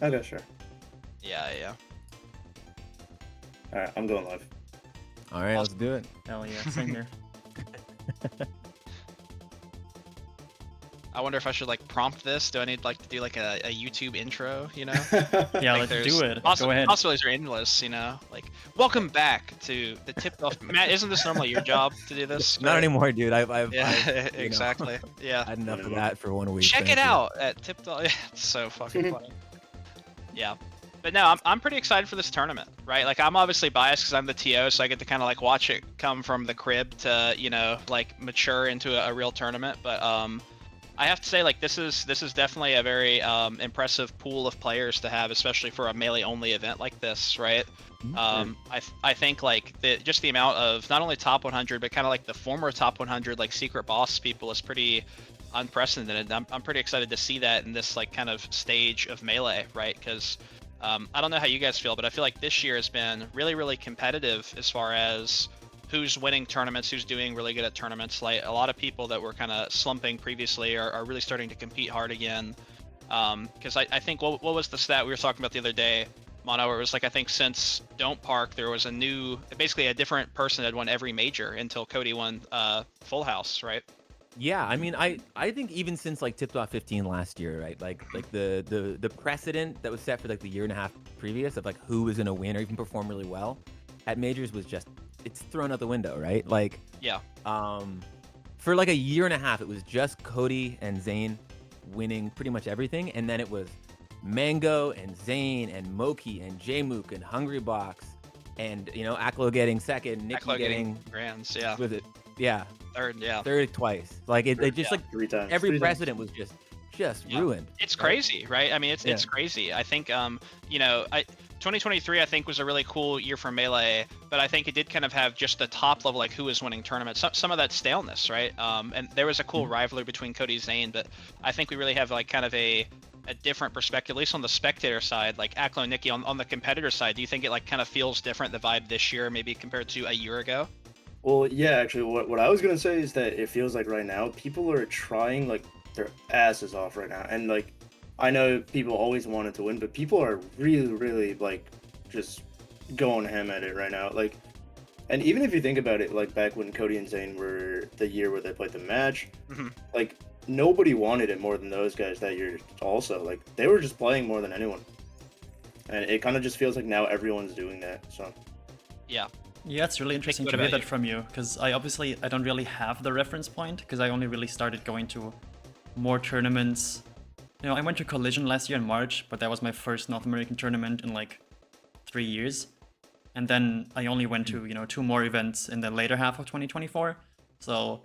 Okay, sure. Yeah. All right, I'm going live. All right, let's Awesome. do it. Hell yeah, same here. I wonder if I should like prompt this. Do I need like to do like a YouTube intro? You know, Yeah, like let's do it. Go ahead. possibilities are endless. You know, like welcome back to the tipped off. Matt, isn't this normally your job to do this? Not right? anymore, dude. Yeah, I've exactly. Yeah. had enough of that for 1 week. Check thank it you. out at tipped off. It's so fucking funny. Yeah. But no, I'm pretty excited for this tournament, right? Like I'm obviously biased because I'm the TO, so I get to kind of like watch it come from the crib to, you know, like mature into a real tournament. But I have to say, like this is definitely a very impressive pool of players to have, especially for a melee only event like this, right? I think like just the amount of not only top 100 but kind of like the former top 100 like secret boss people is pretty unprecedented. I'm pretty excited to see that in this like kind of stage of melee, right? Because I don't know how you guys feel, but I feel like this year has been really competitive as far as who's winning tournaments, who's doing really good at tournaments. Like a lot of people that were kind of slumping previously are really starting to compete hard again. Because I think what was the stat we were talking about the other day, Mono, where it was like I think since Don't Park there was basically a different person had won every major until Cody won Full House, right? Yeah, I mean, I think even since like Tipped Off 15 last year, right? Like the precedent that was set for like the year and a half previous of like who was gonna win or even perform really well at majors was just it's thrown out the window, right? Like Yeah. For like a year and a half, it was just Cody and Zane winning pretty much everything, and then it was Mango and Zane and Moki and Jmook and Hungry Box, and you know Aklo getting second, Nicki Aklo getting grands, yeah. with it, yeah, Third, third twice. Like it just Yeah. like 3 times. every 3 times. precedent was just Yeah. ruined. It's right? crazy, right? I mean, it's crazy. I think, you know, 2023 I think was a really cool year for Melee, but I think it did kind of have just the top level, like who was winning tournaments, some of that staleness, right? And there was a cool rivalry between Cody and Zane, but I think we really have like kind of a different perspective, at least on the spectator side, like Aklo and Nicki on the competitor side. Do you think it like kind of feels different, the vibe this year, maybe compared to a year ago? Well, yeah, actually, what I was gonna say is that it feels like right now people are trying like their asses off right now, and like I know people always wanted to win, but people are really like just going ham at it right now. Like, and even if you think about it, like back when Cody and Zayn were the year where they played the match, like nobody wanted it more than those guys that year. Also, like they were just playing more than anyone, and it kind of just feels like now everyone's doing that. So Yeah. Yeah, it's really interesting what to hear about that from you, because I don't really have the reference point, because I only really started going to more tournaments. You know, I went to Collision last year in March, but that was my first North American tournament in like 3 years. And then I only went to, you know, 2 more events in the later half of 2024. So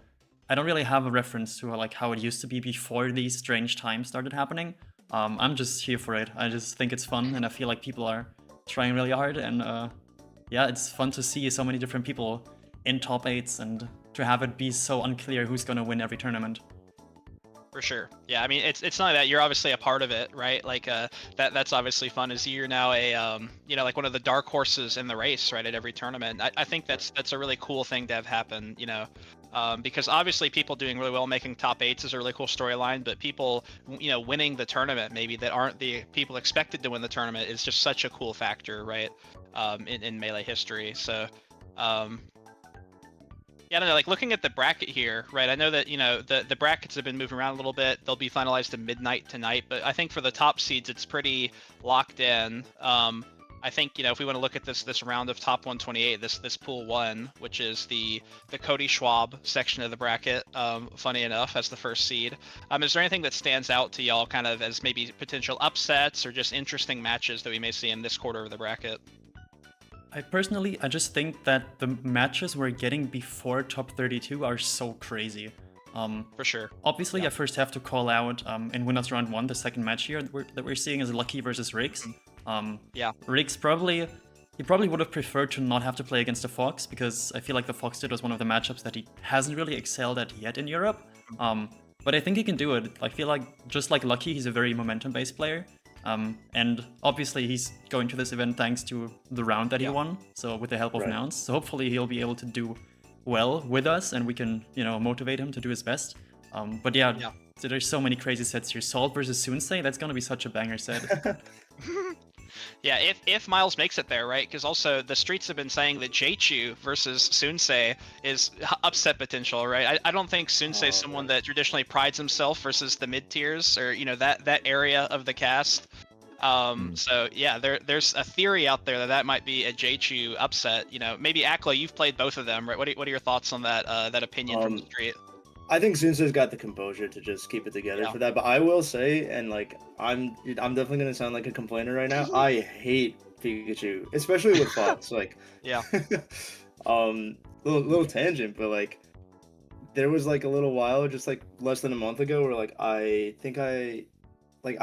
I don't really have a reference to like how it used to be before these strange times started happening. I'm just here for it. I just think it's fun, and I feel like people are trying really hard, and yeah, it's fun to see so many different people in top 8s and to have it be so unclear who's gonna win every tournament. For sure. Yeah, I mean it's not that you're obviously a part of it, right? Like that's obviously fun. Is you're now a you know, like one of the dark horses in the race, right, at every tournament. I think that's a really cool thing to have happen, you know. Because obviously people doing really well, making top 8s is a really cool storyline, but people, you know, winning the tournament maybe that aren't the people expected to win the tournament is just such a cool factor, right? In Melee history. So yeah, I don't know, like looking at the bracket here, right? I know that, you know, the brackets have been moving around a little bit. They'll be finalized at midnight tonight, but I think for the top seeds, it's pretty locked in. I think, you know, if we want to look at this round of top 128, this pool 1, which is the Cody Schwab section of the bracket, funny enough, as the first seed. Is there anything that stands out to y'all kind of as maybe potential upsets or just interesting matches that we may see in this quarter of the bracket? I just think that the matches we're getting before top 32 are so crazy. For sure. Obviously, I first have to call out in Winners Round 1, the second match here that we're seeing is Lucky versus Riggs. Yeah. Riggs probably would have preferred to not have to play against the Fox, because I feel like the Fox did was one of the matchups that he hasn't really excelled at yet in Europe. But I think he can do it. I feel like, just like Lucky, he's a very momentum-based player. And obviously he's going to this event thanks to the round that he won, so with the help of Nouns. So hopefully he'll be able to do well with us, and we can, you know, motivate him to do his best. But yeah, So there's so many crazy sets here. Salt versus Sunsei, that's gonna be such a banger set. Yeah, if Miles makes it there, right? Because also the streets have been saying that Jeichu versus Sunsei is upset potential, right? I don't think Sunsei is someone that traditionally prides himself versus the mid tiers or that area of the cast. So yeah, there's a theory out there that might be a Jeichu upset. Maybe Akla, you've played both of them, right? What are your thoughts on that opinion from the street? I think Sunsei's got the composure to just keep it together for that. But I will say, and like I'm definitely gonna sound like a complainer right now. I hate Pikachu, especially with Fox. Like, Yeah. little tangent, but like there was like a little while, just like less than a month ago, where like I think I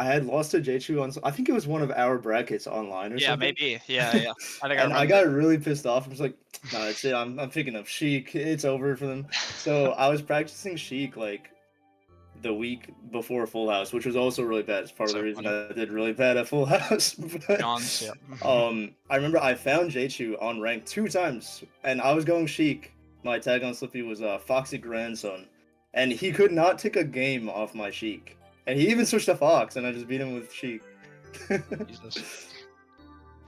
had lost to Jeichu on. I think it was one of our brackets online or Yeah, something. maybe. Yeah. I think And I got really pissed off. I was like, nah, that's it. I'm picking up Sheik. It's over for them. So I was practicing Sheik like the week before Full House, which was also really bad. It's part of So the reason funny. I did really bad at Full House. But, John's, yeah. I remember I found Jeichu on rank 2 times, and I was going Sheik. My tag on Slippi was Foxy Grandson, and he could not take a game off my Sheik. And he even switched to Fox, and I just beat him with Sheik. Jesus.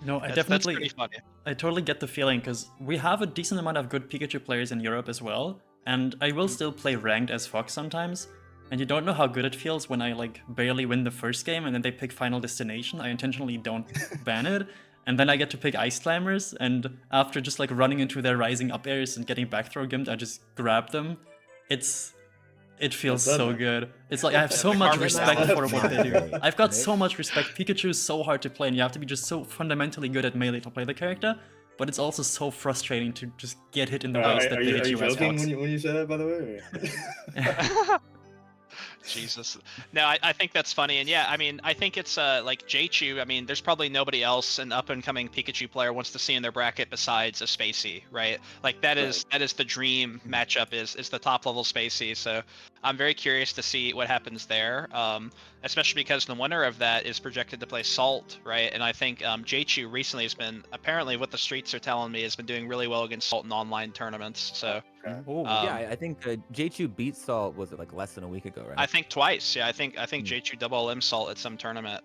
No, I That's pretty funny. I totally get the feeling, because we have a decent amount of good Pikachu players in Europe as well, and I will still play ranked as Fox sometimes, and you don't know how good it feels when I like barely win the first game and then they pick Final Destination. I intentionally don't ban it, and then I get to pick Ice Climbers, and after just like running into their rising up airs and getting back throw gimped, I just grab them. It feels so good. It's like I have so much respect for what they do. I've got so much respect. Pikachu is so hard to play, and you have to be just so fundamentally good at melee to play the character. But it's also so frustrating to just get hit in the ways that they hit you as joking Fox. when you say that, by the way? Jesus. No, I think that's funny, and yeah, I mean, I think it's like Jeichu. I mean, there's probably nobody else an up and coming Pikachu player wants to see in their bracket besides a Spacey, right? Like that is the dream matchup is the top level Spacey. So I'm very curious to see what happens there, especially because the winner of that is projected to play Salt, right? And I think Jeichu recently has been, apparently what the streets are telling me, has been doing really well against Salt in online tournaments. So. Yeah, I think Jeichu beat Salt, was it like less than a week ago, right? I think twice. Yeah, I think Jeichu double M Salt at some tournament.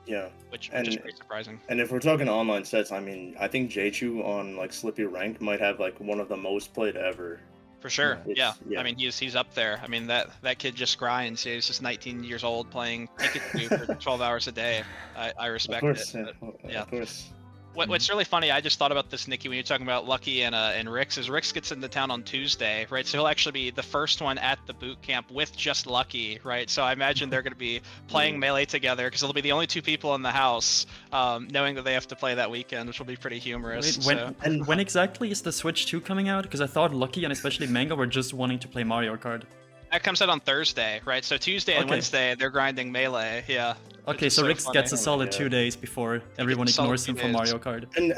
Yeah, which is pretty surprising. And if we're talking online sets, I mean, I think Jeichu on like Slippi ranked might have like one of the most played ever. For sure. Yeah. I mean, he's up there. I mean, that kid just grinds. He's just 19 years old playing Pikachu for 12 hours a day. I respect it. Yeah, of course. What's really funny, I just thought about this, Nicki, when you're talking about Lucky and Rix, is Rix gets into town on Tuesday, right? So he'll actually be the first one at the boot camp with just Lucky, right? So I imagine they're going to be playing Melee together because they'll be the only 2 people in the house, knowing that they have to play that weekend, which will be pretty humorous. Wait, when exactly is the Switch 2 coming out? Because I thought Lucky and especially Mango were just wanting to play Mario Kart. That comes out on Thursday, right? So Tuesday and Wednesday, they're grinding Melee, yeah. Okay, so Rix gets a solid 2 days before everyone ignores him for Mario Kart. And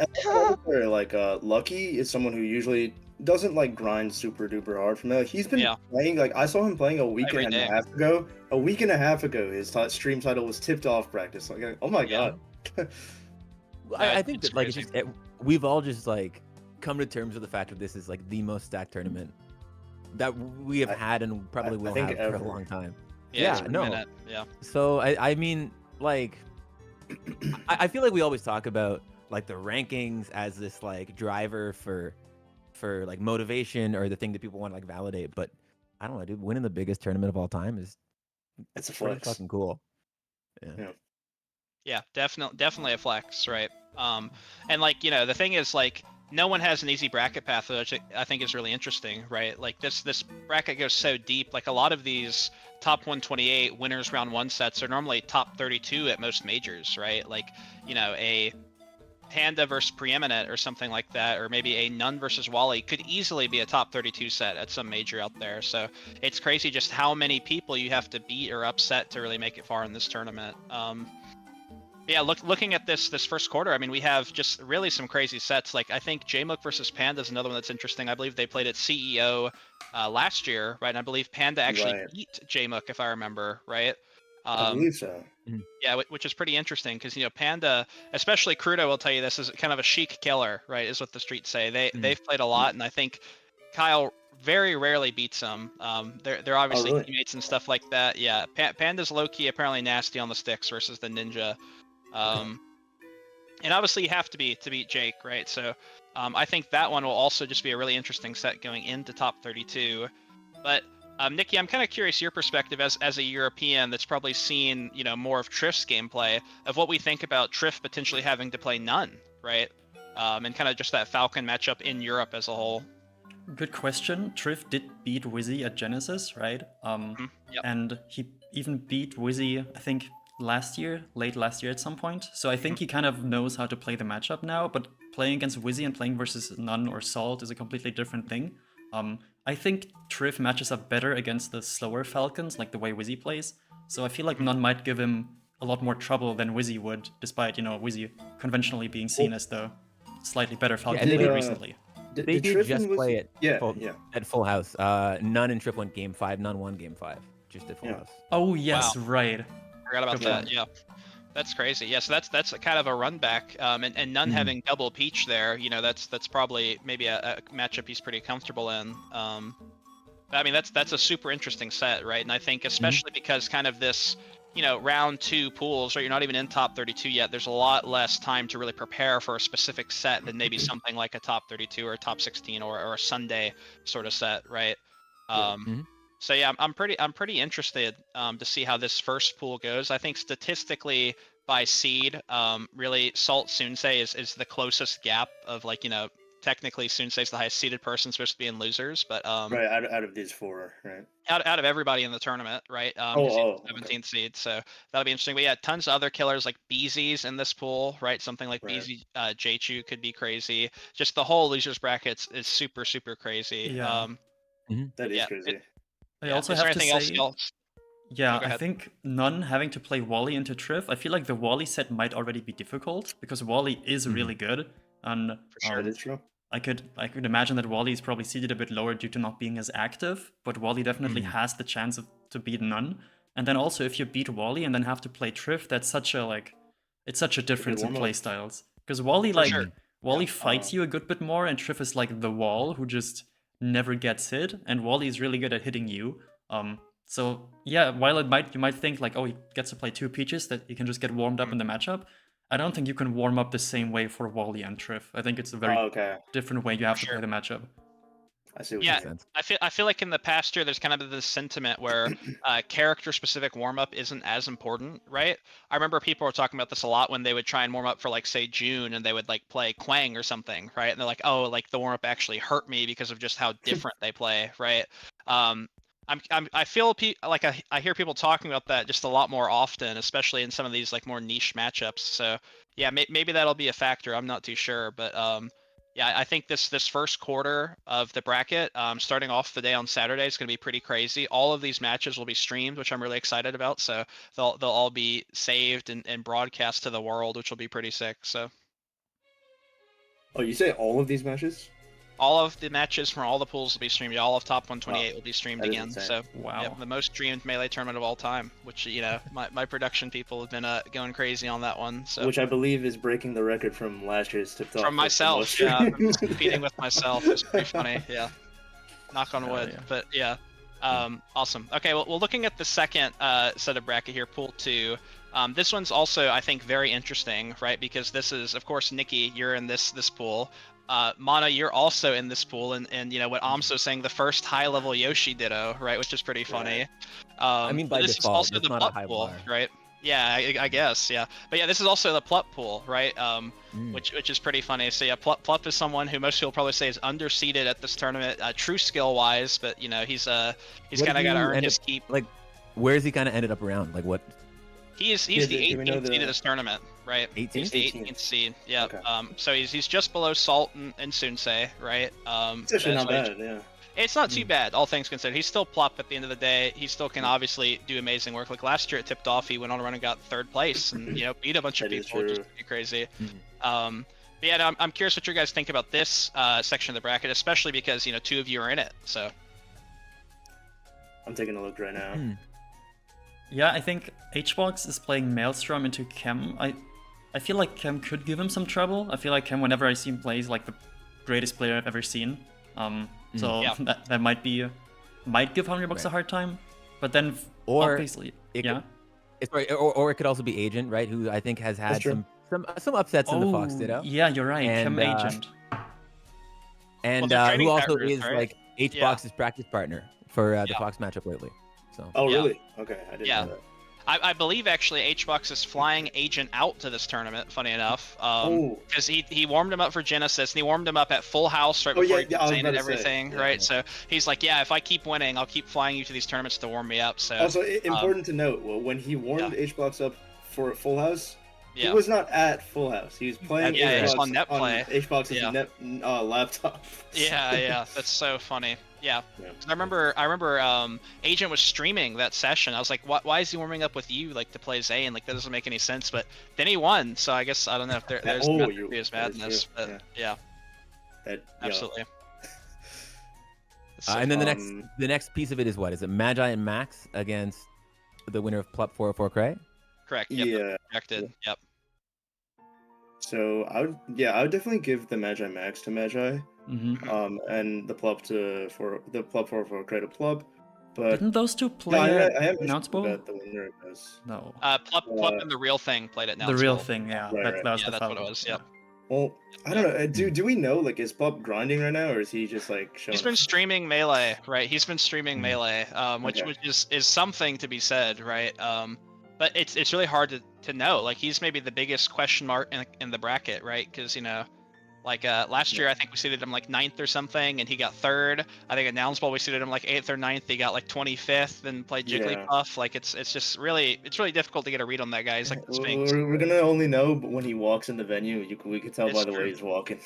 like Lucky is someone who usually doesn't like grind super duper hard for Melee. He's been playing, like I saw him playing a week and a half ago. A week and a half ago, his stream title was tipped off practice. Like, oh my god. I think that like it's just, we've all just like come to terms with the fact that this is like the most stacked tournament that we have had and probably will have for a long time. Yeah. So I mean, like, I feel like we always talk about like the rankings as this like driver for like motivation or the thing that people want to like validate. But I don't know, dude. Winning the biggest tournament of all time is it's a flex. Fucking cool. Yeah, definitely a flex, right? And like the thing is like. No one has an easy bracket path, which I think is really interesting, right? Like this bracket goes so deep. Like a lot of these top 128 winners round 1 sets are normally top 32 at most majors, right? Like a Panda versus Preeminent or something like that, or maybe a Nun versus Wally could easily be a top 32 set at some major out there. So it's crazy just how many people you have to beat or upset to really make it far in this tournament. Yeah, looking at this first quarter, I mean, we have just really some crazy sets. Like, I think Jmook versus Panda is another one that's interesting. I believe they played at CEO last year, right? And I believe Panda actually beat Jmook, if I remember, right? I believe so. Yeah, which is pretty interesting because, Panda, especially Crudo will tell you this, is kind of a chic killer, right? Is what the streets say. They've played a lot, and I think Kyle very rarely beats him. They're obviously really? teammates and stuff like that. Yeah, Panda's low key apparently nasty on the sticks versus the Ninja. And obviously you have to be to beat Jake, right? So I think that one will also just be a really interesting set going into top 32. But Nicki, I'm kind of curious your perspective as a European that's probably seen more of Triff's gameplay of what we think about Triff potentially having to play none, right? And kind of just that Falcon matchup in Europe as a whole. Good question. Triff did beat Wizzy at Genesis, right? Yep. And he even beat Wizzy, I think, late last year at some point. So I think he kind of knows how to play the matchup now, but playing against Wizzy and playing versus None or Salt is a completely different thing. I think Triff matches up better against the slower Falcons, like the way Wizzy plays. So I feel like None might give him a lot more trouble than Wizzy would, despite, Wizzy conventionally being seen as the slightly better Falcon and they player did- recently. They did just play it Yeah, at Full House. None and Triff went Game 5, None won Game 5, just at Full Yeah. House. Oh, yes, right. Forgot about Good that. point. Yeah, that's crazy. Yeah, so that's a kind of a run back, and None having double Peach there. That's probably maybe a matchup he's pretty comfortable in. I mean, that's a super interesting set, right? And I think especially because kind of this, round 2 pools, right? You're not even in top 32 yet. There's a lot less time to really prepare for a specific set than maybe something like a top 32 or a top 16 or a Sunday sort of set, right? So yeah, I'm pretty interested to see how this first pool goes. I think statistically by seed, really Salt Sunsei is the closest gap of technically Sunsei's the highest seeded person supposed to be in losers, but Right, out of these 4, right? out of everybody in the tournament, right? He's the 17th seed, so that'll be interesting. But yeah, tons of other killers like BZ's in this pool, right? Something like Right. BZ, J-Chu could be crazy. Just the whole losers brackets is super crazy. Yeah. That is yeah, crazy. I also is there have to anything say, else? yeah, go I ahead. think None having to play Wally into Triff, I feel like the Wally set might already be difficult because Wally is really good, and That is true. I could imagine that Wally is probably seated a bit lower due to not being as active, but Wally definitely has the chance to beat None. And then also if you beat Wally and then have to play Triff, that's such a it's such a difference in warm-up. play styles. Because Wally sure. Wally fights you a good bit more, and Triff is like the wall who just never gets hit, and Wally is really good at hitting you. So yeah, while you might think like, oh, he gets to play 2 Peaches that he can just get warmed up in the matchup, I don't think you can warm up the same way for Wally and Triff. I think it's a very different way you have to play the matchup. I see what Yeah, you're saying. I feel like in the past year there's kind of this sentiment where character specific warm up isn't as important, right? I remember people were talking about this a lot when they would try and warm up for like say June and they would like play Quang or something, right? And they're like, oh, like the warm up actually hurt me because of just how different they play, right? I feel like I hear people talking about that just a lot more often, especially in some of these like more niche matchups. So yeah, maybe that'll be a factor. I'm not too sure, but yeah, I think this first quarter of the bracket, starting off the day on Saturday, is going to be pretty crazy. All of these matches will be streamed, which I'm really excited about. So they'll all be saved and broadcast to the world, which will be pretty sick. So Oh, you say all of these matches? all of the matches from all the pools will be streamed. All of top 128 will be streamed that is again. insane. So Wow. yeah, the most streamed Melee tournament of all time, which my production people have been going crazy on that one. So Which I believe is breaking the record from last year's tipped off. from myself, yeah, I'm just competing with myself. It's pretty funny, yeah. Knock on wood, yeah. but yeah. Awesome. Okay, well, looking at the second set of bracket here, Pool 2. This one's also, I think, very interesting, right? Because this is, of course, Nicki, you're in this pool. Mana, you're also in this pool, and what aMSa was saying, the first high-level Yoshi Ditto, right? Which is pretty funny. I mean, by this default, is also it's the not a Plup high pool, bar. right? Yeah, I guess, yeah. But yeah, this is also the Plup pool, right? Which is pretty funny. So yeah, Plup is someone who most people probably say is underseeded at this tournament, true skill-wise, but he's kind of got to earn his keep. Like, where's he kind of ended up around? Like, what? He's the 18th seed of this tournament, right? 18th? He's the 18th seed. Yeah. Okay. So he's just below Salt and Sunsei, right? It's actually that's not why bad, yeah. It's not too bad, all things considered. He's still Plup at the end of the day. He still can obviously do amazing work. Like last year at Tipped Off, he went on a run and got 3rd place, and beat a bunch of That is people, which is true. pretty crazy. But yeah, no, I'm curious what you guys think about this section of the bracket, especially because 2 of you are in it. So I'm taking a look right now. Yeah, I think HBox is playing Maelstrom into Chem. I feel like Chem could give him some trouble. I feel like Chem, whenever I see him play, is like the greatest player I've ever seen. So Yeah. that might give Hungrybox Right. a hard time. But then Or obviously, it yeah. could, it's right, or it could also be Agent, right? Who I think has had true. some upsets in the Fox Oh, Ditto, yeah, you're right. and Chem Agent. and they're who training also partners, is right? like Yeah. HBox's practice partner for the Yeah. Fox matchup lately. So Oh, Yeah. really? Okay, I didn't Yeah. know that. I believe actually HBox is flying Agent out to this tournament. Funny enough, Oh. because he warmed him up for Genesis and he warmed him up at Full House right Oh, before yeah, he yeah, I was Zane about and to say, everything, yeah. right? So he's like, yeah, if I keep winning, I'll keep flying you to these tournaments to warm me up. So Also, important to note, well, when he warmed Yeah. HBox up for Full House, yeah, he was not at Full House. He was playing Yeah, he was HBox on net play. HBox's Yeah. net laptop. yeah, that's so funny. Yeah. Yeah. 'Cause I remember Agent was streaming that session. I was like, why is he warming up with you like to play Zane? Like that doesn't make any sense. But then he won, so I guess I don't know if there's Oh, method you- to his that is madness. true, But yeah, That- yeah. absolutely. It's so and then Um, the next piece of it is what? Is it Magi and Max against the winner of Plup 404 Cray? correct. Yep, Yeah. projected. Yep. So I would definitely give the Magi Max to Magi, Hmm. and the Plup the Plup for Credit Plup, but Didn't those two no, play I am Announce Bowl? about the winner because No. Plup and the real thing played it now. The real thing, yeah. Right, right. That was Yeah, the that's what it foul. was. Yep. well, I don't know. Do we know, like, is Plup grinding right now, or is he just like showing? He's been streaming Melee, right? He's been streaming Mhm. Melee, which Okay. is something to be said, right? But it's really hard to know. Like he's maybe the biggest question mark in the bracket, right? Because like last year I think we seeded him like 9th or something, and he got 3rd. I think at Nouns Bowl we seeded him like 8th or 9th. He got like 25th, and played Yeah. Jigglypuff. Like it's just really difficult to get a read on that guy. He's like the Sphinx. We're gonna only know when he walks in the venue. We could tell by It's the true. way he's walking.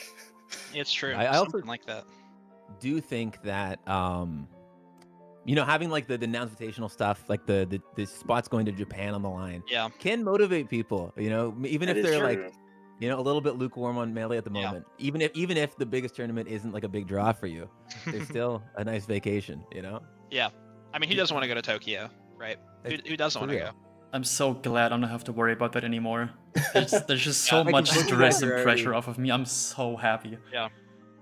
It's true. I also- Something like that. Do think that having like the Invitational stuff, like the spots going to Japan on the line, Yeah. can motivate people. Even That if is they're true. like a little bit lukewarm on Melee at the Yeah. moment. Even if the biggest tournament isn't like a big draw for you, there's still a nice vacation. Yeah. I mean, he doesn't want to go to Tokyo, right? Who doesn't For want to real. go? I'm so glad I don't have to worry about that anymore. There's just so Yeah. much Making stress and already- pressure off of me. I'm so happy.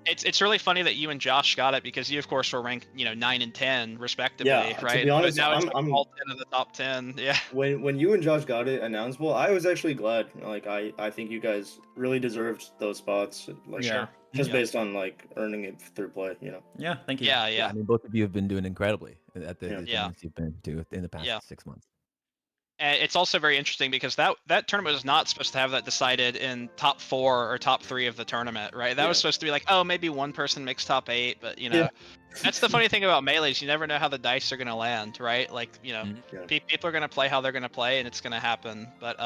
It's really funny that you and Josh got it because you of course were ranked 9 and 10 respectively, Yeah, to right? be honest, but now it's I'm- all 10 of the top 10. Yeah. When you and Josh got it announced, well, I was actually glad. Like I think you guys really deserved those spots. Like Yeah. just Yeah. based on like earning it through play. Yeah, thank you. Yeah. I mean, both of you have been doing incredibly at the Yeah. tournaments you've been to in the past Yeah. 6 months. And it's also very interesting because that tournament was not supposed to have that decided in top 4 or top 3 of the tournament, right? That was Yeah. supposed to be like, oh, maybe one person makes top 8, but Yeah. that's the funny thing about Melees. You never know how the dice are gonna land, right? Like Mhm. Yeah. people are gonna play how they're gonna play, and it's gonna happen. But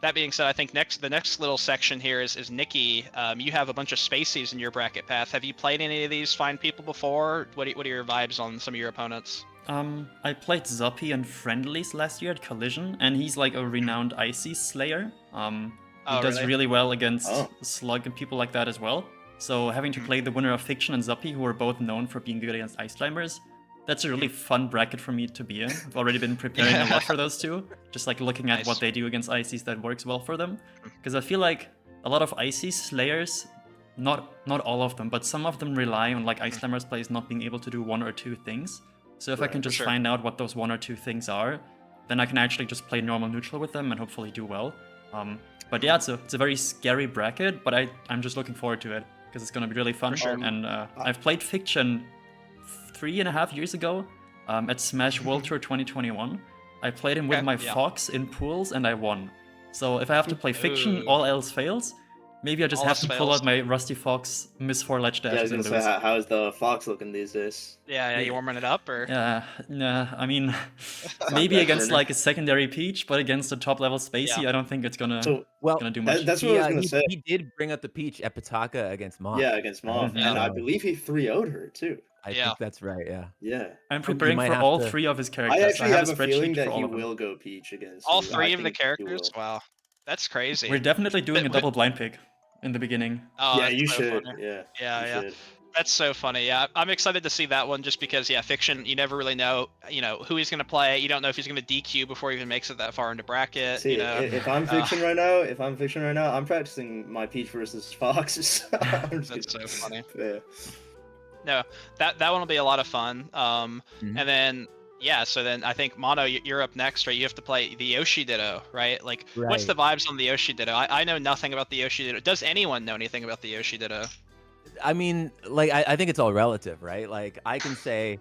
that being said, I think the next little section here is Nicki. You have a bunch of Spaceys in your bracket path. Have you played any of these fine people before? What are your vibes on some of your opponents? I played Zoppy and Friendlies last year at Collision, and he's like a renowned Icy Slayer. He Oh, does really well against Oh. Slug and people like that as well. So having to play the winner of Fiction and Zoppy, who are both known for being good against Ice Climbers, that's a really fun bracket for me to be in. I've already been preparing a lot for those two, just like looking at Nice. what they do against Icies that works well for them. Because I feel like a lot of Icy Slayers, not all of them, but some of them rely on like Ice Climbers plays not being able to do one or two things. So if I Right, can for just sure. find out what those one or two things are, then I can actually just play normal neutral with them and hopefully do well. But yeah, it's a very scary bracket, but I'm just looking forward to it because it's gonna be really fun. For sure. And I've played Fiction 3.5 years ago at Smash World Tour 2021. I played him with Okay, my yeah. Fox in pools and I won. So if I have to play Fiction, Ooh. all else fails. Maybe I just All have else to pull fails. out my Rusty Fox Miss 4 ledge Yeah, I was dashes and gonna lose. say, how's the Fox looking these days? Yeah, you warming it up or? Yeah, nah, I mean, maybe that against burner. like a secondary Peach, but against a top level Spacey, Yeah. I don't think it's gonna So gonna do much. that's what I was gonna say. He did bring up the peach at Pataka against Mom. Yeah, against Mom, Yeah. and I believe he 3-0'd her too. I Yeah. think that's right. Yeah. Yeah. I'm You preparing might for have all to- 3 of his characters. I actually I have a a spreadsheet feeling for that all he of them. will go Peach against All you. 3 I of the think he characters? will. Wow, that's crazy. We're definitely doing a But- double blind pick in the beginning. Oh, Yeah, that's you so should. funny. Yeah. Yeah, you yeah. should. That's so funny. Yeah, I'm excited to see that one just because, yeah, Fiction, you never really know, who he's going to play. You don't know if he's going to DQ before he even makes it that far into bracket. See, if I'm Fiction right now, I'm practicing my Peach versus Fox. I'm just That's so kidding. funny. Yeah. no, that one will be a lot of fun. Mhm. And then yeah, so then I think Mono, you're up next, right? You have to play the Yoshi Ditto, right? Like, what's the Right. vibes on the Yoshi Ditto? I know nothing about the Yoshi Ditto. Does anyone know anything about the Yoshi Ditto? I mean, like, I think it's all relative, right? Like, I can say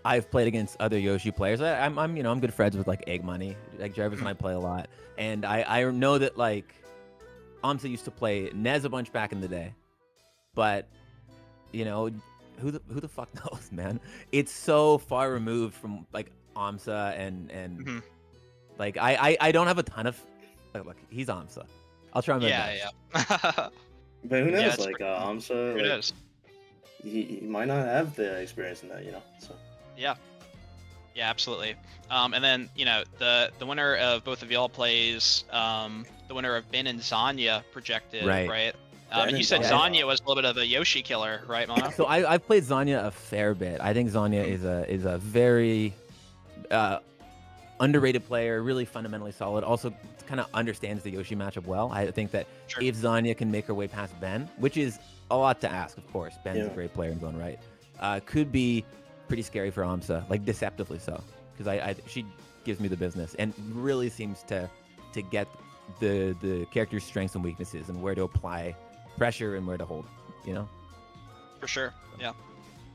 I've played against other Yoshi players. I'm good friends with like Egg Money. Like Jarvis and Mhm. I play a lot, and I know that like aMSa used to play Nez a bunch back in the day, but you know who the fuck knows, man? It's so far removed from like aMSa and Mhm. like I don't have a ton of like look, he's aMSa. I'll try my Yeah, best. yeah. But who Yeah, knows? it's Like pretty fun. AMSA, Who like knows? he might not have the experience in that, you know. So Yeah. Yeah, absolutely. And then the winner of both of y'all plays the winner of Ben and Zanya projected, Right. right? Ben And you and said Yeah. Zanya was a little bit of a Yoshi killer, right, Mono? So I've played Zanya a fair bit. I think Zanya Mhm. is a very uh, underrated player, really fundamentally solid. Also, kind of understands the Yoshi matchup well. I think that Sure. if Zanya can make her way past Ben, which is a lot to ask, of course, Ben's a yeah. great player in his own right, could be pretty scary for aMSa, like deceptively so, because she gives me the business and really seems to get the character's strengths and weaknesses and where to apply pressure and where to hold. You know. For sure. Yeah.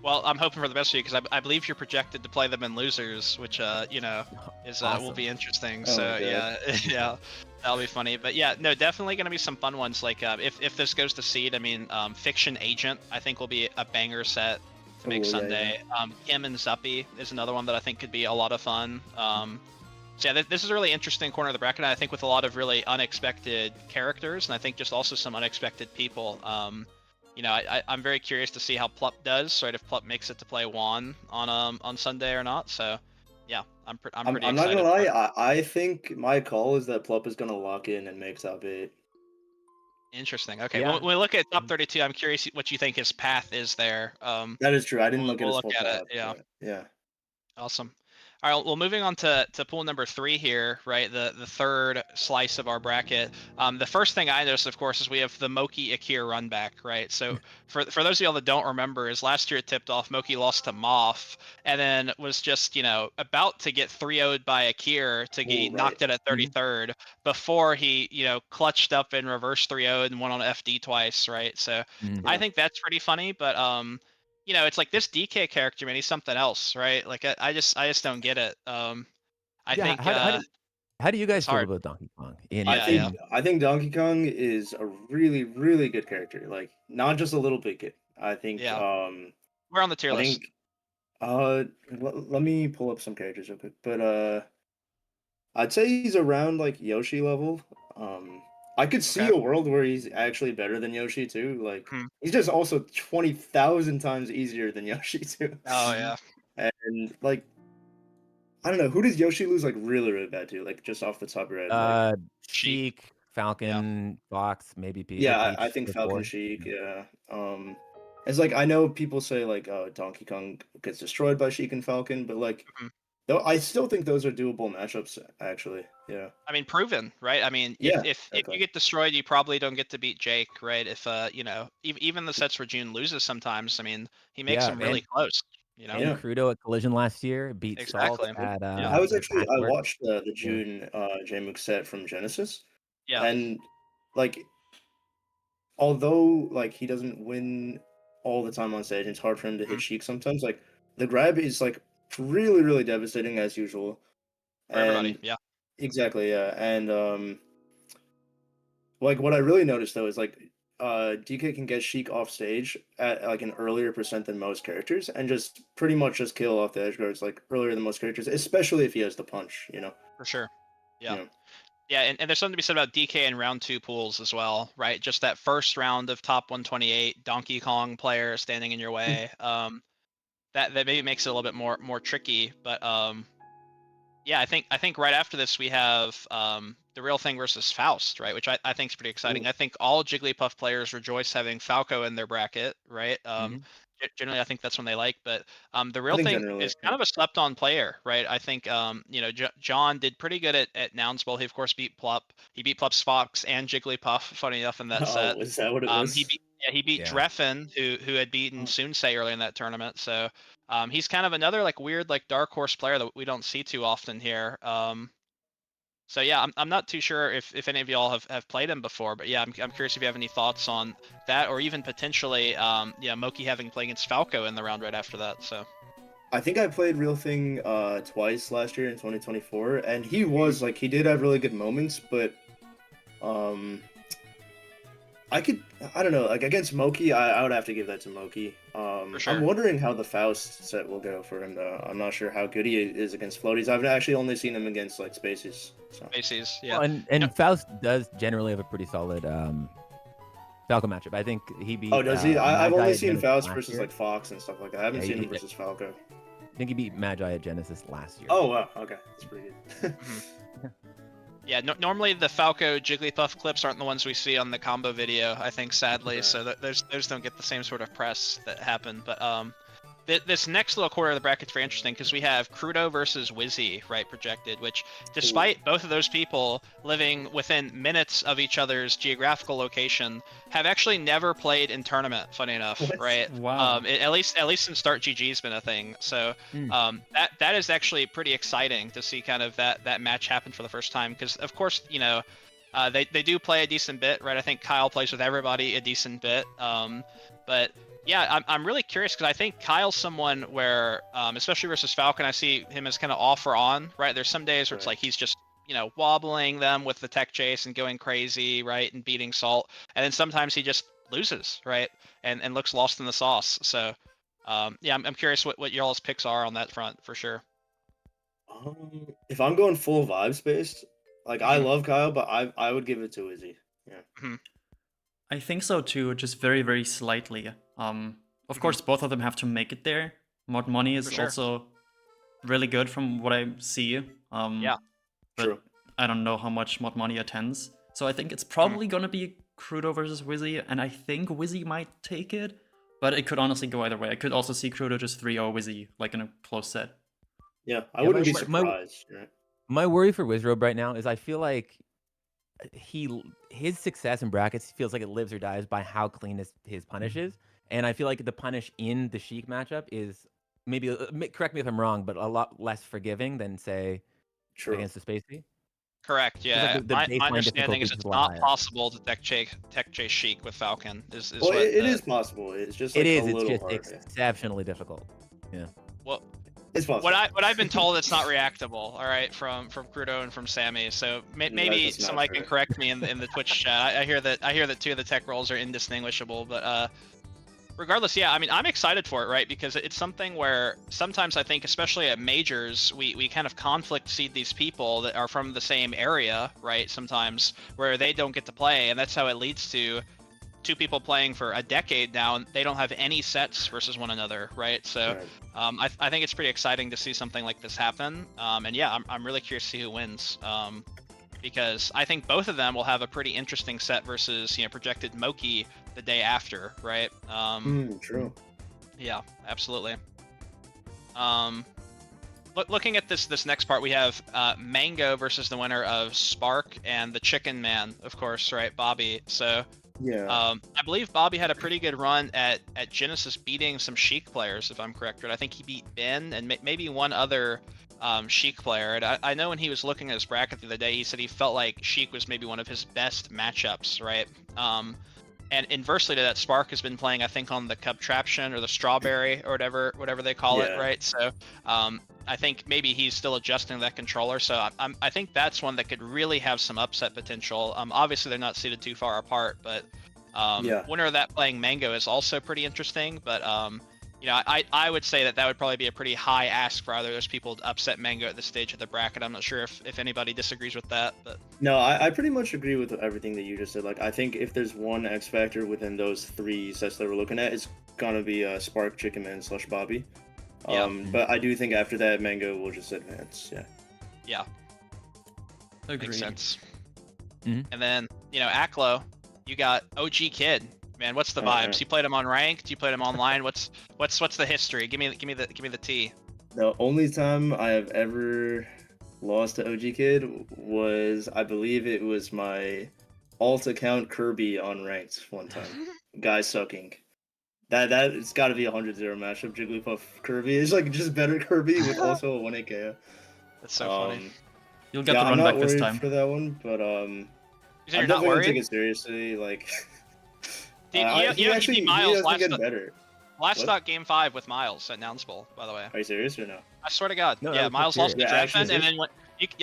Well, I'm hoping for the best for you because I believe you're projected to play them in losers, which is will Awesome. be interesting. Oh my So god. yeah, yeah, that'll be funny. But yeah, no, definitely gonna be some fun ones. Like if this goes to seed, I mean, Fiction Agent I think will be a banger set to make Oh yeah, yeah. Sunday. Kim and Zuppy is another one that I think could be a lot of fun. So yeah, this is a really interesting corner of the bracket. I think with a lot of really unexpected characters, and I think just also some unexpected people. I'm very curious to see how Plup does, right? If Plup makes it to play Juan on Sunday or not. So, yeah, I'm pretty I'm not gonna excited for lie. it. I think my call is that Plup is gonna lock in and make top 8. Interesting. Okay, Yeah. when we look at top 32, I'm curious what you think his path is there. That is true. I didn't look at We'll his look full at it. path, Yeah. but yeah. Awesome. All right, well, moving on to pool number 3 here, right? The third slice of our bracket. The first thing I noticed, of course, is we have the Moki Akir run back, right? So for those of y'all that don't remember, is last year it tipped off, Moki lost to Moth, and then was just about to get 3-0'd by Akir to Oh get right. knocked out at Mhm. 33rd before he clutched up and reverse 3-0'd and went on FD twice, right? So Mhm. I Yeah. think that's pretty funny, but it's like this DK character, man. He's something else, right? Like I just don't get it. I Yeah. think How do you it's guys feel hard. about Donkey Kong I Yeah, yeah. think I think Donkey Kong is a really really good character. Like not just a little big kid. Yeah. We're on the tier I list. think let me pull up some characters real quick. But I'd say he's around like Yoshi level. I could see Okay. a world where he's actually better than Yoshi too. Like Hmm. he's just also 20,000 times easier than Yoshi too. Oh Mhm. yeah. And like I don't know, who does Yoshi lose like really really bad to? Like just off the top of your head, like Uh, Sheik. Sheik, Yeah. Falcon, Fox, maybe yeah, I Peach think Falcon before. Sheik, Yeah. yeah. It's like I know people say like Donkey Kong gets destroyed by Sheik and Falcon, but like Mhm. though I still think those are doable matchups actually. Yeah. I mean, proven, right? I mean, if Yeah, if you definitely. get destroyed, you probably don't get to beat Jake, right? If even the sets where June loses sometimes, I mean, he makes Yeah, them really close. You know. and Yeah. Crudo at Collision last year beat Salt Exactly. at Yeah. I was at actually I Patchwork. watched the Yeah. June J-Mook set from Genesis, Yeah. and like although like he doesn't win all the time on stage, and it's hard for him to hit Mhm. Sheik sometimes. Like the grab is like really really devastating as usual, For everybody. and Yeah. exactly yeah, and like what I really noticed though is like DK can get Sheik off stage at like an earlier percent than most characters, and just pretty much just kill off the edge guards like earlier than most characters, especially if he has the punch, you know. For sure. Yeah. Yeah. Yeah, and there's something to be said about DK in round 2 pools as well, right? Just that first round of top 128 Donkey Kong player standing in your way. That maybe makes it a little bit more tricky, but yeah, I think right after this we have the real thing versus Faust, right? Which I think is pretty exciting. Ooh. I think all Jigglypuff players rejoice having Falco in their bracket, right? Mhm. Generally, I think that's when they like, but the I real think thing generally, is yeah. kind of a slept-on player, right? I think John did pretty good at Nouns Bowl. He of course beat Plup. He beat Plup's Fox and Jigglypuff. Funny enough in that Oh, set. was that what it He was? beat Yeah, he beat Yeah. Dreffen, who had beaten Sunsei earlier in that tournament. So he's kind of another like weird like dark horse player that we don't see too often here. So yeah, I'm not too sure if any of y'all have played him before, but yeah, I'm curious if you have any thoughts on that, or even potentially yeah, Moki having played against Falco in the round right after that. So I think I played Real Thing twice last year in 2024, and he was like he did have really good moments, but um I don't know, like against Moki, I would have to give that to Moki. for I'm sure. wondering how the Faust set will go for him though. I'm not sure how good he is against floaties. I've actually only seen him against like spaces. So Macy's, yeah. Well, You know, and Faust does generally have a pretty solid Falco matchup. I think he oh, beat does he? I've Magi only at seen Genesis Faust last versus year. like Fox and stuff like that. I haven't Yeah, seen him versus Falco. I think he beat Magi at Genesis last year. Oh wow, okay, that's pretty good. mhm. Yeah, normally the Falco Jigglypuff clips aren't the ones we see on the combo video, I think, sadly. Right. So those don't get the same sort of press that happen. But this next little quarter of the bracket's very interesting because we have Crudo versus Wizzy, right, projected, which despite both of those people living within minutes of each other's geographical location, have actually never played in tournament, funny enough, What? right? Wow. At least since Start GG's been a thing. So that is actually pretty exciting to see kind of that match happen for the first time, because of course, you know, they do play a decent bit, right? I think Kyle plays with everybody a decent bit. But yeah, I'm really curious because I think Kyle's someone where, especially versus Falcon, I see him as kind of off or on, right? There's some days where it's Right. like he's just, you know, wobbling them with the tech chase and going crazy, right, and beating Salt, and then sometimes he just loses, right, and looks lost in the sauce. So yeah, I'm curious what y'all's picks are on that front for sure. If I'm going full vibes based, like I Mhm. love Kyle, but I would give it to Izzy. Yeah. Mhm. I think so too, just very, very slightly. Of Mhm. course, both of them have to make it there. Mod Money For is sure. also really good from what I see. Yeah. But True. I don't know how much Mod Money attends. So I think it's Mhm. probably gonna be Crudo versus Wizzy, and I think Wizzy might take it. But it could honestly go either way. I could also see Crudo just 3-0 Wizzy, like in a close set. Yeah, I Yeah, wouldn't be my surprised. Right? my worry for Wizrobe right now is I feel like his success in brackets feels like it lives or dies by how clean his punish is, and I feel like the punish in the Sheik matchup is maybe correct me if I'm wrong, but a lot less forgiving than say True. against the Spacey. Correct. Feels like Yeah. the My baseline understanding difficulty is is just it's a lot not higher. possible to tech chase Sheik with Falcon. Is Well, what it the is possible. It's just It like a is. It's little just hard. Yeah. exceptionally difficult. Yeah. well. It's possible. What I've been told, it's not reactable. All right, from Crudo and from Sammy. So maybe That's not somebody fair. can correct me in the Twitch chat. I hear that two of the tech roles are indistinguishable. But regardless, yeah, I mean, I'm excited for it, right? Because it's something where sometimes I think, especially at majors, we kind of conflict seed these people that are from the same area, right? Sometimes where they don't get to play, and that's how it leads to two people playing for a decade now, and they don't have any sets versus one another, right? So Right. I think it's pretty exciting to see something like this happen. And yeah, I'm really curious to see who wins. Because I think both of them will have a pretty interesting set versus, you know, projected Moki the day after, right? True. Yeah, absolutely. Looking at this next part, we have Mango versus the winner of Spark and the Chicken Man, of course, right? Bobby. So Yeah. I believe Bobby had a pretty good run at Genesis beating some Sheik players, if I'm correct. Right? I think he beat Ben and maybe one other Sheik player. And I know when he was looking at his bracket the other day, he said he felt like Sheik was maybe one of his best matchups, right? And inversely to that, Spark has been playing, I think, on the Cubtraption or the Strawberry or whatever they call it, Yeah. right? So I think maybe he's still adjusting to that controller. So I think that's one that could really have some upset potential. Obviously, they're not seated too far apart, but Yeah. winner of that playing Mango is also pretty interesting. But you know, I would say that would probably be a pretty high ask for either of those people to upset Mango at this stage of the bracket. I'm not sure if anybody disagrees with that, but No, I pretty much agree with everything that you just said. Like, I think if there's one X factor within those three sets that we're looking at, it's gonna be Spark, Chicken Man / Bobby. yeah, But I do think after that, Mango will just advance. Yeah. yeah, Agreed. makes sense. Mhm. And then, you know, Aklo, you got OG Kid. Man, what's the Oh, vibes? yeah. You played him on ranked? You played him online? What's the history? Give me the tea. The only time I have ever lost to OG Kid was, I believe it was my alt account Kirby on ranked one time. guy sucking. That it's got to be a 100-0 matchup. Jigglypuff Kirby is like just better Kirby with also a 1-8 KO. That's so funny. You'll get Yeah, the I'm run not back this worried time. for that one, but You said I'm you're not definitely gonna worried? take it seriously. Like, Dude, he he actually beat he Miles has been getting better. last What? stock game 5 with Miles at Nouns Bowl, by the way. Are you serious or no? I swear to God. No, that Yeah, was Miles just lost to serious. Yeah, actually Dreffen, and then went.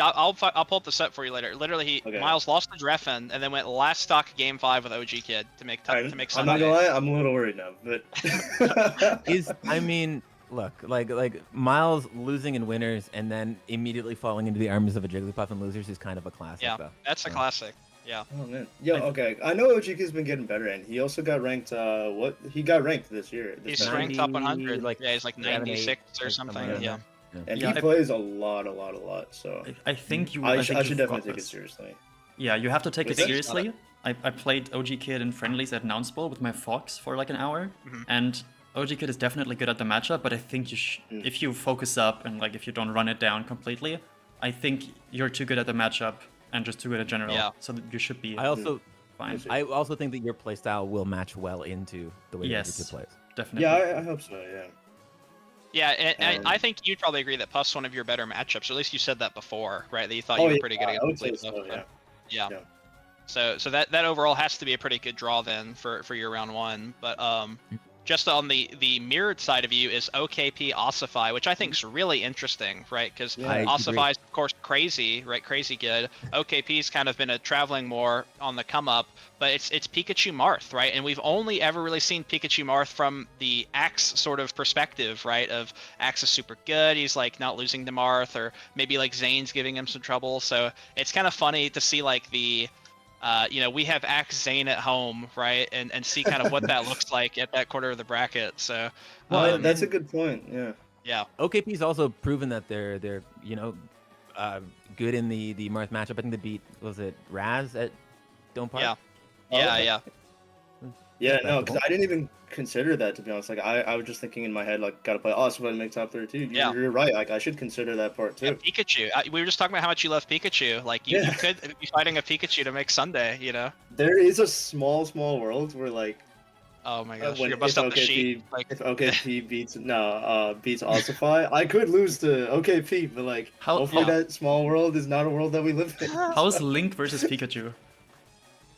I'll pull up the set for you later. Literally, Okay. Miles lost to Dreffen, and then went last stock game 5 with OG Kid to make I'm Sunday. not gonna lie, I'm a little worried now, but I mean, look, like Miles losing in winners and then immediately falling into the arms of a Jigglypuff in losers is kind of a classic. Yeah, though. that's a classic. Yeah. Oh man, okay. I know OGK's been getting better, and he also got ranked. What he got ranked this year. He's past ranked year. top 100. like Yeah, he's like 7, 96 or like something. somewhere in Yeah. there. And Yeah, he plays a lot. So I think you. I think should you've definitely got take it this. seriously. Yeah, you have to take it With seriously. I played OG Kid in friendlies at Nouns Bowl with my Fox for like an hour, and OG Kid is definitely good at the matchup. But I think if you focus up and like if you don't run it down completely, I think you're too good at the matchup and just too good at general. Yeah. So that you should be I also fine. I also think that your playstyle will match well into the way Yes. that you plays. Definitely. Yeah, I hope so. Yeah. Yeah, and I Um, think you'd probably agree that Puff's one of your better matchups. Or at least you said that before, right? That you thought Oh, you were yeah, pretty good I would against say Blade so. Puff, Yeah. Yeah. Yeah. So that overall has to be a pretty good draw then for your round 1. But just on the mirrored side of you is OKP Ossify, which I think is really interesting, right? Because Yeah, I Ossify is of course crazy, right? Crazy good. OKP's kind of been traveling more on the come up, but it's Pikachu Marth, right? And we've only ever really seen Pikachu Marth from the Axe sort of perspective, right? Of Axe is super good, he's like not losing to Marth, or maybe like Zane's giving him some trouble. So it's kind of funny to see like the we have Axe Zane at home, right? And see kind of what that looks like at that quarter of the bracket. So, Well, that's a good point. Yeah. yeah. OKP's also proven that they're good in the Marth matchup. I think they beat, was it Raz at Dome Park? Yeah. Oh, Yeah, okay. yeah. Yeah, no, because I didn't even consider that, to be honest. Like, I was just thinking in my head, like, gotta play Ossify to make top 32. Yeah. You're right. Like, I should consider that part Yeah, too. Pikachu. We were just talking about how much you love Pikachu. Like, you Yeah. could be fighting a Pikachu to make Sunday, you know? There is a small world where, like, Oh my gosh, when you're bust if up the sheet. Like, if OKP beats Ossify, I could lose to OKP, but like, How- hopefully yeah. that small world is not a world that we live in. How's Link versus Pikachu?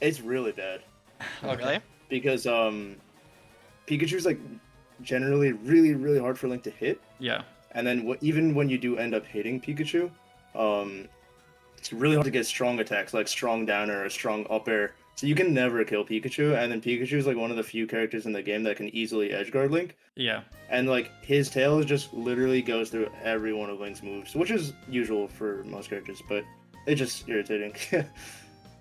It's really bad really? because Pikachu's like generally really hard for Link to hit, Yeah. and then even when you do end up hitting Pikachu, it's really hard to get strong attacks like strong down or a strong up air. So you can never kill Pikachu, and then Pikachu is like one of the few characters in the game that can easily edgeguard Link. Yeah. And like his tail just literally goes through every one of Link's moves, which is usual for most characters, but it's just irritating.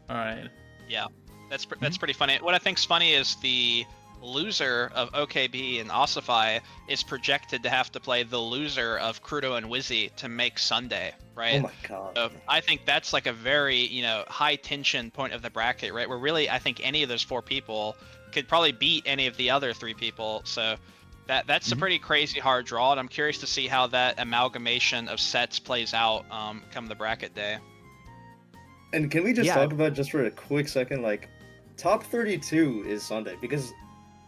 All right. Yeah. That's pretty funny. What I think's funny is the loser of OKB and Ossify is projected to have to play the loser of Crudo and Wizzy to make Sunday, right? Oh my god. So I think that's like a very, high tension point of the bracket, right? Where really I think any of those 4 people could probably beat any of the other 3 people. So that's a pretty crazy hard draw, and I'm curious to see how that amalgamation of sets plays out come the bracket day. And can we just Yeah. talk about just for a quick second, like top 32 is Sunday because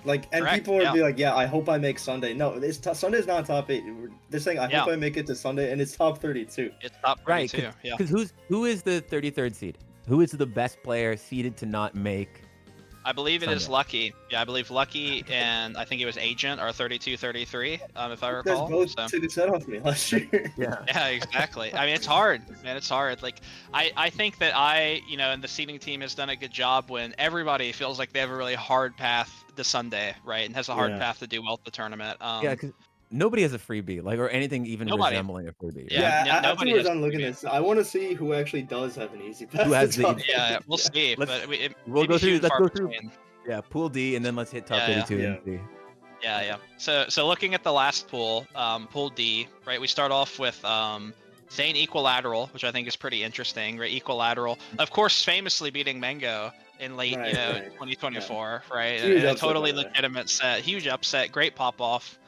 like, and Correct, people would yeah. be like, yeah, I hope I make Sunday. No, Sunday's not top 8. They're saying I hope Yeah. I make it to Sunday, and it's top 32. It's top Right, 32, yeah. Because who is the 33rd seed? Who is the best player seeded to not make? I believe it is Sunday. Lucky. Yeah, I believe Lucky and I think it was Agent are 32-33, if I You guys recall. both So. took a set off me last year. Yeah. Yeah, exactly. I mean, it's hard, man. It's hard. Like, I think that and the seeding team has done a good job when everybody feels like they have a really hard path to Sunday, right? And has a hard Yeah. path to do well at the tournament. Yeah, because nobody has a freebie, like, or anything even Nobody. resembling a freebie. Yeah, right? Yeah, nobody after we're has done looking to at this, I want to see who actually does have an easy path. Who has to the- top Yeah, 8. we'll see. Let's- But we'll maybe go few through. and Let's far go through. between. Yeah, Pool D, and then let's hit top Yeah, yeah. 32 Yeah. and see. Yeah. So looking at the last pool, Pool D, right? We start off with Zane Equilateral, which I think is pretty interesting, right? Equilateral, of course, famously beating Mango in late, Right, right. 2024, right? Huge And a upset, totally by the way. legitimate set, huge upset, great pop off.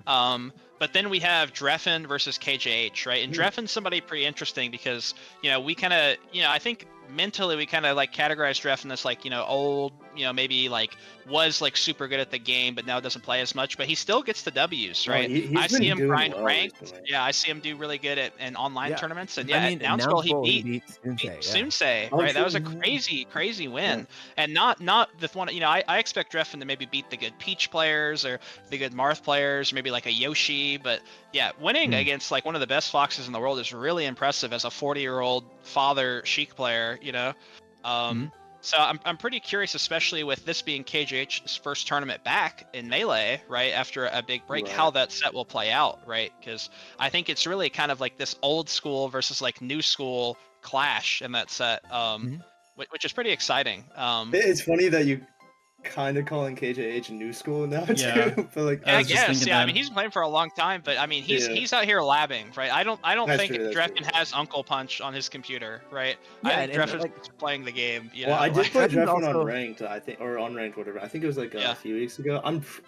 But then we have Dreffen versus KJH, right? And Dreffen's somebody pretty interesting because, we kind of, I think mentally we kind of like categorize Dreffen as like, old, maybe like was like super good at the game, but now doesn't play as much, but he still gets the W's, No, right? he's I see been him doing grind well ranked. recently. Yeah, I see him do really good in online Yeah. tournaments, and I yeah, mean, at Nouns Bowl he beat Sensei. Sensei, Oh, right? That was a true. crazy win, and not the one. I expect Dreffen to maybe beat the good Peach players or the good Marth players, maybe like a Yoshi, but yeah, winning against like one of the best Foxes in the world is really impressive as a 40-year-old father Sheik player, So I'm pretty curious, especially with this being KJH's first tournament back in Melee, right, after a big break, Right. how that set will play out, right? Because I think it's really kind of like this old school versus like new school clash in that set, which is pretty exciting. It's funny that you kind of calling KJH new school now too, Yeah. but like I I was just guess, thinking yeah. I that. mean, he's been playing for a long time, but I mean, he's Yeah. he's out here labbing, right? I don't That's think true, that's Dreffen true. has Uncle Punch on his computer, right? Yeah, I think and Dreffen's like- just playing the game. Well, I did like- play Dreffen's Dreffen also- on ranked, I think, or on ranked, whatever. I think it was like Yeah. a few weeks ago.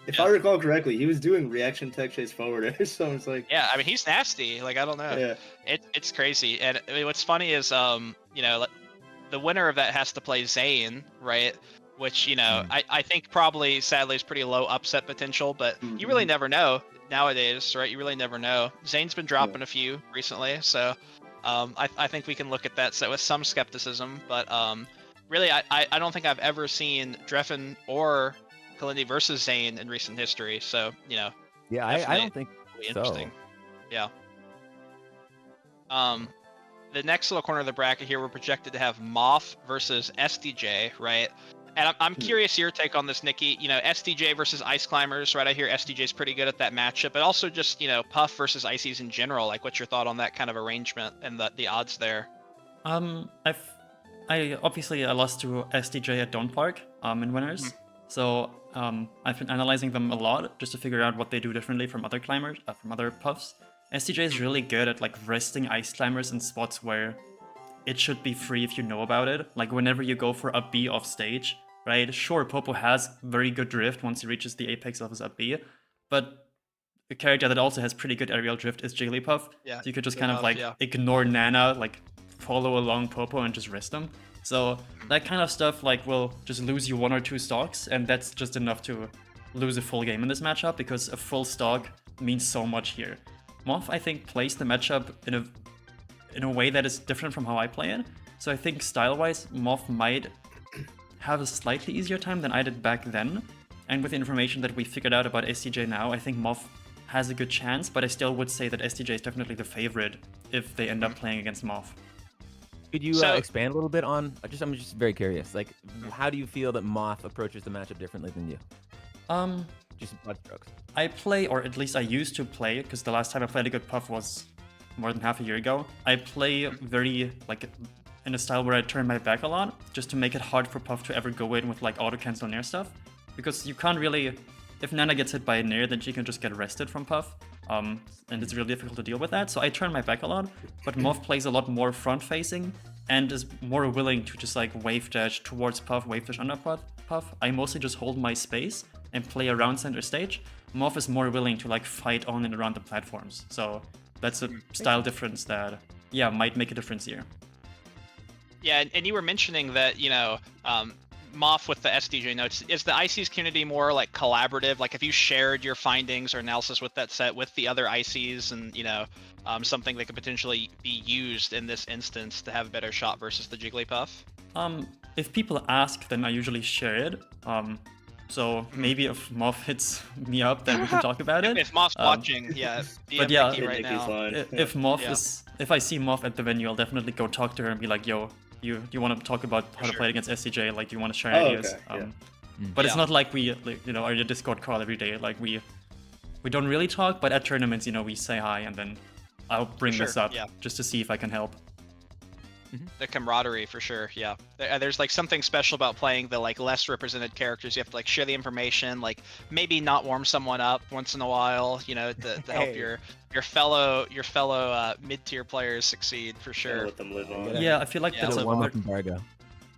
If Yeah. I recall correctly, he was doing reaction tech chase forward, so it's like, Yeah, I mean, he's nasty. Like, I don't know. yeah, It's crazy. And I mean, what's funny is, like, the winner of that has to play Zane, right? Which, I think probably, sadly, is pretty low upset potential, but you really never know nowadays, right? You really never know. Zane's been dropping a few recently, so I think we can look at that set with some skepticism, but really, I don't think I've ever seen Dreffen or Kalindi versus Zane in recent history, so, Yeah, definitely I don't think really so. interesting. Yeah. The next little corner of the bracket here, we're projected to have Moth versus SDJ, right? And I'm curious your take on this, Nicki. SDJ versus Ice Climbers, right? I hear SDJ's pretty good at that matchup, but also just, Puff versus Ices in general. Like, what's your thought on that kind of arrangement and the odds there? I obviously lost to SDJ at Dawn Park in winners, so I've been analyzing them a lot just to figure out what they do differently from other climbers, from other Puffs. SDJ is really good at like resting Ice Climbers in spots where it should be free if you know about it. Like whenever you go for up B off stage, right? Sure, Popo has very good drift once he reaches the apex of his up B, but a character that also has pretty good aerial drift is Jigglypuff. Yeah, So you could just good kind of enough, like yeah. ignore Nana, like follow along Popo and just rest him. So that kind of stuff like will just lose you 1 or 2 stocks, and that's just enough to lose a full game in this matchup because a full stock means so much here. Moth, I think, plays the matchup in a way that is different from how I play it. So I think style-wise, Moth might have a slightly easier time than I did back then. And with the information that we figured out about SDJ now, I think Moth has a good chance, but I still would say that SDJ is definitely the favorite if they end up playing against Moth. Could you So- expand a little bit on? I'm just very curious. Like, how do you feel that Moth approaches the matchup differently than you? Just broad strokes. I play, or at least I used to play, because the last time I played a good Puff was more than half a year ago. I play very, like, in a style where I turn my back a lot, just to make it hard for Puff to ever go in with, like, auto-cancel Nair stuff. Because you can't really... If Nana gets hit by a Nair, then she can just get arrested from Puff. And it's really difficult to deal with that, so I turn my back a lot. But Moth plays a lot more front-facing, and is more willing to just, like, wave dash towards Puff, wave dash under Puff. I mostly just hold my space and play around center stage. Moth is more willing to like fight on and around the platforms. So that's a style difference that, yeah, might make a difference here. Yeah, and you were mentioning that, Moth with the SDJ notes, is the ICs community more like collaborative? Like, have you shared your findings or analysis with that set with the other ICs and, something that could potentially be used in this instance to have a better shot versus the Jigglypuff? If people ask, then I usually share it. So maybe if Moth hits me up, then we can talk about it. If Moth's watching, yeah, DM but yeah, Nicki right Nicki's now. line. If Moth Yeah. if I see Moth at the venue, I'll definitely go talk to her and be like, yo, you want to talk about how to Sure. play against SDJ? Like, do you want to share Oh, ideas? okay, But it's Yeah. not like we, like, are in a Discord call every day. Like, we don't really talk, but at tournaments, we say hi, and then I'll bring this Sure, up yeah. just to see if I can help. The camaraderie for sure, yeah. There's like something special about playing the like less represented characters. You have to like share the information, like maybe not warm someone up once in a while, to help Hey. your fellow mid-tier players succeed for Gotta sure. let them live on. Yeah, I feel like Yeah, that's The a warm-up embargo.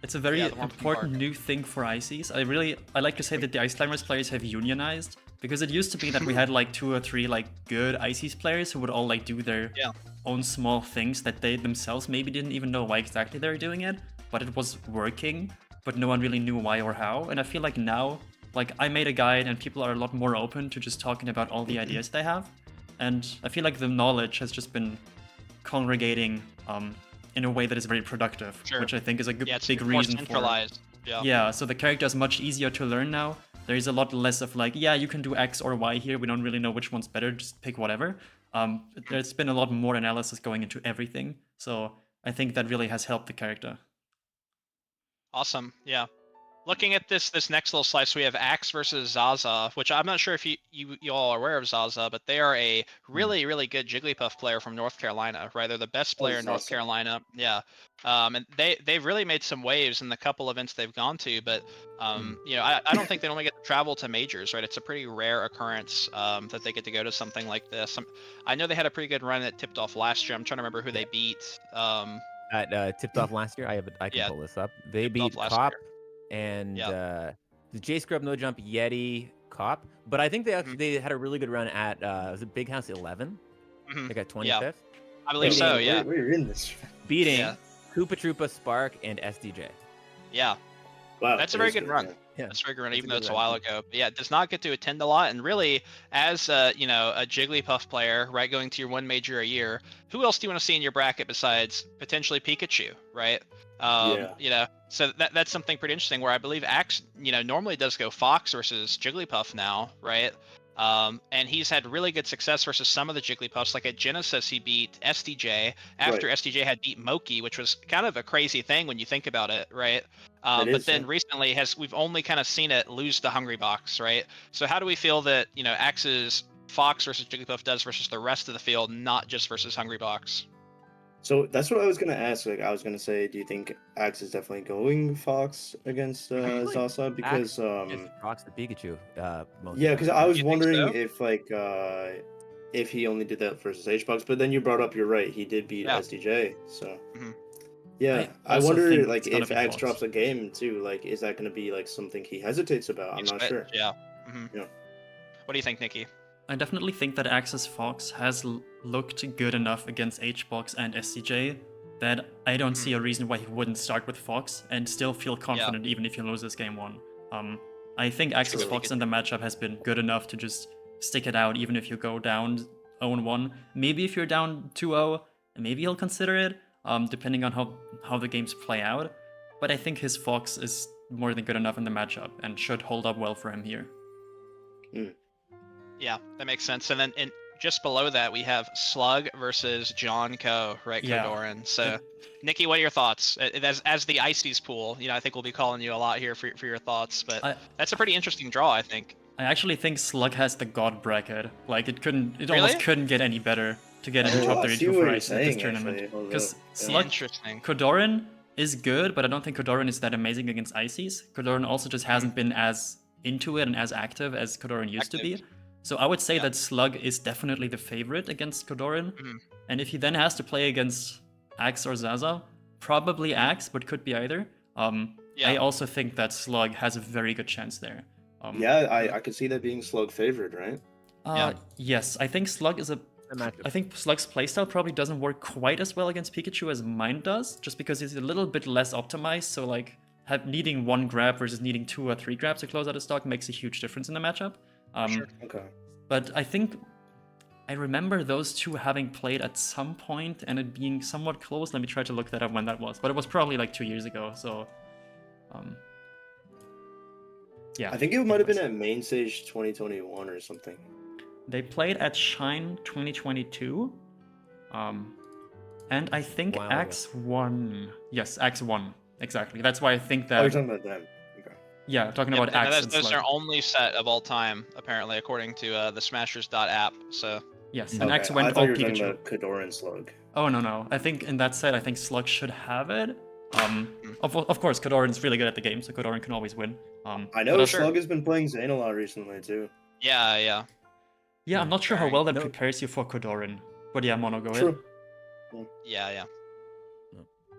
It's a very Yeah, the warm important park. new thing for ICs. I like to say that the Ice Climbers players have unionized, because it used to be that we had like 2 or 3 like good ICs players who would all like do their Yeah. own small things that they themselves maybe didn't even know why exactly they were doing it. but it was working, but no one really knew why or how. And I feel like now, like I made a guide and people are a lot more open to just talking about all the ideas they have. And I feel like the knowledge has just been congregating in a way that is very productive, Sure. which I think is a Yeah, it's big more reason for. centralized. Yeah. Yeah, so the character is much easier to learn now. There is a lot less of like, yeah, you can do X or Y here. We don't really know which one's better. Just pick whatever. There's been a lot more analysis going into everything. So I think that really has helped the character. Awesome. Yeah. Looking at this next little slice, we have axe versus Zaza, which I'm not sure if you all are aware of Zaza, but they are a really good Jigglypuff player from North Carolina, right? They're the best player in North Zaza. Carolina. Yeah. And they've really made some waves in the couple events they've gone to, but you know, I don't think they only get to travel to majors, right? It's a pretty rare occurrence that they get to go to something like this. I know they had a pretty good run that tipped off last year. I'm trying to remember who they beat. That tipped off last year. I can Yeah, pull this up. They tipped off beat last Cop year. and Yep. the J Scrub No Jump Yeti Cop. But I think they actually they had a really good run at was it Big House 11? Mhm. They got 25th. Yeah, I believe Beating- so. Yeah. We're in this. Beating Yeah. Koopa Troopa, Spark, and SDJ. Yeah. Wow, That's a that very is good run. Yeah, That's a very good run, that's a even though good it's a run. while ago. But yeah, does not get to attend a lot. And really, as you know, a Jigglypuff player, right, going to your one major a year, who else do you want to see in your bracket besides potentially Pikachu, right? Yeah. You know, so that's something pretty interesting. Where I believe Axe, you know, normally does go Fox versus Jigglypuff now, right? And he's had really good success versus some of the Jigglypuffs. Like at Genesis, he beat SDJ after Right. SDJ had beat Moki, which was kind of a crazy thing when you think about it, right? It But is, then yeah. recently, we've only kind of seen it lose to Hungry Box, right? So how do we feel that, you know, Axe's Fox versus Jigglypuff does versus the rest of the field, not just versus Hungry Box? So that's what I was gonna ask. Like, I was gonna say, do you think Axe is definitely going Fox against Zaza? Because Just Fox the Pikachu. Most yeah, of the because time. I was You think wondering so? if like if he only did that versus H-Box, but then you brought up, you're right, he did beat Yeah. SDJ. So Mhm. yeah, I also wonder think like it's gonna if be Axe Fox. drops a game too, like is that gonna be like something he hesitates about? I'm Keeps not it, sure. Yeah. Mhm. Yeah. What do you think, Nikki? I definitely think that Axe's Fox has looked good enough against H-Box and SCJ that I don't see a reason why he wouldn't start with Fox and still feel confident even if he loses game one. I think Axe's True. Fox in the matchup has been good enough to just stick it out even if you go down 0-1. Maybe if you're down 2-0, maybe he'll consider it, depending on how the games play out. But I think his Fox is more than good enough in the matchup and should hold up well for him here. Yeah, that makes sense. And then just below that, we have Slug versus John Co, right? Yeah. Kodoran. So, Nikki, what are your thoughts? As the Ices pool, you know, I think we'll be calling you a lot here for your thoughts, but that's a pretty interesting draw, I think. I actually think Slug has the god bracket. Like it Really? almost couldn't get any better to get into Oh, top I see 32 what for you're Ice at this saying, tournament. actually. Hold Because up. Yeah. Slug, Interesting. Kodoran is good, but I don't think Kodoran is that amazing against Ices. Kodoran also just hasn't been as into it and as active as Kodoran used to be. So I would say that Slug is definitely the favorite against Kodoran. And if he then has to play against Axe or Zaza, probably Axe, but could be either. I also think that Slug has a very good chance there. Yeah, I could see that being Slug favored, right? Yes, I think Slug is I think Slug's playstyle probably doesn't work quite as well against Pikachu as mine does, just because he's a little bit less optimized. So like needing one grab versus needing 2 or 3 grabs to close out a stock makes a huge difference in the matchup. Sure. Okay. But I think I remember those two having played at some point and it being somewhat close. Let me try to look that up when that was, but it was probably like 2 years ago. So, yeah. I think it might have been at Main Stage 2021 or something. They played at Shine 2022. And I think Wow. Axe won. Yes, Axe won. Exactly. That's why I think Oh, you're that. talking about them. Okay. Yeah, talking Yep, about and Axe and those Slug. are our only set of all time, apparently, according to the Smashers.app. So, Yes, and Okay, Axe I went thought all you were talking Pikachu. about Kodoran Slug. Oh no. I think in that set, I think Slug should have it. Of course, Kodoran's really good at the game, so Kodoran can always win. I know but Slug has been playing Zane a lot recently too. yeah. Yeah, I'm not sure how well that No. prepares you for Kodoran. But yeah, Mono, go ahead. True. Yeah.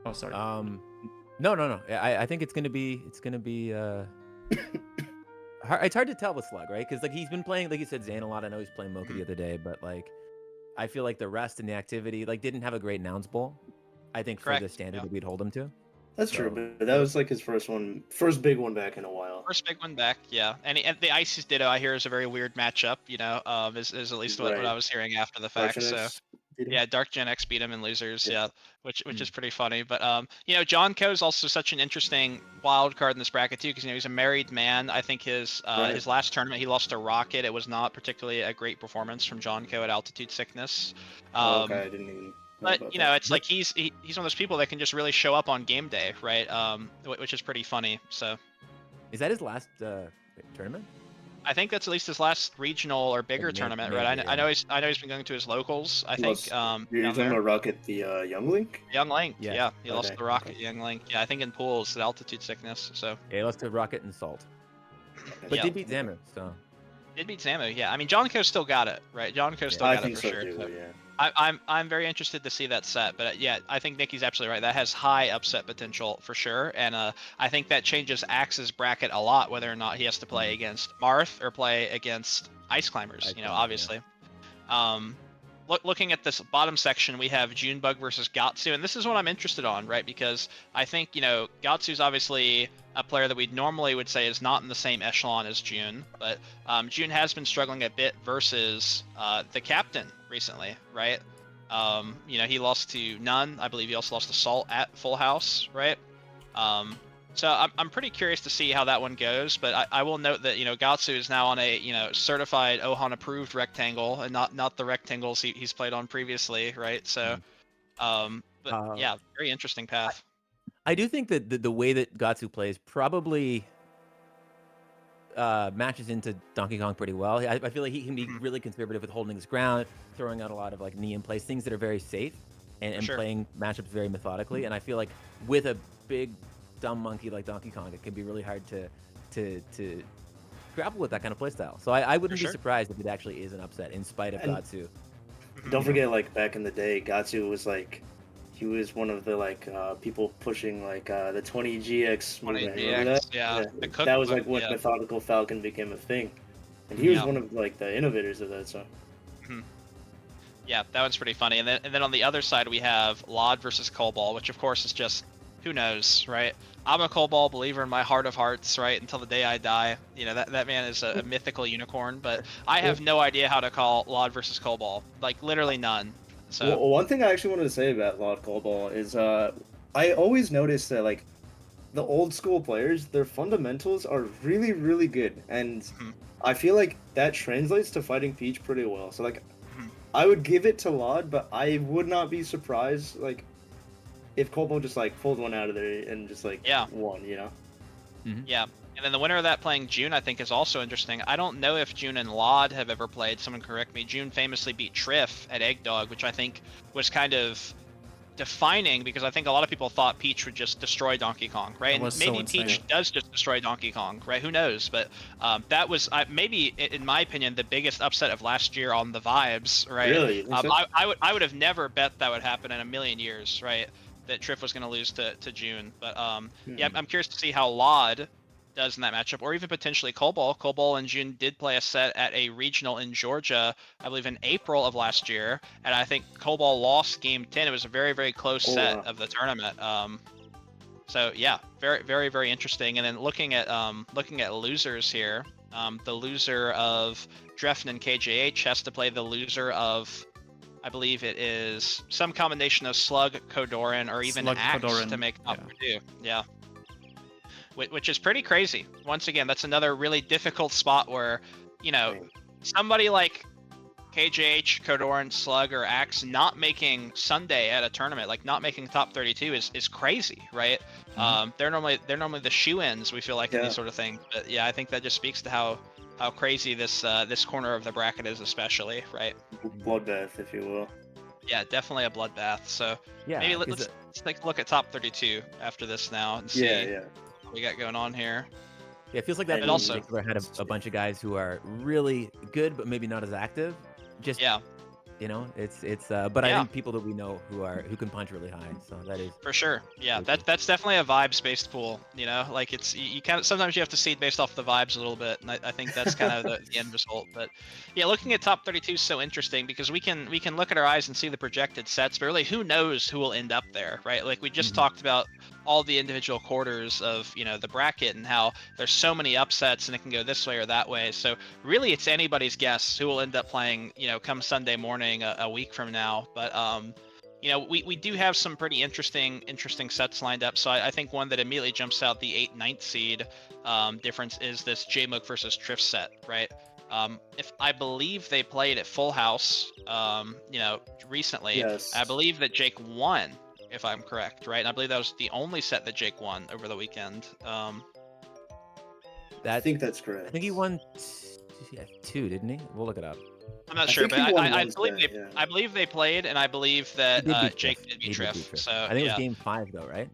Oh, sorry. No. I think it's gonna be it's hard to tell with Slug, right? Because like he's been playing, like you said, Zane a lot. I know he's playing Mocha the other day, but like I feel like the rest and the activity like didn't have a great Nouns Bowl. I think for Correct, the standard yeah. that we'd hold him to. That's So, true, but that was like his first big one back in a while. First big one back, yeah. And the Ices Ditto I hear is a very weird matchup, is at least what Right. I was hearing after the Dark fact. So X beat him? yeah, Dark Gen X beat him in losers, Yeah. yeah, which Mm. is pretty funny. But John Co's also such an interesting wild card in this bracket too, because he's a married man. I think Right. his last tournament he lost to Rocket. It was not particularly a great performance from John Co at Altitude Sickness. Okay, I didn't even know But about that. it's like he's one of those people that can just really show up on game day, right? Which is pretty funny. So is that his last tournament? I think that's at least his last regional or bigger tournament, right? maybe, I know he's been going to his locals. I think You're down talking there. about Rocket the Young Link? Young Link, Yeah. yeah, he lost Okay, to Rocket, okay. Young Link. Yeah, I think in pools at Altitude Sickness. So Yeah, he lost to Rocket and Salt, but Yeah. did beat Zamu. So did beat Zamu. Yeah, I mean John Co still got it, right? John Co still I got think it for so sure. too. So Yeah. I'm very interested to see that set, but yeah, I think Nicki's absolutely right. That has high upset potential for sure, and I think that changes Axe's bracket a lot, whether or not he has to play against Marth or play against Ice Climbers. Ice Climbers, Obviously. Looking at this bottom section, we have Junebug versus Gatsu, and this is what I'm interested on, right? Because I think Gatsu's obviously a player that we normally would say is not in the same echelon as June, but June has been struggling a bit versus the captain recently, right? He lost to None. I believe he also lost to Salt at Full House, right? So I'm pretty curious to see how that one goes, but I will note that Gatsu is now on a certified Ohan approved rectangle and not the rectangles he's played on previously, right? So, yeah, very interesting path. I do think that the way that Gatsu plays probably matches into Donkey Kong pretty well. I feel like he can be really conservative with holding his ground, throwing out a lot of like knee in place, things that are very safe, and Sure. playing matchups very methodically. And I feel like with a big dumb monkey like Donkey Kong, it can be really hard to grapple with that kind of playstyle. So I wouldn't be sure. surprised if it actually is an upset in spite of And- Gatsu. Don't forget, like back in the day, Gatsu was like, he was one of the people pushing like the 20 GX. 20 movement. Remember GX, that? yeah. The That was like cookbook, when yeah. Methodical Falcon became a thing, and he was Yeah. one of like the innovators of that. So Yeah, that one's pretty funny. And then on the other side we have Lod versus Cobalt, which of course is just who knows, right? I'm a Cobalt believer in my heart of hearts, right? Until the day I die. That man is a mythical unicorn, but I have no idea how to call Lod versus Cobalt. Like literally none. So well, one thing I actually wanted to say about Lord Cobalt is I always noticed that like the old school players, their fundamentals are really, really good, and I feel like that translates to fighting Peach pretty well. So like, I would give it to Lod, but I would not be surprised like if Cobalt just like pulled one out of there and just like won, Yeah. And then the winner of that playing June, I think, is also interesting. I don't know if June and Lod have ever played. Someone correct me. June famously beat Triff at Egg Dog, which I think was kind of defining because I think a lot of people thought Peach would just destroy Donkey Kong, right? And was maybe so insane. Peach does just destroy Donkey Kong, right? Who knows? But that was maybe, in my opinion, the biggest upset of last year on the vibes, right? Really? You think so? I would have never bet that would happen in a million years, right? That Triff was going to lose to June. But yeah, I'm curious to see how Lod does in that matchup, or even potentially Cobalt. Cobalt and June did play a set at a regional in Georgia, I believe in April of last year, and I think Cobalt lost game 10. It was a very, very close set of the tournament. So yeah, very, very, very interesting. And then looking at losers here, the loser of Drefn and KJH has to play the loser of, I believe it is some combination of Slug, Kodoran, or even Slug, Axe Kodoran, to make top yeah. 2. Yeah. Which is pretty crazy. Once again, that's another really difficult spot where, somebody like KJH, Kodoran, Slug, or Axe not making Sunday at a tournament, like not making top 32 is crazy, right? They're normally the shoe-ins, we feel like, in these sort of things. But yeah, I think that just speaks to how crazy this corner of the bracket is, especially, right? Bloodbath, if you will. Yeah, definitely a bloodbath. So Yeah, maybe let's take a look at top 32 after this now and see what we got going on here. Yeah, it feels like that And in also- particular had a bunch of guys who are really good, but maybe not as active. Just it's but I think people that we know who can punch really high. So that is For sure. Yeah, that's definitely a vibes-based pool. Like it's you kind of sometimes you have to seed based off the vibes a little bit, and I think that's kind of the end result. But yeah, looking at top 32 is so interesting because we can look at our eyes and see the projected sets, but really who knows who will end up there, right? Like we just talked about all the individual quarters of the bracket and how there's so many upsets and it can go this way or that way. So really, it's anybody's guess who will end up playing come Sunday morning a week from now. But we do have some pretty interesting sets lined up. So I think one that immediately jumps out, the 8th-9th seed difference, is this Jmook versus Triff set, right? If I believe they played at Full House, recently. Yes. I believe that Jake won, if I'm correct, right? And I believe that was the only set that Jake won over the weekend. I think that's correct. I think he won 2, didn't he? We'll look it up. I'm not sure, but I believe they played, and I believe that Jake did beat Triff. So I think it was game 5 though, right?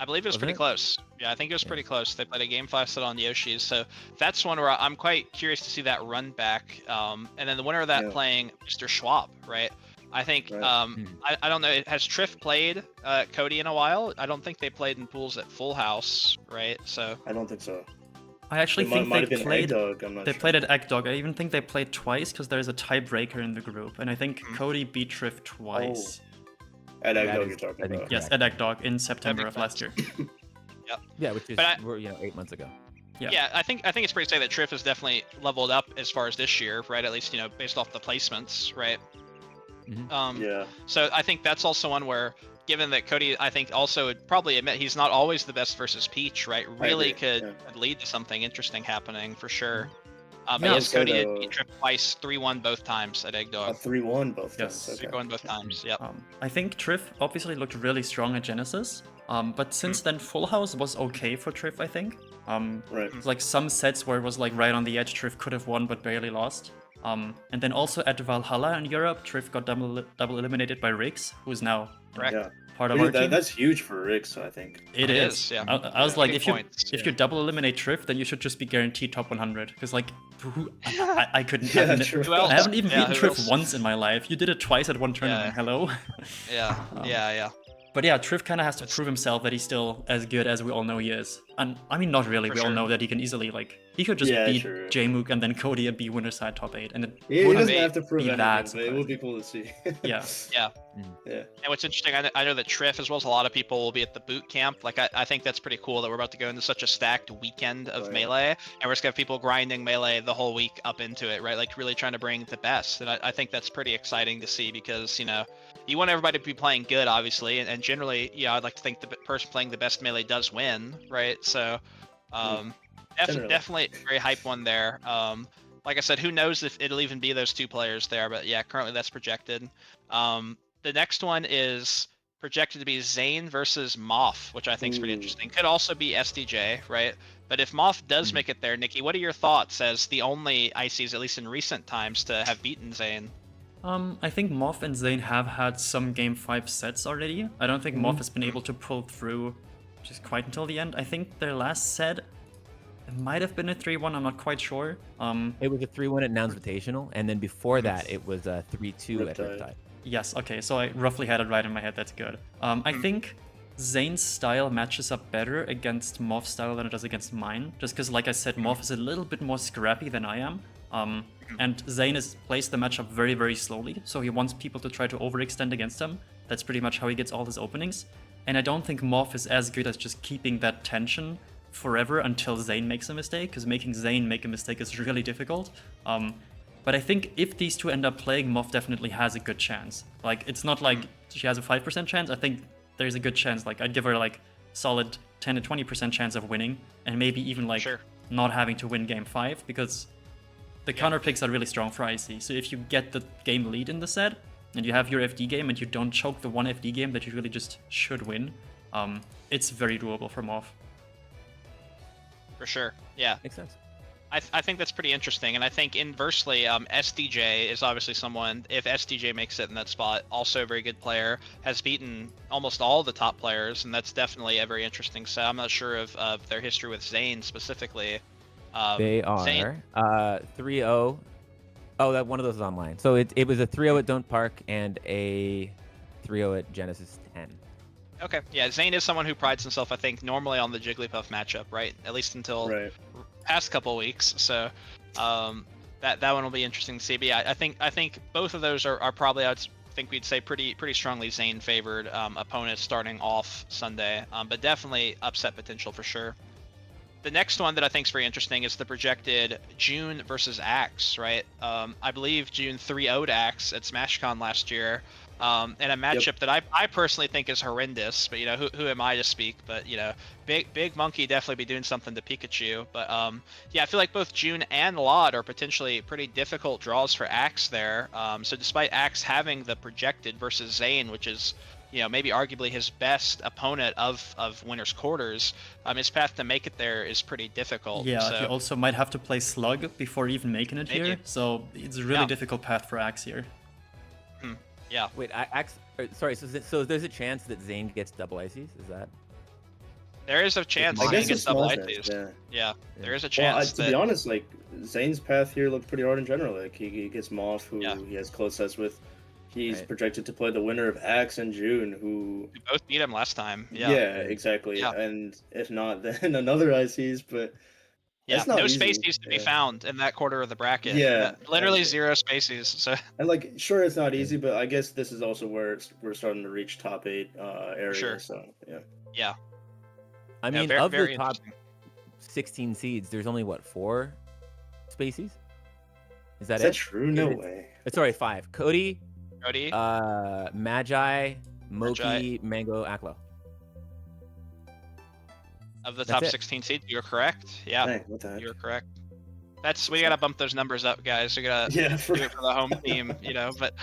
I believe it was pretty close. Yeah, I think it was pretty close. They played a game 5 set on Yoshi's, so that's one where I'm quite curious to see that run back. And then the winner of that playing Mr. Schwab, right? I think I don't know. Has Triff played Cody in a while? I don't think they played in pools at Full House, right? So I don't think so. I actually think they played. They played at Eggdog. I even think they played twice because there's a tiebreaker in the group, and I think Cody beat Triff twice. At Eggdog, you're talking about. Yes, at Eggdog in September of last year. Yeah, which is 8 months ago. Yeah, I think it's pretty to say that Triff has definitely leveled up as far as this year, right? At least based off the placements, right? So I think that's also one where, given that Cody, I think also would probably admit he's not always the best versus Peach, right? Really could lead to something interesting happening for sure. But yes, Cody did beat Triff twice, 3-1 both times at Eggdog. 3-1 both times. Yes, 3-1 both times. Yep. I think Triff obviously looked really strong at Genesis. But since then, Full House was okay for Triff, I think. Like some sets where it was like right on the edge, Triff could have won but barely lost. And then also at Valhalla in Europe, Triff got double eliminated by Riggs, who's now part of our team. That's huge for Riggs, I think. It is. Yeah. I was like, if you double eliminate Triff, then you should just be guaranteed top 100. Because like, I couldn't. I haven't even beaten Triff once in my life. You did it twice at one tournament. Hello. Yeah. But yeah, Triff kind of has to prove himself that he's still as good as we all know he is. And I mean, not really. We all know that he can easily, like, he could just beat Jmook and then Cody and be winner side top 8. And it he doesn't have to prove anything, but it would be cool to see. Yeah. And what's interesting, I know that Triff, as well as a lot of people, will be at the boot camp. Like, I think that's pretty cool that we're about to go into such a stacked weekend of Melee. And we're just going to have people grinding Melee the whole week up into it, right? Like, really trying to bring the best. And I think that's pretty exciting to see because, you want everybody to be playing good, obviously, and generally, I'd like to think the person playing the best Melee does win, right? So, definitely a very hype one there. Like I said, who knows if it'll even be those 2 players there, but yeah, currently that's projected. The next one is projected to be Zane versus Moth, which I think is pretty interesting. Could also be SDJ, right? But if Moth does make it there, Nicki, what are your thoughts as the only ICs, at least in recent times, to have beaten Zane? I think Moth and Zane have had some game 5 sets already. I don't think Moth has been able to pull through just quite until the end. I think their last set might have been a 3-1, I'm not quite sure. It was a 3-1 at Nouns Invitational, and then before that it was a 3-2 at Riptide. Yes, okay, so I roughly had it right in my head, that's good. I think Zane's style matches up better against Moth's style than it does against mine, just because, like I said, Moth is a little bit more scrappy than I am. And Zane has placed the matchup very, very slowly, so he wants people to try to overextend against him. That's pretty much how he gets all his openings. And I don't think Moth is as good as just keeping that tension forever until Zane makes a mistake, because making Zane make a mistake is really difficult. But I think if these two end up playing, Moth definitely has a good chance. Like, it's not like she has a 5% chance, I think there's a good chance. Like, I'd give her like solid 10 to 20% chance of winning, and maybe even like not having to win game 5, because the counter picks are really strong for IC. So if you get the game lead in the set, and you have your FD game, and you don't choke the one FD game that you really just should win, it's very doable for Moth. For sure, yeah. Makes sense. I think that's pretty interesting, and I think inversely, SDJ is obviously someone, if SDJ makes it in that spot, also a very good player, has beaten almost all the top players, and that's definitely a very interesting set. I'm not sure of their history with Zane specifically. They are 3-0. Oh, that one of those is online. So it was a 3-0 at Don't Park and a 3-0 at Genesis 10. Okay, yeah, Zane is someone who prides himself, I think, normally on the Jigglypuff matchup, right? At least until past couple weeks. So that one will be interesting to see. But yeah, I think both of those are probably, it's think we'd say pretty strongly Zane favored opponents starting off Sunday, but definitely upset potential for sure. The next one that I think is very interesting is the projected June versus axe, right? I believe June 3-0'd axe at SmashCon last year, and a matchup that I personally think is horrendous. But who am I to speak? But Big Monkey definitely be doing something to Pikachu. But yeah, I feel like both June and Laud are potentially pretty difficult draws for axe there. So despite axe having the projected versus Zane, which is maybe arguably his best opponent of winners quarters, his path to make it there is pretty difficult. Yeah, so, he also might have to play Slug before even making it Maybe. here, so it's a really difficult path for Axe here. Yeah. Wait, sorry. So there's a chance that Zane gets double ices. Is that? There is a chance I Zane guess gets it's double small IPs. chance, Yeah, there is a Well, chance to be honest, like Zane's path here looks pretty hard in general. Like he gets Moth, who he has close sets with. He's projected to play the winner of Axe and June, who we both beat him last time. Yeah. Exactly. Yeah. And if not, then another ICs. But Yeah, not no easy. spacies to be found in that quarter of the bracket. Yeah, Literally and- 0 spacies. So And like, sure, it's not easy, but I guess this is also where we're starting to reach top 8 area. Sure. So yeah. yeah. I No, mean, very, of very the top interesting. 16 seeds, there's only what 4 spacies? Is that Is that it? true? No way. Sorry, 5. Cody, Cody, Magi, Moki, Magi. Mango, Aklo. of the that's top it. 16 seeds, you're correct. Yeah, Dang, what the heck? you're correct. We gotta bump those numbers up, guys. We gotta Yeah, do it for the home team, But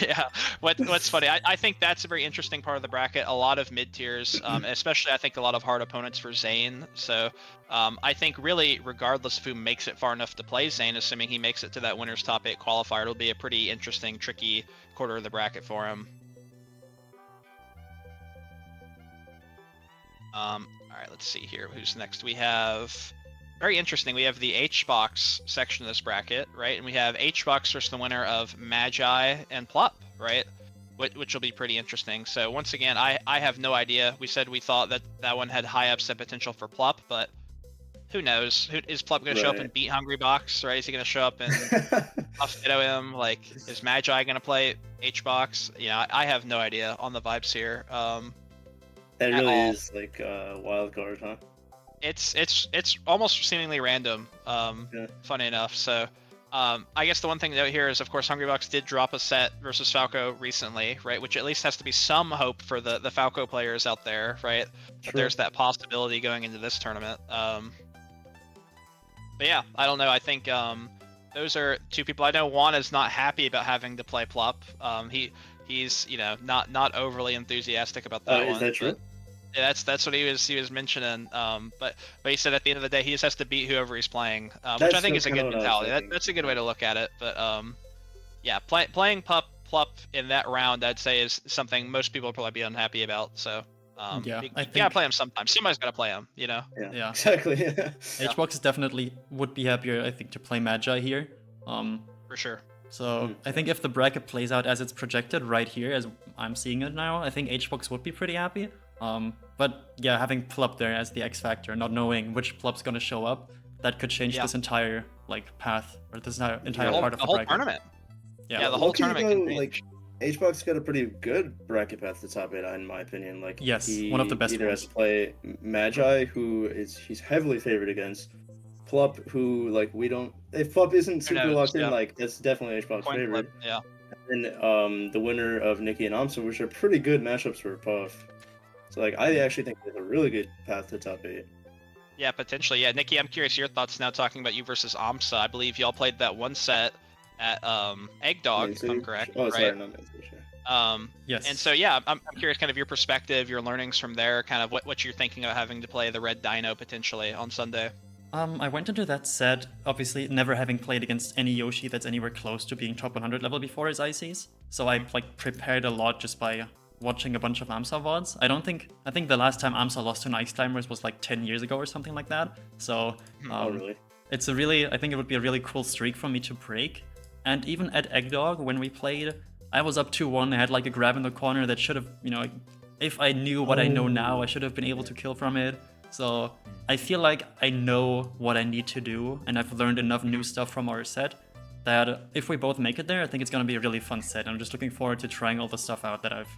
yeah, what's funny? I think that's a very interesting part of the bracket. A lot of mid tiers, especially I think a lot of hard opponents for Zane. So I think really, regardless of who makes it far enough to play Zane, assuming he makes it to that winner's top 8 qualifier, it'll be a pretty interesting, tricky quarter of the bracket for him. All right, let's see here. Who's next? We have. Very interesting. We have the H-Box section of this bracket, right? And we have H-Box versus the winner of Magi and Plop, right? Which will be pretty interesting. So once again, I have no idea. We said we thought that one had high upset potential for Plop, but who knows? Is Plop going to show up and beat Hungry Box, right? Is he going to show up and ditto him? Like, is Magi going to play H-Box? I have no idea on the vibes here. That really is like a wild card, huh? It's almost seemingly random, funny enough. So I guess the one thing to note here is, of course, Hungrybox did drop a set versus Falco recently, right? Which at least has to be some hope for the Falco players out there, right? But there's that possibility going into this tournament. But yeah, I don't know. I think those are two people. I know Juan is not happy about having to play Plop. He's not overly enthusiastic about that one. Is that true? Yeah, that's what he was mentioning. But he said at the end of the day he just has to beat whoever he's playing, which I think is a good mentality. That's a good way to look at it. But yeah, playing Plup in that round, I'd say, is something most people will probably be unhappy about. So Yeah, you I think gotta play him sometimes. Somebody's gotta play him, Yeah, Yeah. exactly. H-Box definitely would be happier, I think, to play Magi here. for sure. So I think if the bracket plays out as it's projected right here, as I'm seeing it now, I think H-Box would be pretty happy. But yeah, having Plup there as the X factor, not knowing which Plup's gonna show up, that could change this entire path, or this entire part of the whole bracket. tournament. Yeah, the whole Low-key, tournament though, can change. H-Box got a pretty good bracket path to top 8, in my opinion. Like, Yes, he one of the best either ones. has to play Magi, he's heavily favored against. Plup, who we don't. If Plup isn't super knows, locked in, yeah. that's definitely H-Box Coin favorite. flip, yeah. And the winner of Nicki and aMSa, which are pretty good matchups for Puff. So I actually think there's a really good path to top 8. Yeah, potentially. Yeah, Nicki, I'm curious your thoughts now talking about you versus aMSa. I believe y'all played that one set at Egg Dog, if I'm correct. Oh, right? sorry, not Mansage, yeah. Yes. And so yeah, I'm curious kind of your perspective, your learnings from there, kind of what you're thinking about having to play the Red Dino potentially on Sunday. I went into that set, obviously never having played against any Yoshi that's anywhere close to being top 100 level before his ICs. So I prepared a lot just by watching a bunch of aMSa VODs. I think the last time aMSa lost to an Ice Climbers was 10 years ago or something like that. So Oh, really? I think it would be a really cool streak for me to break. And even at Egg Dog, when we played, I was up 2-1. I had a grab in the corner that should have, if I knew what I know now, I should have been able to kill from it. So I feel like I know what I need to do, and I've learned enough new stuff from our set that if we both make it there, I think it's gonna be a really fun set. I'm just looking forward to trying all the stuff out that I've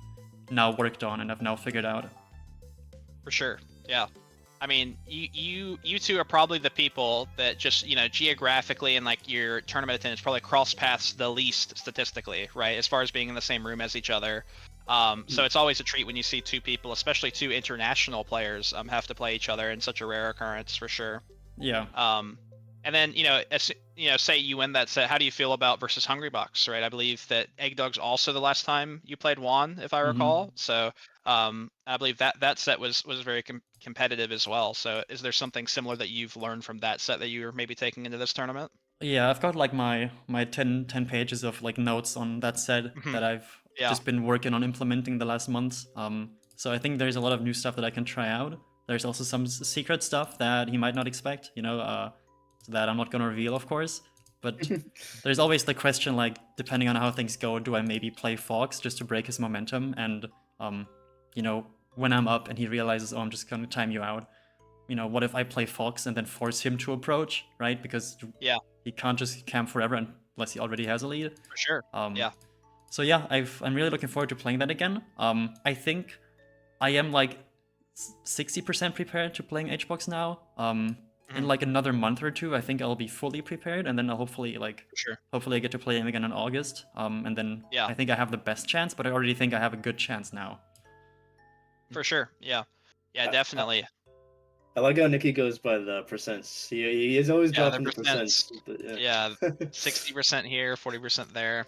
now worked on and I've now figured out. For sure. Yeah. I mean, you two are probably the people that just, you know, geographically and like your tournament attendance probably cross paths the least statistically, right? As far as being in the same room as each other. So it's always a treat when you see two people, especially two international players, have to play each other in such a rare occurrence for sure. Yeah. And then, say you win that set, how do you feel about versus Hungrybox, right? I believe that Eggdog's also the last time you played Juan, if I recall. So I believe that set was very competitive as well. So is there something similar that you've learned from that set that you're maybe taking into this tournament? Yeah, I've got like my 10 pages of like notes on that set that I've just been working on implementing the last months. So I think there's a lot of new stuff that I can try out. There's also some secret stuff that he might not expect, that I'm not going to reveal, of course. But there's always the question, like, depending on how things go, do I maybe play Fox just to break his momentum? And, when I'm up and he realizes, oh, I'm just going to time you out, what if I play Fox and then force him to approach, right? Because he can't just camp forever unless he already has a lead. For sure. So yeah, I'm really looking forward to playing that again. I think I am like 60% prepared to playing HBox now. In like another month or two, I think I'll be fully prepared, and then I'll hopefully I get to play him again in August. And then I think I have the best chance, but I already think I have a good chance now. For sure. Yeah, definitely. I like how Nicki goes by the percents. He is always dropping the percents. Yeah, 60% here, 40% there.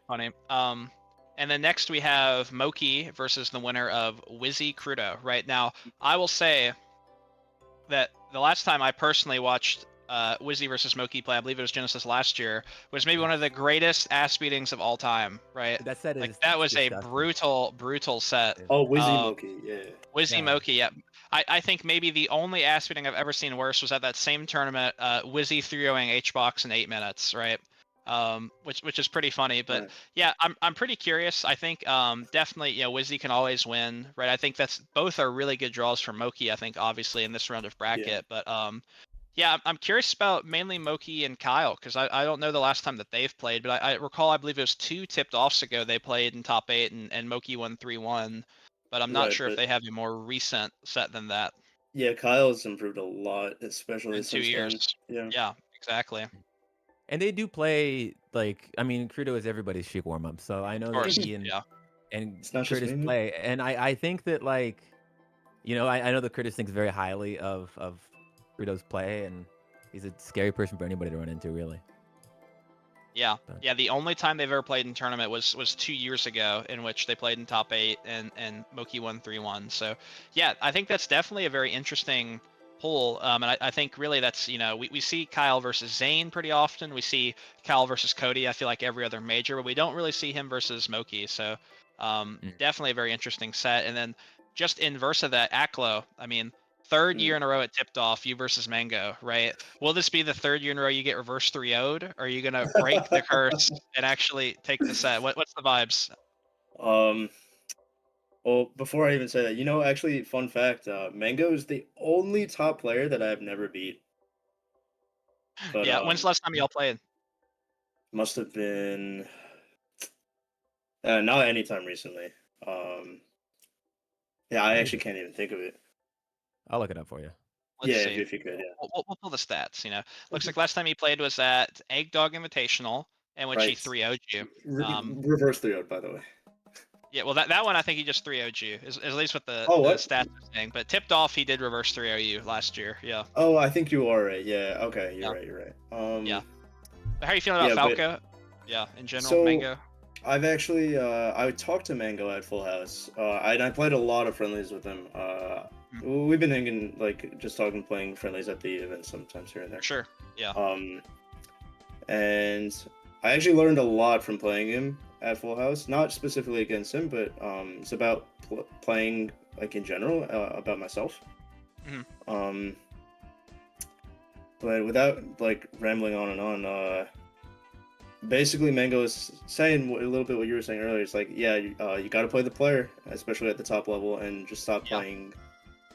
Funny. And then next we have Moki versus the winner of Wizzy Crudo. Right now, I will say that the last time I personally watched Wizzy versus Moki play, I believe it was Genesis last year, was maybe one of the greatest ass beatings of all time, right? That set like is that was disgusting. a brutal set. Oh, Wizzy Moki, yeah. Wizzy Moki, yeah. I think maybe the only ass beating I've ever seen worse was at that same tournament, Wizzy 3-0ing HBox in 8 minutes, right? Which is pretty funny, but Right. yeah, I'm pretty curious. I think definitely, Wizzy can always win, right? I think both are really good draws for Moki, I think, obviously in this round of bracket, but yeah, I'm curious about mainly Moki and Kyle, because I don't know the last time that they've played, but I recall, I believe it was 2 tipped offs ago they played in top 8 and Moki won 3-1, but I'm not sure if they have a more recent set than that. Yeah, Kyle's improved a lot, especially In 2 since years. then. Yeah, exactly. And they do play, like, I mean, Crudo is everybody's Sheik warm-up, so I know that he and It's not just Curtis me, man. play. And I think that, like, I know that Curtis thinks very highly of Crudo's play, and he's a scary person for anybody to run into, really. Yeah, the only time they've ever played in tournament was 2 years ago, in which they played in top 8 and Moki won 3-1. So yeah, I think that's definitely a very interesting pool. And I think really that's, we see Kyle versus Zane pretty often. We see Kyle versus Cody, I feel like every other major, but we don't really see him versus Moki. So definitely a very interesting set. And then just inverse of that, Aklo, I mean, third year in a row it tipped off, you versus Mango, right? Will this be the third year in a row you get reverse 3-0'd? Or are you going to break the curse and actually take the set? What's the vibes? Well, before I even say that, actually, fun fact, Mango is the only top player that I've never beat. But, yeah, when's the last time y'all played? Must have been not anytime recently. Yeah, I actually can't even think of it. I'll look it up for you. Let's see. If you could, yeah. We'll pull the stats. Looks like last time he played was at Egg Dog Invitational, in which he 3-0'd you. Reverse 3-0'd, by the way. Yeah, well, that one I think he just 3-0'd you, at least what the stats are saying. But tipped off, he did reverse 3-0 you last year. Yeah. Oh, I think you are right. Yeah. Okay, you're right. Yeah. But how are you feeling about Falco? Yeah, in general, Mango. I've actually I talked to Mango at Full House. I played a lot of friendlies with him. We've been hanging, like, just playing friendlies at the event sometimes here and there. Sure. Yeah. And I actually learned a lot from playing him at Full House. Not specifically against him, but it's about playing, like, in general, about myself. But without, like, rambling on and on, basically Mango is saying a little bit what you were saying earlier. It's like, yeah, you got to play the player, especially at the top level, and just stop playing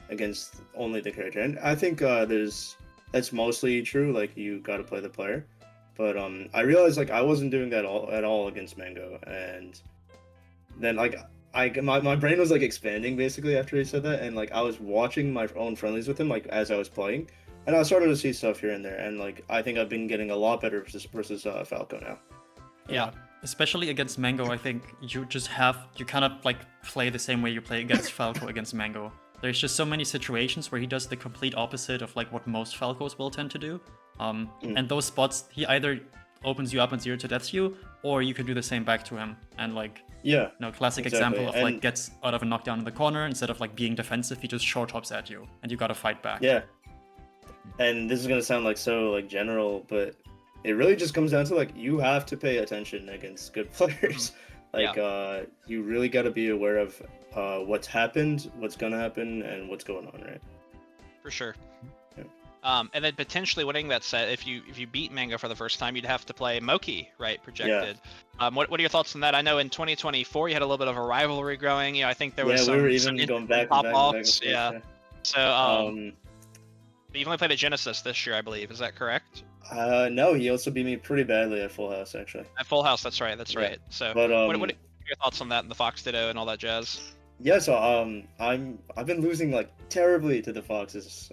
against only the character. And I think that's mostly true. Like, you got to play the player, But I realized like I wasn't doing that at all against Mango, and then like my brain was like expanding basically after he said that, and like I was watching my own friendlies with him like as I was playing, and I started to see stuff here and there, and like I think I've been getting a lot better versus Falco now. Yeah. Especially against Mango, I think you kind of like play the same way you play against Falco against Mango. There's just so many situations where he does the complete opposite of like what most Falcos will tend to do. And those spots, he either opens you up and 0-deaths you, or you can do the same back to him. And like, Yeah. classic exactly. example of And- like gets out of a knockdown in the corner, instead of like being defensive, he just short hops at you, and you gotta fight back. Yeah. And this is gonna sound like so like general, but it really just comes down to like you have to pay attention against good players. Like you really got to be aware of what's happened, what's gonna happen, and what's going on, right? For sure. Yeah. And then potentially winning that set, if you beat Mango for the first time, you'd have to play Moki, right? Projected. What are your thoughts on that? I know in 2024 you had a little bit of a rivalry growing. You know, I think there was we were some even going back pop and back and offs. forth, Yeah. So you've only played at Genesis this year, I believe. Is that correct? No, he also beat me pretty badly at Full House, actually. At Full House, that's right. That's Yeah. right. So But what are your thoughts on that and the Fox Ditto and all that jazz? yeah, so I've been losing like terribly to the Foxes.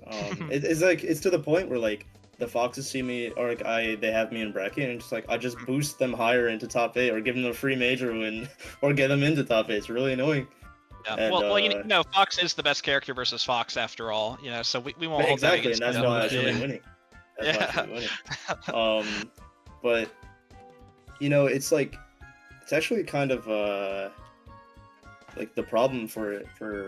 It's to the point where like the Foxes see me or like they have me in bracket and just like I just boost them higher into top 8 or give them a free major win or get them into top 8. It's really annoying. Yeah. And, well, you know, Fox is the best character versus Fox after all. You know, so we won't hold that Exactly, and against that's him. why I should be winning. That's why I should be winning. But you know, it's like it's actually kind of like the problem for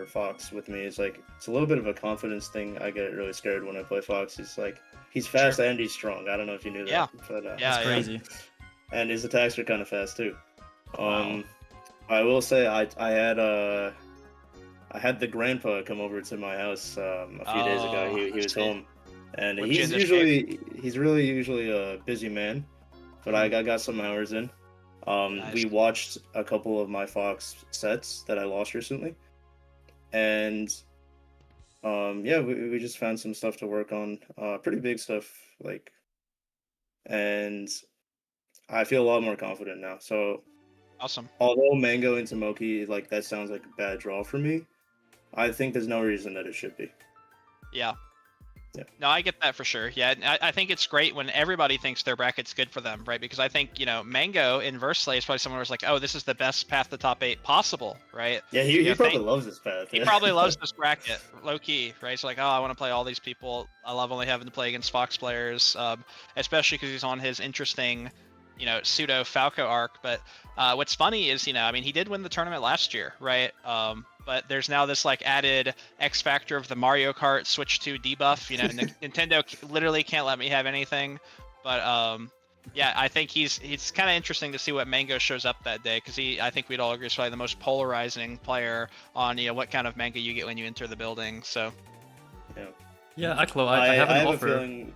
Fox with me is like it's a little bit of a confidence thing. I get really scared when I play Fox. It's like he's fast and he's strong. I don't know if you knew that. Yeah. But, Yeah, It's crazy. and his attacks are kind of fast too. Wow. I will say I had the grandpa come over to my house a few days ago. He was sweet. home, and What'd he's you end up really usually a busy man, but I got some hours in. Nice. We watched a couple of my Fox sets that I lost recently, and yeah, we just found some stuff to work on, pretty big stuff, like, and I feel a lot more confident now. So Awesome. although Mango into Moki, like that sounds like a bad draw for me, I think there's no reason that it should be. Yeah. Yeah. No, I get that for sure. Yeah, and I think it's great when everybody thinks their bracket's good for them, right? Because I think, you know, Mango inversely is probably someone who's like, oh, this is the best path to top 8 possible, right? Yeah, You he know, probably loves this path. He yeah. probably loves this bracket, low key, right? It's like, oh, I want to play all these people. I love only having to play against Fox players, especially because he's on his interesting, you know, pseudo Falco arc. But what's funny is, you know, I mean, he did win the tournament last year, right? But there's now this like added X factor of the Mario Kart Switch 2 debuff. You know, Nintendo literally can't let me have anything. But yeah, I think he's kind of interesting to see what Mango shows up that day, because I think we'd all agree is probably the most polarizing player on, you know, what kind of Mango you get when you enter the building. So Yeah, Aklo, I have an offer. A feeling,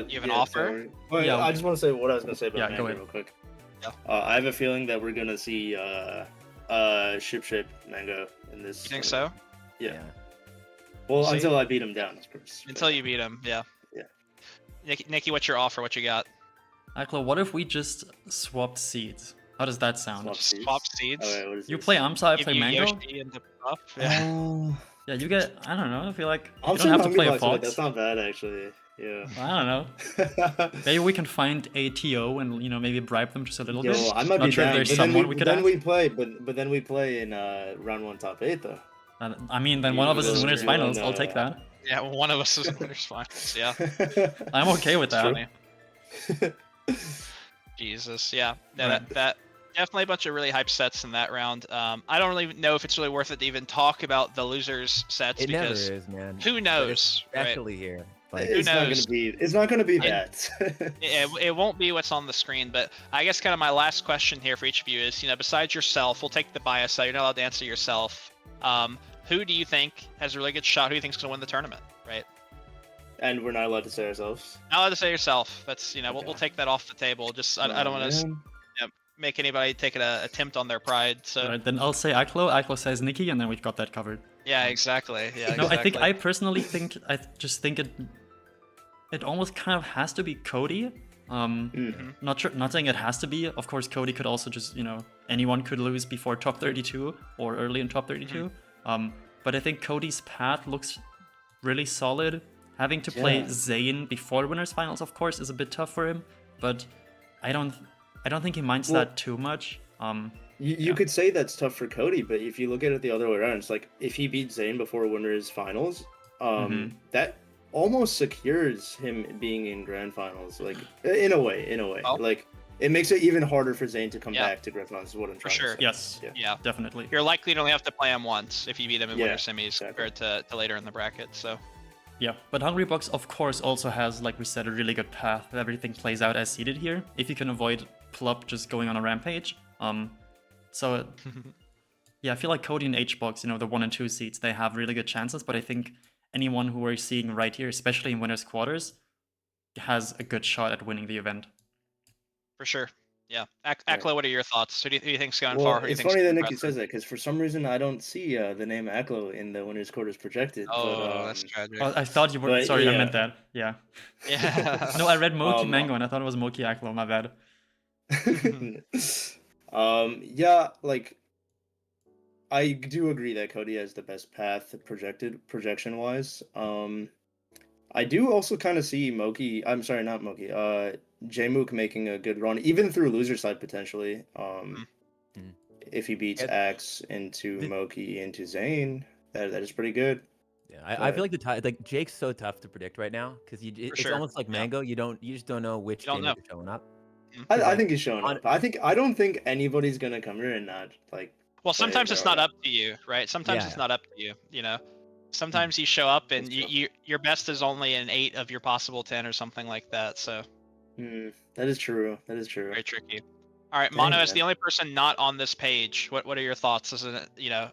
You have an offer? sorry. Well, Yeah. I just want to say what I was going to say about Yeah, go Mango ahead. real quick. Yeah. I have a feeling that we're going to see ship Mango in this. you think so? Yeah. Well, See? until I beat him down, of course. Until you beat him, yeah. Yeah. Nikki, what's your offer? What you got? Aklo, what if we just swapped seeds? How does that sound? Swap seeds? Swap seeds. Oh, wait, what is You this? play aMSa, I Give play you Mango. Yoshi and the buff. Yeah. Yeah, you get. I don't know. I feel like you I'm don't have to play a Fox. Fox. That's not bad, actually. Yeah. I don't know. Maybe we can find a TO and maybe bribe them just a little Yo, bit. I might Not be sure if down. there's But then someone we could then ask. we play, but then we play in round 1 top 8 though. I mean, then one of us is Yeah, winners yeah, finals. no, I'll take that. Yeah, one of us is winners finals. Yeah. I'm okay with that. Funny. Jesus. Yeah. No, Right. that definitely a bunch of really hype sets in that round. I don't really know if it's really worth it to even talk about the losers sets, It never because is, man. who knows, right? Especially here. Like, Who It's not knows? gonna be that. It won't be what's on the screen, but I guess kind of my last question here for each of you is, you know, besides yourself, we'll take the bias out. You're not allowed to answer yourself. Who do you think has a really good shot? Who do you think is going to win the tournament, right? And we're not allowed to say ourselves. Not allowed to say yourself. That's, you know, Okay. we'll take that off the table. Just I don't want to Man. make anybody take an attempt on their pride. So Alright, then I'll say Aklo. Aklo says Nicki, and then we've got that covered. yeah, exactly. Yeah, No, exactly. I personally think it almost kind of has to be Cody. Not saying it has to be. Of course, Cody could also just, anyone could lose before top 32 or early in top 32. But I think Cody's path looks really solid. Having to play Zayn before winners finals, of course, is a bit tough for him. But I don't think he minds that too much. You could say that's tough for Cody, but if you look at it the other way around, it's like if he beats Zayn before winners finals, that almost secures him being in grand finals. Like in a way, Oh. like it makes it even harder for Zayn to come back to grand finals. Is what I'm trying sure. to say. Yes. Yeah, Definitely. You're likely to only have to play him once if you beat him in winner semis exactly. compared to later in the bracket. So. Yeah, but Hungrybox, of course, also has, like we said, a really good path. Everything plays out as seeded here. If you can avoid Plup just going on a rampage. So, yeah, I feel like Cody and HBox, the 1 and 2 seeds, they have really good chances. But I think anyone who we're seeing right here, especially in winners quarters, has a good shot at winning the event. For sure. Yeah. Aklo, what are your thoughts? Who do you think's going far? Well, Who do you it's think's funny that going Nicki faster? says that because for some reason I don't see the name Aklo in the winners quarters projected. Oh, that's tragic. Oh, I thought you were. But, Sorry, I yeah. meant that. Yeah. Yeah. No, I read Moki Mango and I thought it was Moki Aklo. My bad. Yeah, like I do agree that Cody has the best path projection wise. I do also kind of see Moki. I'm sorry, not Moki. Jmook making a good run, even through loser side potentially. If he beats Axe into Moki into Zayn, that is pretty good. Yeah, I feel like Jake's so tough to predict right now because it's sure. almost like Mango. You just don't know which don't game know. is showing up. I think he's showing up. I don't think anybody's gonna come here and not like. Well, sometimes play it's their not heart up to you, right? Sometimes Yeah, it's yeah. not up to you. Sometimes you show up and That's true. your best is only an 8 of your possible 10 or something like that. So That is true. That is true. very tricky. All right, Dang, Mono, as man. the only person not on this page, what are your thoughts as an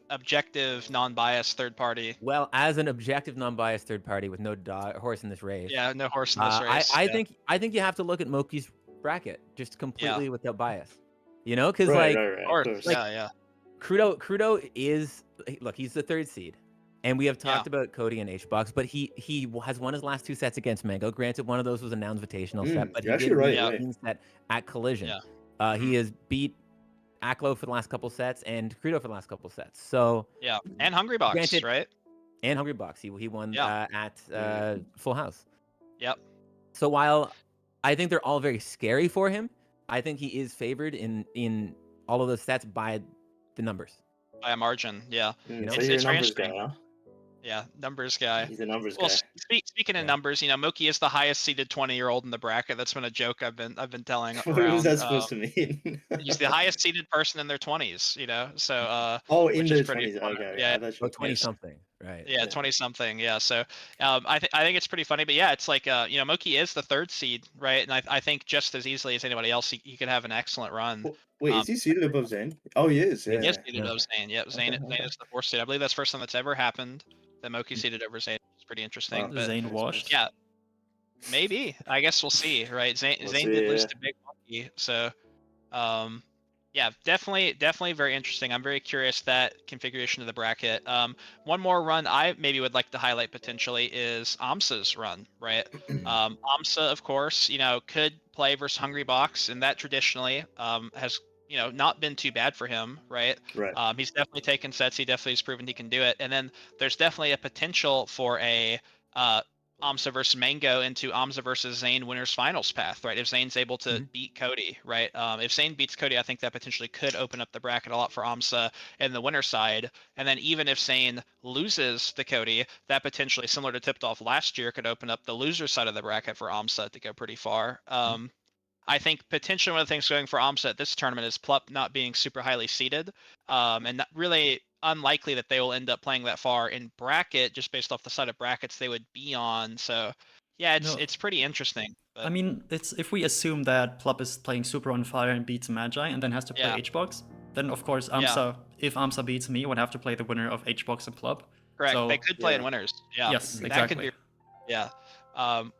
objective, non-biased third party? Well, as an objective, non-biased third party with no horse in this race, Yeah, no horse in this race. I think you have to look at Moki's bracket just completely without bias. Because Right, Of course. like, Yeah. Crudo is he's the 3rd seed, and we have talked about Cody and HBox, but he has won his last 2 sets against Mango. Granted, one of those was a non-invitational set, but he you're did actually win right. a set at Collision. Yeah. He has beat Aklo for the last couple sets and Crudo for the last couple sets. So Yeah, and Hungrybox, granted, right? and Hungrybox, he won at Full House. Yep. So while I think they're all very scary for him, I think he is favored in all of those sets by the numbers. By a margin, yeah. So It's you're a very numbers guy, interesting. huh? Yeah, numbers guy. He's a numbers Well, guy. speaking of numbers, Moki is the highest seeded 20-year-old in the bracket. That's been a joke I've been telling around. What was that supposed to mean? He's the highest seeded person in their 20s, So in which their is pretty 20s. fun. Okay, Yeah, 20 something, right? yeah, 20 something. Yeah, so I think it's pretty funny, but yeah, it's like Moki is the 3rd seed, right? And I think just as easily as anybody else, he could have an excellent run. Wait, is he seated above Zayn? Oh, he is. Yeah. He is seeded above Zayn. Yep, Zayn is the 4th seed. I believe that's the first time that's ever happened. That Moki seeded over Zayn. It's pretty interesting. Wow. But Zayn washed. yeah, maybe. I guess we'll see, right? Zayn did lose to Big Monkey, so yeah, definitely very interesting. I'm very curious that configuration of the bracket. One more run I maybe would like to highlight potentially is aMSa's run, right? aMSa, of course, could play versus Hungrybox, and that traditionally has not been too bad for him, right? Right. He's definitely taken sets. He definitely has proven he can do it. And then there's definitely a potential for a aMSa versus Mango into aMSa versus Zayn winners finals path, right? If Zayn's able to beat Cody, right? If Zayn beats Cody, I think that potentially could open up the bracket a lot for aMSa in the winner side. And then even if Zayn loses to Cody, that potentially, similar to tipped off last year, could open up the loser side of the bracket for aMSa to go pretty far. I think potentially one of the things going for aMSa at this tournament is Plup not being super highly seeded, and not really unlikely that they will end up playing that far in bracket just based off the side of brackets they would be on. So yeah, it's pretty interesting. But... I mean, it's if we assume that Plup is playing super on fire and beats Magi and then has to play HBox, then of course aMSa, if aMSa beats me, would have to play the winner of HBox and Plup. Correct. So, they could play in winners. Yeah. Yes, that exactly. Could be, yeah.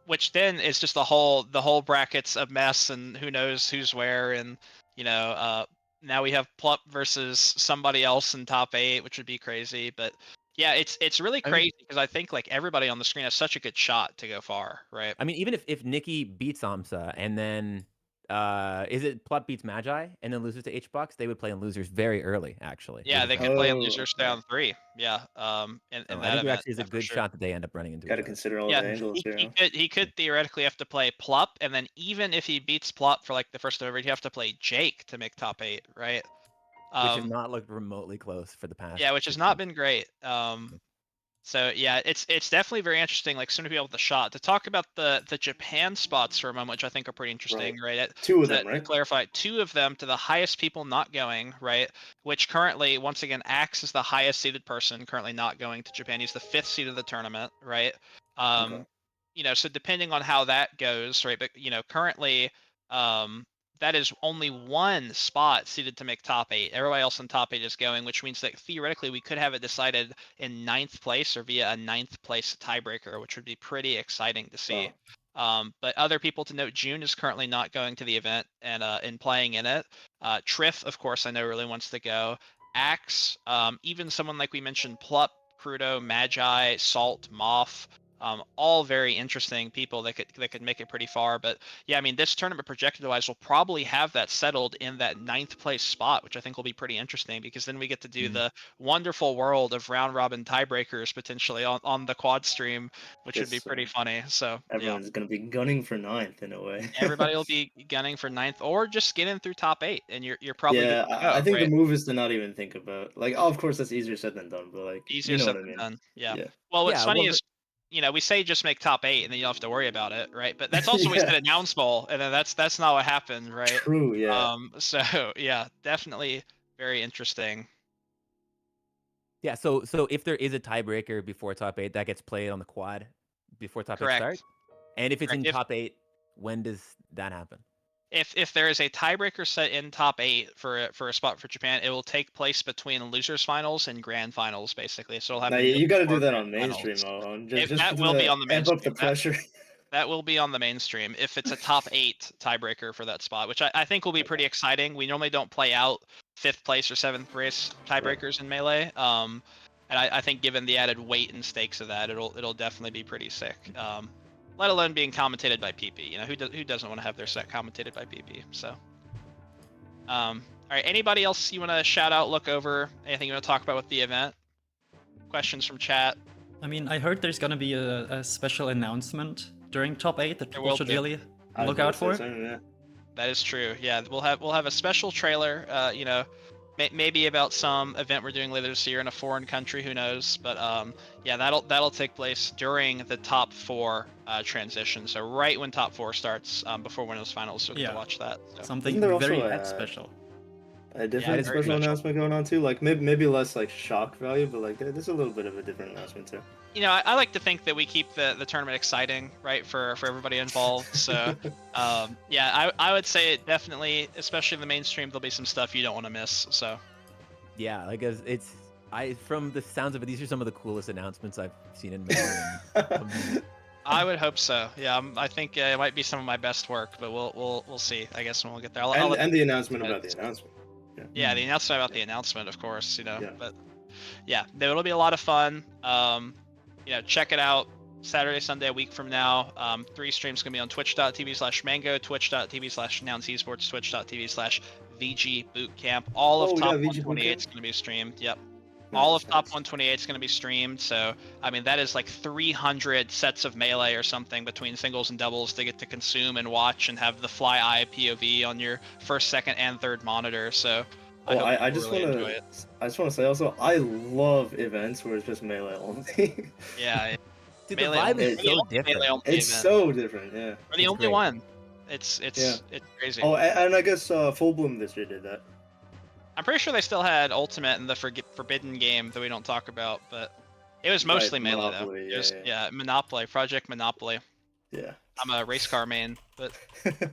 Which then is just the whole bracket's a mess, and who knows who's where, and now we have Plup versus somebody else in top 8, which would be crazy. But Yeah, it's really I mean- crazy because I think like everybody on the screen has such a good shot to go far, right? I mean, even if Nicki beats aMSa and then is it Plup beats Magi and then loses to HBox, they would play in losers very early, actually. Yeah, with they advantage. could play in Oh, losers okay. down 3. Yeah, So in I that think there event, actually is yeah, a for good sure. shot that they end up running into Got each to other. consider all Yeah, the angles he here. could he could theoretically have to play Plup, and then even if he beats Plup for like the first over, he'd have to play Jake to make top 8, right? Which has not looked remotely close for the past Yeah, which has 6 not months. been great. So yeah, it's definitely very interesting. Like soon to be able to shot to talk about the Japan spots for a moment, which I think are pretty interesting, right? 2 of To them, right? clarify, 2 of them to the highest people not going, right? Which currently, once again, aMSa is the highest seeded person currently not going to Japan. He's the 5th seed of the tournament, right? Okay. So depending on how that goes, right? But currently, that is only 1 spot seeded to make top 8. Everybody else in top 8 is going, which means that theoretically we could have it decided in 9th place or via a 9th place tiebreaker, which would be pretty exciting to see. But other people to note, June is currently not going to the event and playing in it. Triff, of course, I know really wants to go. axe, even someone like we mentioned, Plup, Crudo, Magi, Salt, Moth. All very interesting people that could make it pretty far. But yeah, I mean, this tournament projected wise will probably have that settled in that 9th place spot, which I think will be pretty interesting because then we get to do the wonderful world of round robin tiebreakers potentially on the quad stream, which would be Guess pretty funny. So yeah, everyone's gonna be gunning for 9th in a way. everybody will be gunning for 9th or just getting through top 8, and you're probably good Yeah, to I go, think the right? move is to not even think about like. Oh, of course, that's easier said than done, but like, you Easier know said what I than mean? done. Yeah. Yeah. Well, what's Yeah, funny well, is, we say just make top 8 and then you don't have to worry about it, right? But that's also what we said Yeah. at Nouns Bowl, and then that's not what happened, right? True. Yeah. So yeah, definitely very interesting. Yeah, so if there is a tiebreaker before top 8, that gets played on the quad before top 8 Correct. starts. And if it's Correct. in top 8, when does that happen? If there is a tiebreaker set in top 8 for a spot for Japan, it will take place between losers finals and grand finals, basically. So it'll Now happen you got to do before that grand on mainstream, finals. Owen. Just That will be to on the amp up the mainstream. pressure. That will be on the mainstream if it's a top 8 tiebreaker for that spot, which I think will be pretty exciting. We normally don't play out 5th place or 7th place tiebreakers in Melee. And I think given the added weight and stakes of that, it'll definitely be pretty sick. Let alone being commentated by PP. Who doesn't want to have their set commentated by PP? So, all right. Anybody else you want to shout out, look over, anything you want to talk about with the event? Questions from chat? I mean, I heard there's gonna be a special announcement during top 8 that There people will should be. really I was look gonna out say for. something, yeah. That is true. Yeah, we'll have a special trailer. Maybe about some event we're doing later this year in a foreign country. Who knows? But yeah, that'll take place during the top 4 transition. So right when top 4 starts, before Winners Finals, so we'll get to Yeah. watch that. So. Something Isn't there also very a- special. A different is very special special. announcement going on too, like maybe less like shock value, but like there's a little bit of a different announcement too. I like to think that we keep the tournament exciting, right, for everybody involved. So, yeah, I would say it definitely, especially in the mainstream, there'll be some stuff you don't want to miss. So. Yeah, like from the sounds of it, these are some of the coolest announcements I've seen in Melee. I would hope so. Yeah, I think it might be some of my best work, but we'll see. I guess when we'll get there. And the announcement about the announcement. Yeah, the announcement about the announcement, of course. Yeah. But yeah, it'll be a lot of fun. Check it out. Saturday, Sunday, a week from now. 3 streams gonna be on twitch.tv/mango, twitch.tv/nouns_esports, twitch.tv/VG Bootcamp. All of we top got VG 128 is Bootcamp? gonna be streamed. Yep. All of Nice, top nice. 128 is going to be streamed, so I mean that is like 300 sets of Melee or something between singles and doubles to get to consume and watch and have the fly eye POV on your first, second, and third monitor. So I just really want enjoy it. to say also I love events where it's just Melee only. Yeah, Dude, Melee the vibe only- is the so only different. Melee only It's event. so different, yeah. We're the It's only great. one. It's crazy. Oh, and I guess Full Bloom this year did that. I'm pretty sure they still had Ultimate and the Forbidden game that we don't talk about, but it was mostly Right, Melee Monopoly, though. It was, yeah. Monopoly, Project Monopoly. Yeah. I'm a race car main, but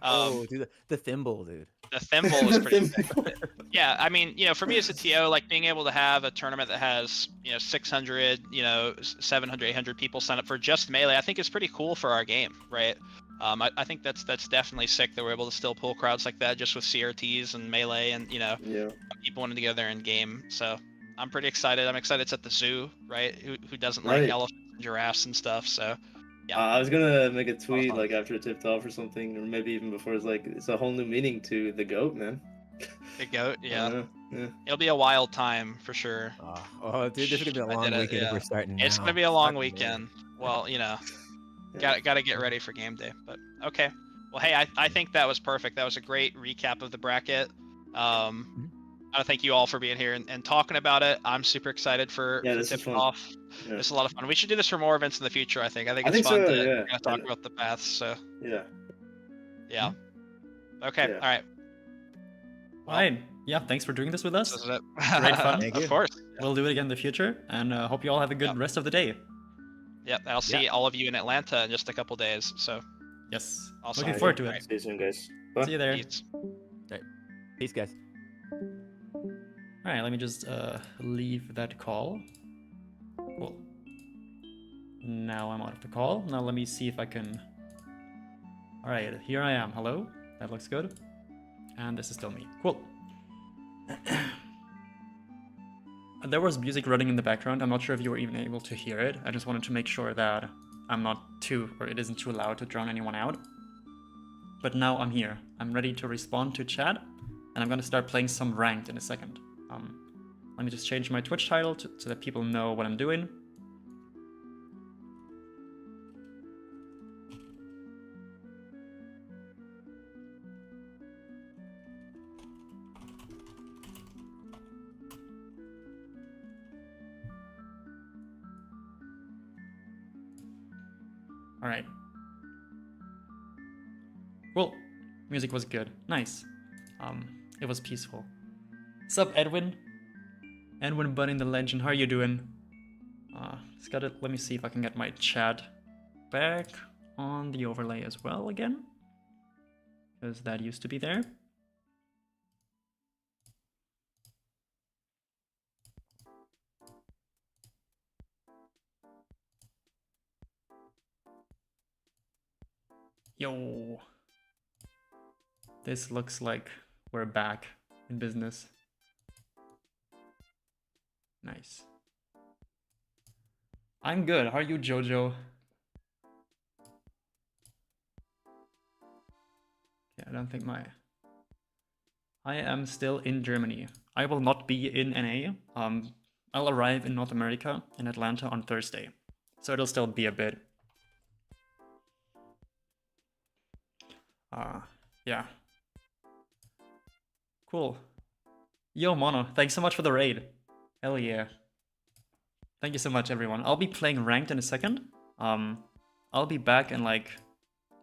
Oh, dude, the thimble, dude. the thimble was pretty sick. Thimble. Yeah, I mean, for me as a TO, like being able to have a tournament that has, 600, 700, 800 people sign up for just Melee, I think is pretty cool for our game, right? I think that's definitely sick that we're able to still pull crowds like that just with CRTs and Melee and, Yeah. people wanting to go there in game. So, I'm pretty excited. I'm excited it's at the zoo, right? Who doesn't like Right. elephants and giraffes and stuff? So yeah, I was gonna make a tweet fun. like after it tipped off or something, or maybe even before. It's like it's a whole new meaning to the goat, man. the goat. Yeah, Yeah. it'll be a wild time for sure. Oh, dude, this is gonna be a I long did it. weekend if Yeah, we're starting it's now. gonna be a long Fuck me. weekend. Well, you know, Yeah. gotta get ready for game day. But okay. Well, hey, I think that was perfect. That was a great recap of the bracket. I thank you all for being here and talking about it. I'm super excited for This is tip fun. off. Yeah. It's a lot of fun. We should do this for more events in the future. I think I it's think fun so, to yeah. kind of talk And- about the paths. So Yeah. yeah. Okay. Yeah. All right. All right. Yeah, thanks for doing this with us. This is it. Great fun. Thank Of you. course. We'll do it again in the future, and hope you all have a good Yep. rest of the day. Yep. I'll see all of you in Atlanta in just a couple days. So Yes. Awesome. Looking Alright, forward to great. it. See you soon, guys. Bye. See you there. peace. Peace, guys. All right, let me just leave that call. Cool. Now I'm out of the call. Now let me see if I can... All right, here I am. Hello? That looks good. And this is still me. Cool. There was music running in the background. I'm not sure if you were even able to hear it. I just wanted to make sure that I'm not too, or it isn't too loud to drown anyone out. But now I'm here. I'm ready to respond to chat, and I'm gonna start playing some ranked in a second. Let me just change my Twitch title so that people know what I'm doing. All right. Cool. Music was good. Nice. It was peaceful. Sup, Edwin? Edwin Bunning the Legend, how are you doing? Just gotta, let me see if I can get my chat back on the overlay as well again. Because that used to be there. Yo. This looks like we're back in business. Nice. I'm good. How are you, Jojo? Yeah, I don't think I am still in Germany. I will not be in NA. I'll arrive in North America, in Atlanta on Thursday. So it'll still be a bit. Yeah. Cool. Yo, Mono, thanks so much for the raid. Hell yeah. Thank you so much, everyone. I'll be playing ranked in a second. I'll be back in like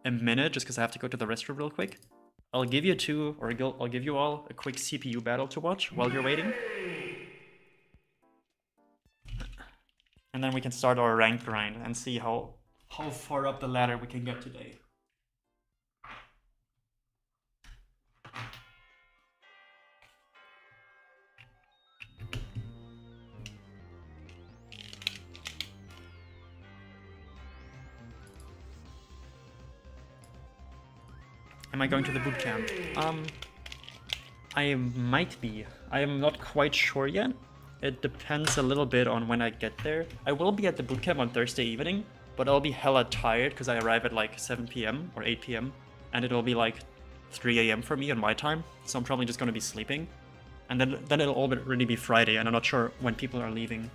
a minute just because I have to go to the restroom real quick. I'll give you I'll give you all a quick CPU battle to watch while you're waiting. And then we can start our ranked grind and see how far up the ladder we can get today. Am I going to the boot camp? I might be. I am not quite sure yet. It depends a little bit on when I get there. I will be at the boot camp on Thursday evening, but I'll be hella tired because I arrive at like 7 p.m. or 8 p.m. and it'll be like 3 a.m. for me on my time, so I'm probably just going to be sleeping. And then it'll already be Friday, and I'm not sure when people are leaving.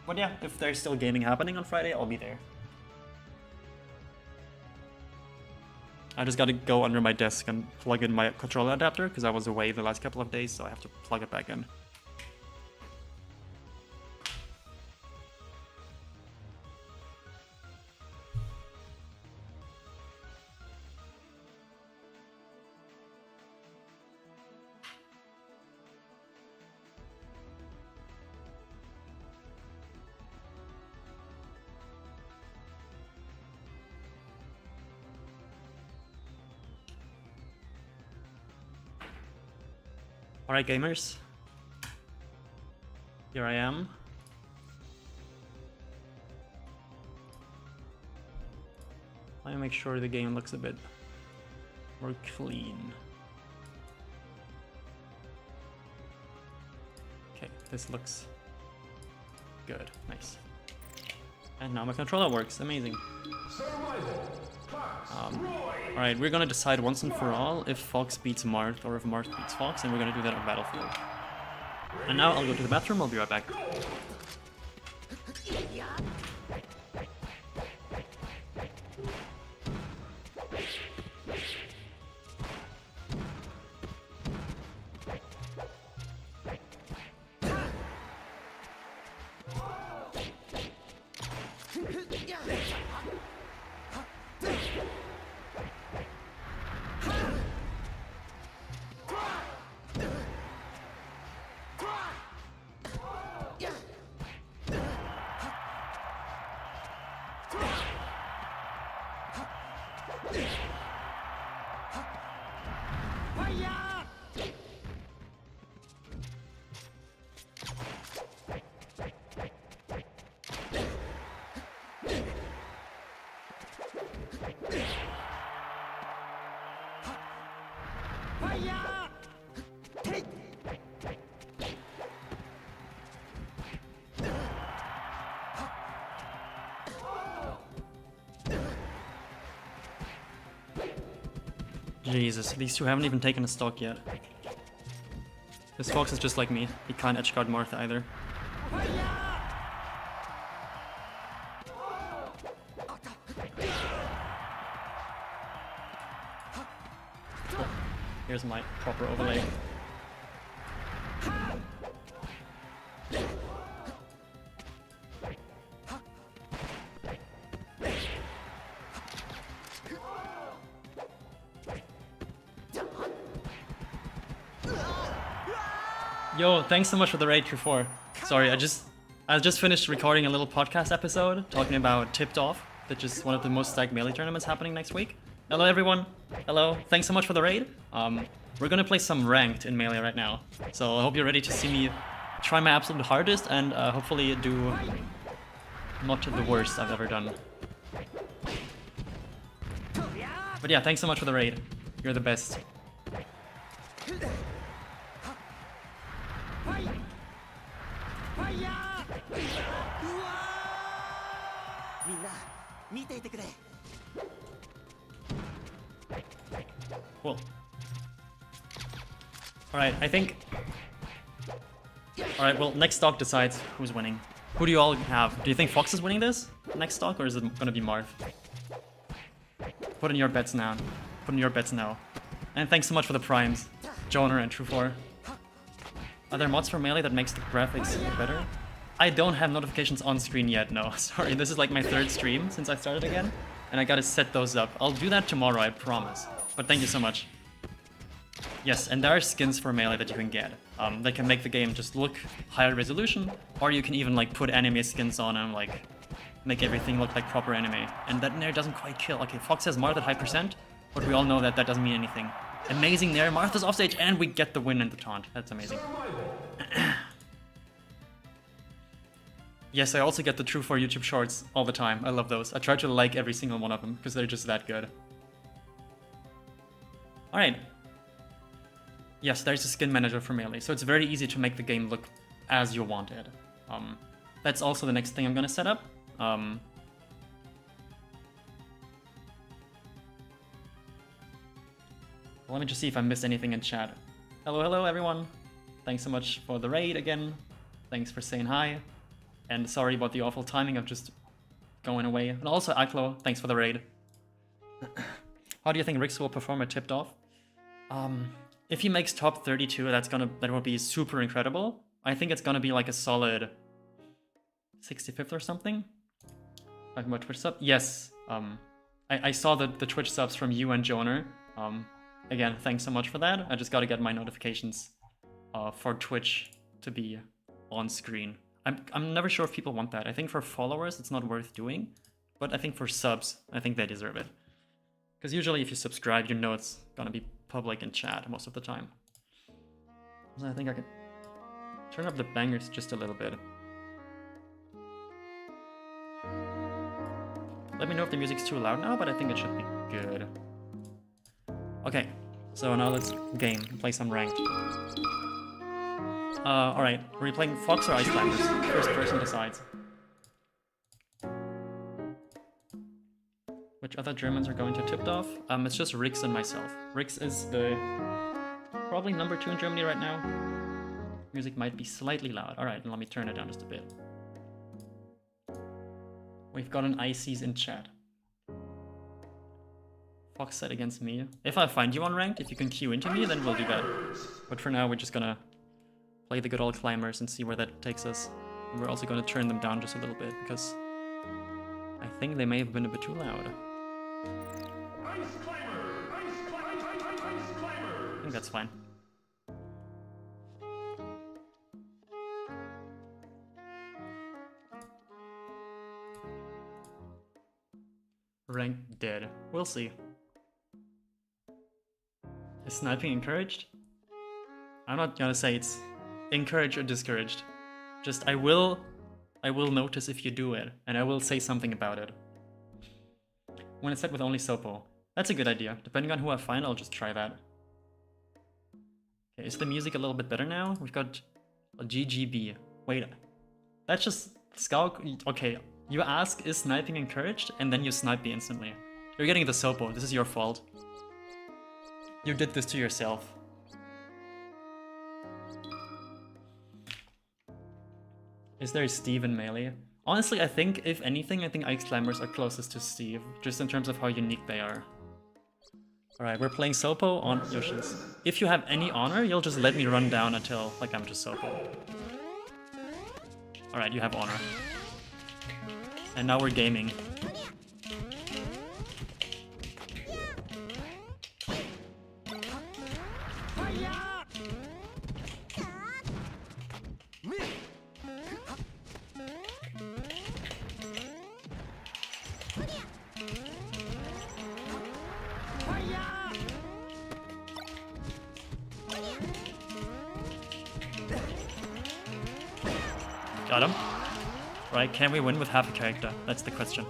But yeah, if there's still gaming happening on Friday, I'll be there. I just gotta go under my desk and plug in my controller adapter because I was away the last couple of days, so I have to plug it back in. Alright, gamers. Here I am. Let me make sure the game looks a bit more clean. Okay. This looks good. Nice. And now my controller works. Amazing. Alright, we're gonna decide once and for all if Fox beats Marth or if Marth beats Fox, and we're gonna do that on Battlefield. And now I'll go to the bathroom, I'll be right back. Jesus, these two haven't even taken a stock yet. This Fox is just like me. He can't edgeguard Marth either. Cool. Here's my proper overlay. Yo, thanks so much for the raid, True4. Sorry, I just finished recording a little podcast episode talking about Tipped Off, which is one of the most stacked Melee tournaments happening next week. Hello everyone. Hello. Thanks so much for the raid. We're gonna play some ranked in Melee right now. So I hope you're ready to see me try my absolute hardest and hopefully do not the worst I've ever done. But yeah, thanks so much for the raid. You're the best. Cool. Alright, I think... Alright, well, next stock decides who's winning. Who do you all have? Do you think Fox is winning this next stock, or is it gonna be Marth? Put in your bets now. Put in your bets now. And thanks so much for the primes, Joner and True4. Are there mods for Melee that makes the graphics better? I don't have notifications on screen yet, no. Sorry, this is like my third stream since I started again. And I gotta set those up. I'll do that tomorrow, I promise. But thank you so much. Yes, and there are skins for Melee that you can get. That can make the game just look higher resolution, or you can even like put anime skins on and like make everything look like proper anime. And that Nair doesn't quite kill. Okay, Fox has Marth at high percent, but we all know that that doesn't mean anything. Amazing Nair, Marth is offstage, and we get the win and the taunt. That's amazing. Yes, I also get the True4 YouTube shorts all the time. I love those. I try to like every single one of them, because they're just that good. Alright. Yes, there's a skin manager for Melee, so it's very easy to make the game look as you want it. That's also the next thing I'm gonna set up. Let me just see if I missed anything in chat. Hello, hello everyone. Thanks so much for the raid again. Thanks for saying hi. And sorry about the awful timing of just going away. And also, Aklo, thanks for the raid. How do you think Rix will perform at Tipped Off? If he makes top 32, that will be super incredible. I think it's gonna be like a solid 65th or something. Talking about Twitch sub? Yes. I saw the Twitch subs from you and Joner. Again, thanks so much for that. I just gotta get my notifications for Twitch to be on screen. I'm never sure if people want that. I think for followers, it's not worth doing. But I think for subs, I think they deserve it. Because usually if you subscribe, you know it's gonna be public in chat most of the time. So I think I could turn up the bangers just a little bit. Let me know if the music's too loud now, but I think it should be good. Okay, so now let's game, play some ranked. Alright, are we playing Fox or Ice Climbers? First person decides. Which other Germans are going to tipped off? It's just Rix and myself. Rix is the probably number 2 in Germany right now. Music might be slightly loud. Alright, let me turn it down just a bit. We've got an ICs in chat. Fox set against me. If I find you on ranked, if you can queue into me, then we'll do that. But for now, we're just gonna play the good old climbers and see where that takes us. And we're also gonna turn them down just a little bit, because I think they may have been a bit too loud. I think that's fine. Rank dead. We'll see. Is sniping encouraged? I'm not gonna say it's encouraged or discouraged. Just I will notice if you do it, and I will say something about it. When it's set with only Sopo. That's a good idea. Depending on who I find, I'll just try that. Okay, is the music a little bit better now? We've got a GGB. Wait, that's just Scout. Okay, you ask, is sniping encouraged? And then you snipe me instantly. You're getting the Sopo. This is your fault. You did this to yourself. Is there Steve in Melee? Honestly, I think, if anything, I think Ice Climbers are closest to Steve, just in terms of how unique they are. Alright, we're playing Sopo on Yoshi's. If you have any honor, you'll just let me run down until, like, I'm just Sopo. Alright, you have honor. And now we're gaming. Got him. Right, can we win with half a character? That's the question.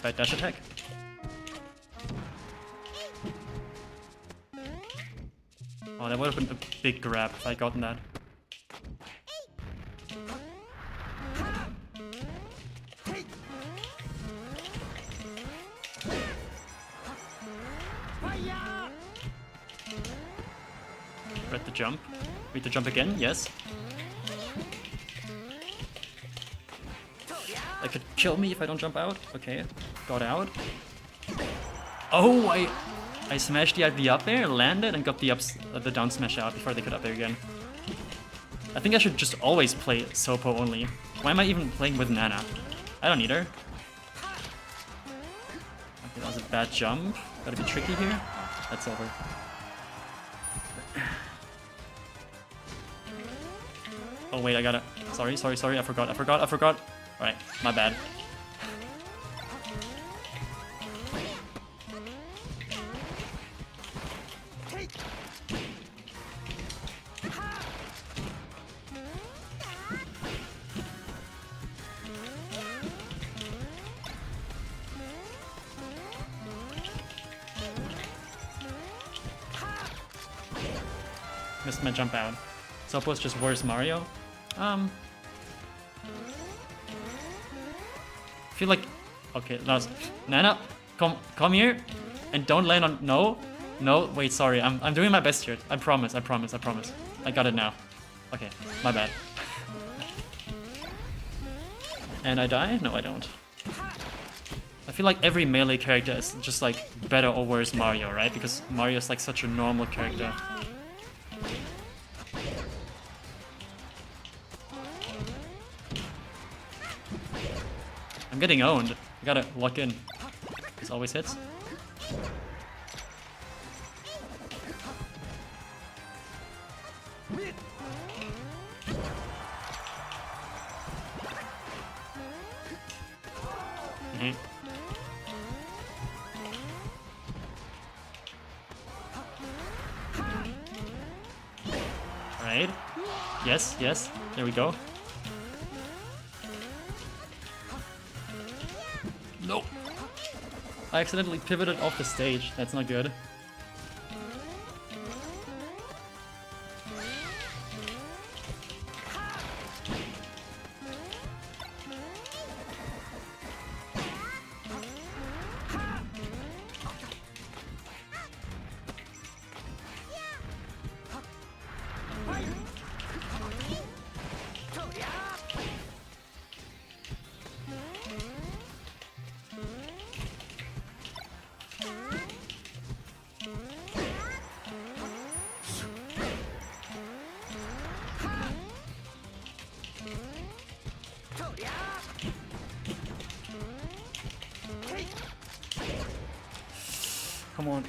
Right, dash attack. Oh, that would have been a big grab if I'd gotten that. Read the jump. Read the jump again, yes. That could kill me if I don't jump out. Okay, got out. Oh, I smashed the up there, landed, and got the down smash out before they could up there again. I think I should just always play Sopo only. Why am I even playing with Nana? I don't need her. Okay, that was a bad jump. Gotta be tricky here. That's over. Oh wait, I gotta... Sorry, I forgot. Alright, my bad. Missed my jump out. Sopo's just worse Mario. I feel like... Okay, Nana, come here, and don't land on... No, wait, sorry, I'm doing my best here. I promise. I got it now. Okay, my bad. And I die? No, I don't. I feel like every melee character is just like better or worse Mario, right? Because Mario is like such a normal character. I'm getting owned. I gotta lock in. This always hits. Alright. Yes. There we go. No! I accidentally pivoted off the stage. That's not good. Come on.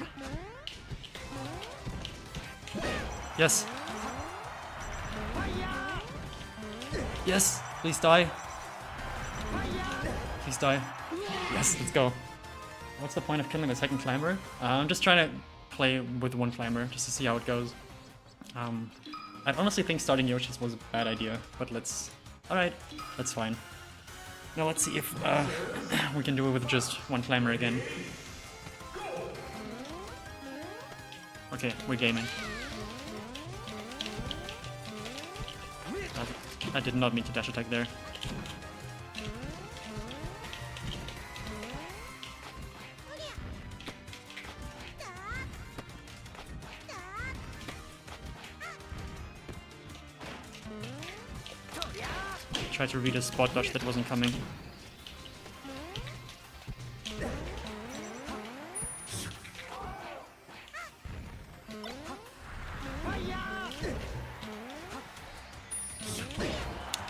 Yes. Yes. Please die. Please die. Yes, let's go. What's the point of killing the second climber? I'm just trying to play with one climber just to see how it goes. I honestly think starting Yoshi's was a bad idea, but let's... Alright, that's fine. Now let's see if we can do it with just one climber again. Okay, we're gaming. I did not mean to dash attack there. Tried to read a spot dodge that wasn't coming.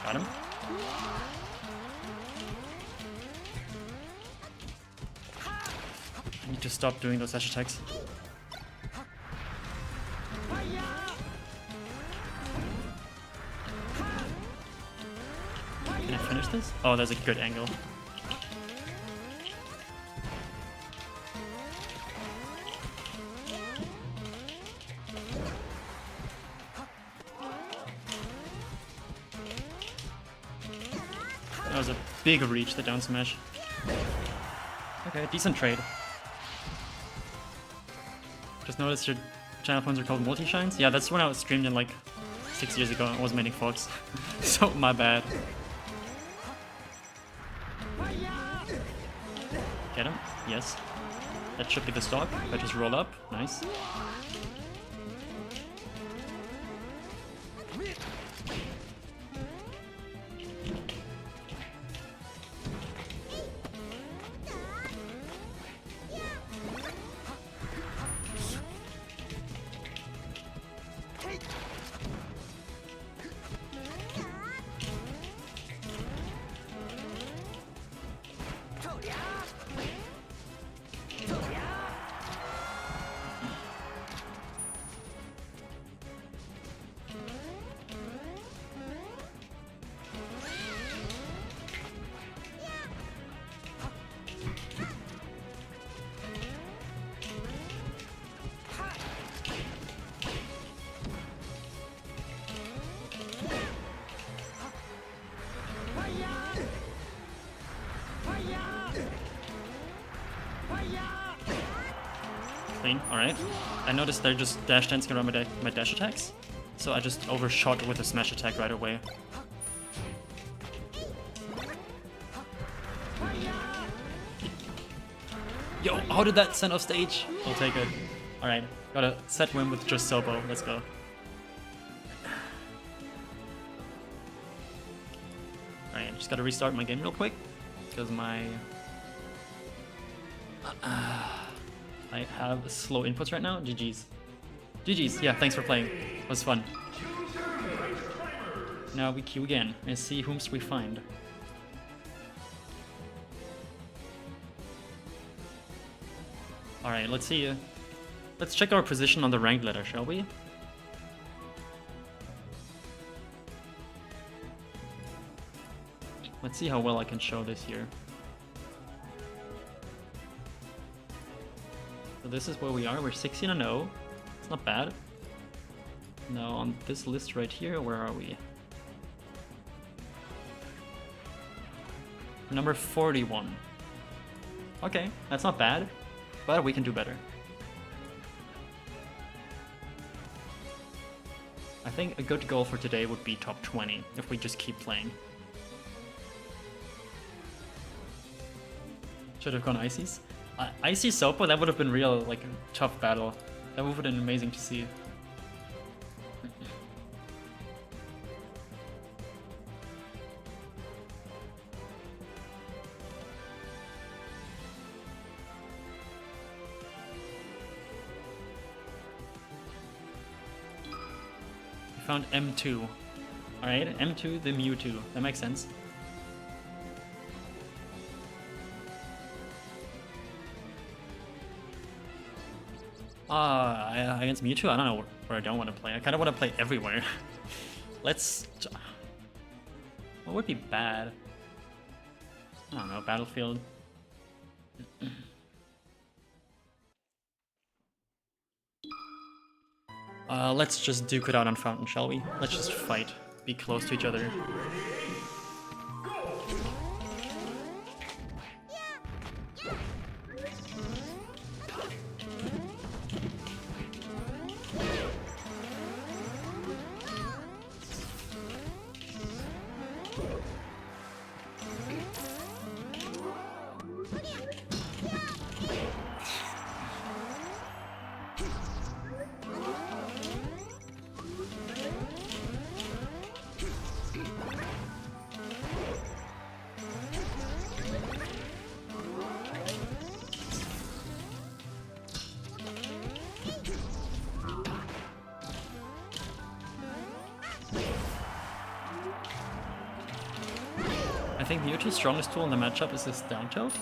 Got him. I need to stop doing those dash attacks. Can I finish this? Oh, that's a good angle. That was a big reach, the down smash. Okay, decent trade. Just noticed your channel phones are called multi-shines? Yeah, that's when I was streamed in like 6 years ago. I was mainly Fox. So, my bad. Get him? Yes. That should be the stock. I just roll up. Nice. Clean, alright. I noticed they're just dash dancing around my dash attacks, so I just overshot with a smash attack right away. Yo, how did that send off stage? I'll take it. Alright, got a set win with just Sobo, let's go. Alright, just gotta restart my game real quick, because my... I have slow inputs right now. GG's. GG's. Yeah, thanks for playing. It was fun. Now we queue again and see whomst we find. Alright, let's see. Let's check our position on the ranked ladder, shall we? Let's see how well I can show this here. So this is where we are. We're 16-0. It's not bad. Now on this list right here, where are we? Number 41. Okay, that's not bad, but we can do better. I think a good goal for today would be top 20 if we just keep playing. Should have gone Ices. Icy Sopo, that would have been real, like, a tough battle. That would have been amazing to see. We found M2. Alright, M2, the Mewtwo. That makes sense. Against Mewtwo, I don't know where I don't want to play. I kind of want to play everywhere. Let's... What would be bad? I don't know, Battlefield. Let's just duke it out on Fountain, shall we? Let's just fight. Be close to each other. I think Mewtwo's strongest tool in the matchup is this down tilt.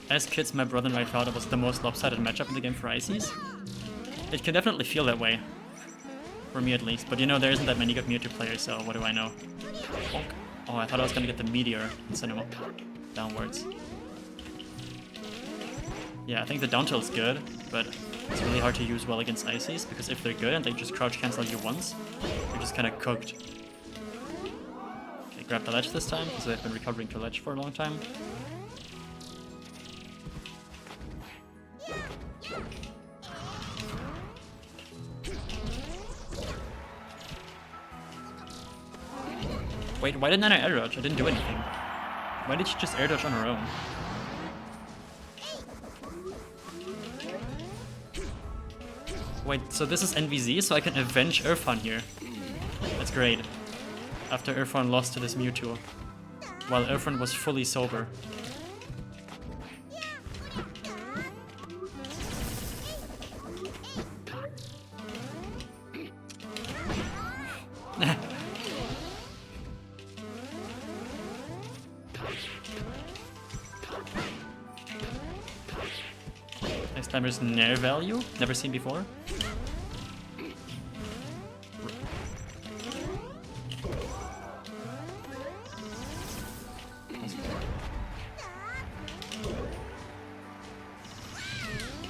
As kids, my brother and I thought it was the most lopsided matchup in the game for Ices. It can definitely feel that way. For me at least, but you know, there isn't that many good Mewtwo players, so what do I know? Bonk. Oh, I thought I was gonna get the meteor and send him up downwards. Yeah, I think the down tilt's good, but it's really hard to use well against Ices, because if they're good and they just crouch cancel you once, you're just kinda cooked. Okay, grab the ledge this time, because I've been recovering to ledge for a long time. Wait, why didn't I air dodge? I didn't do anything. Why did she just air dodge on her own? Wait, so this is NVZ, so I can avenge Irfan here. That's great. After Irfan lost to this Mewtwo, while Irfan was fully sober. Next time is Nair value, never seen before.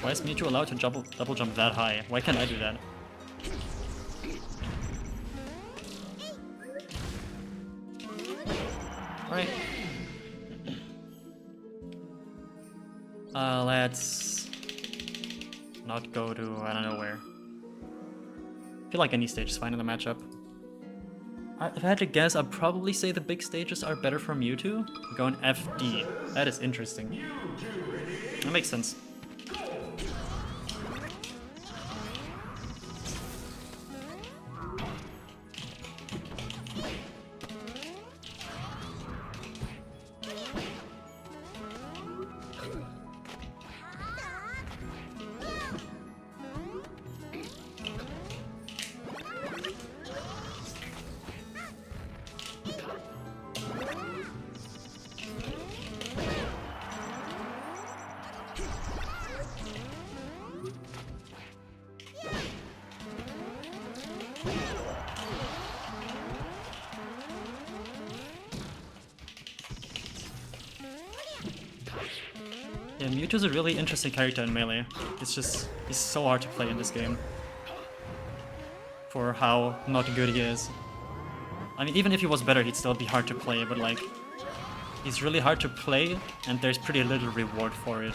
Why is Mewtwo allowed to double jump that high? Why can't I do that? Alright. Let's not go to I don't know where. I feel like any stage is fine in the matchup. If I had to guess, I'd probably say the big stages are better for Mewtwo. Going FD. That is interesting. That makes sense. Yeah, Mewtwo's a really interesting character in Melee. He's so hard to play in this game. For how not good he is. I mean, even if he was better, he'd still be hard to play, but like, he's really hard to play, and there's pretty little reward for it.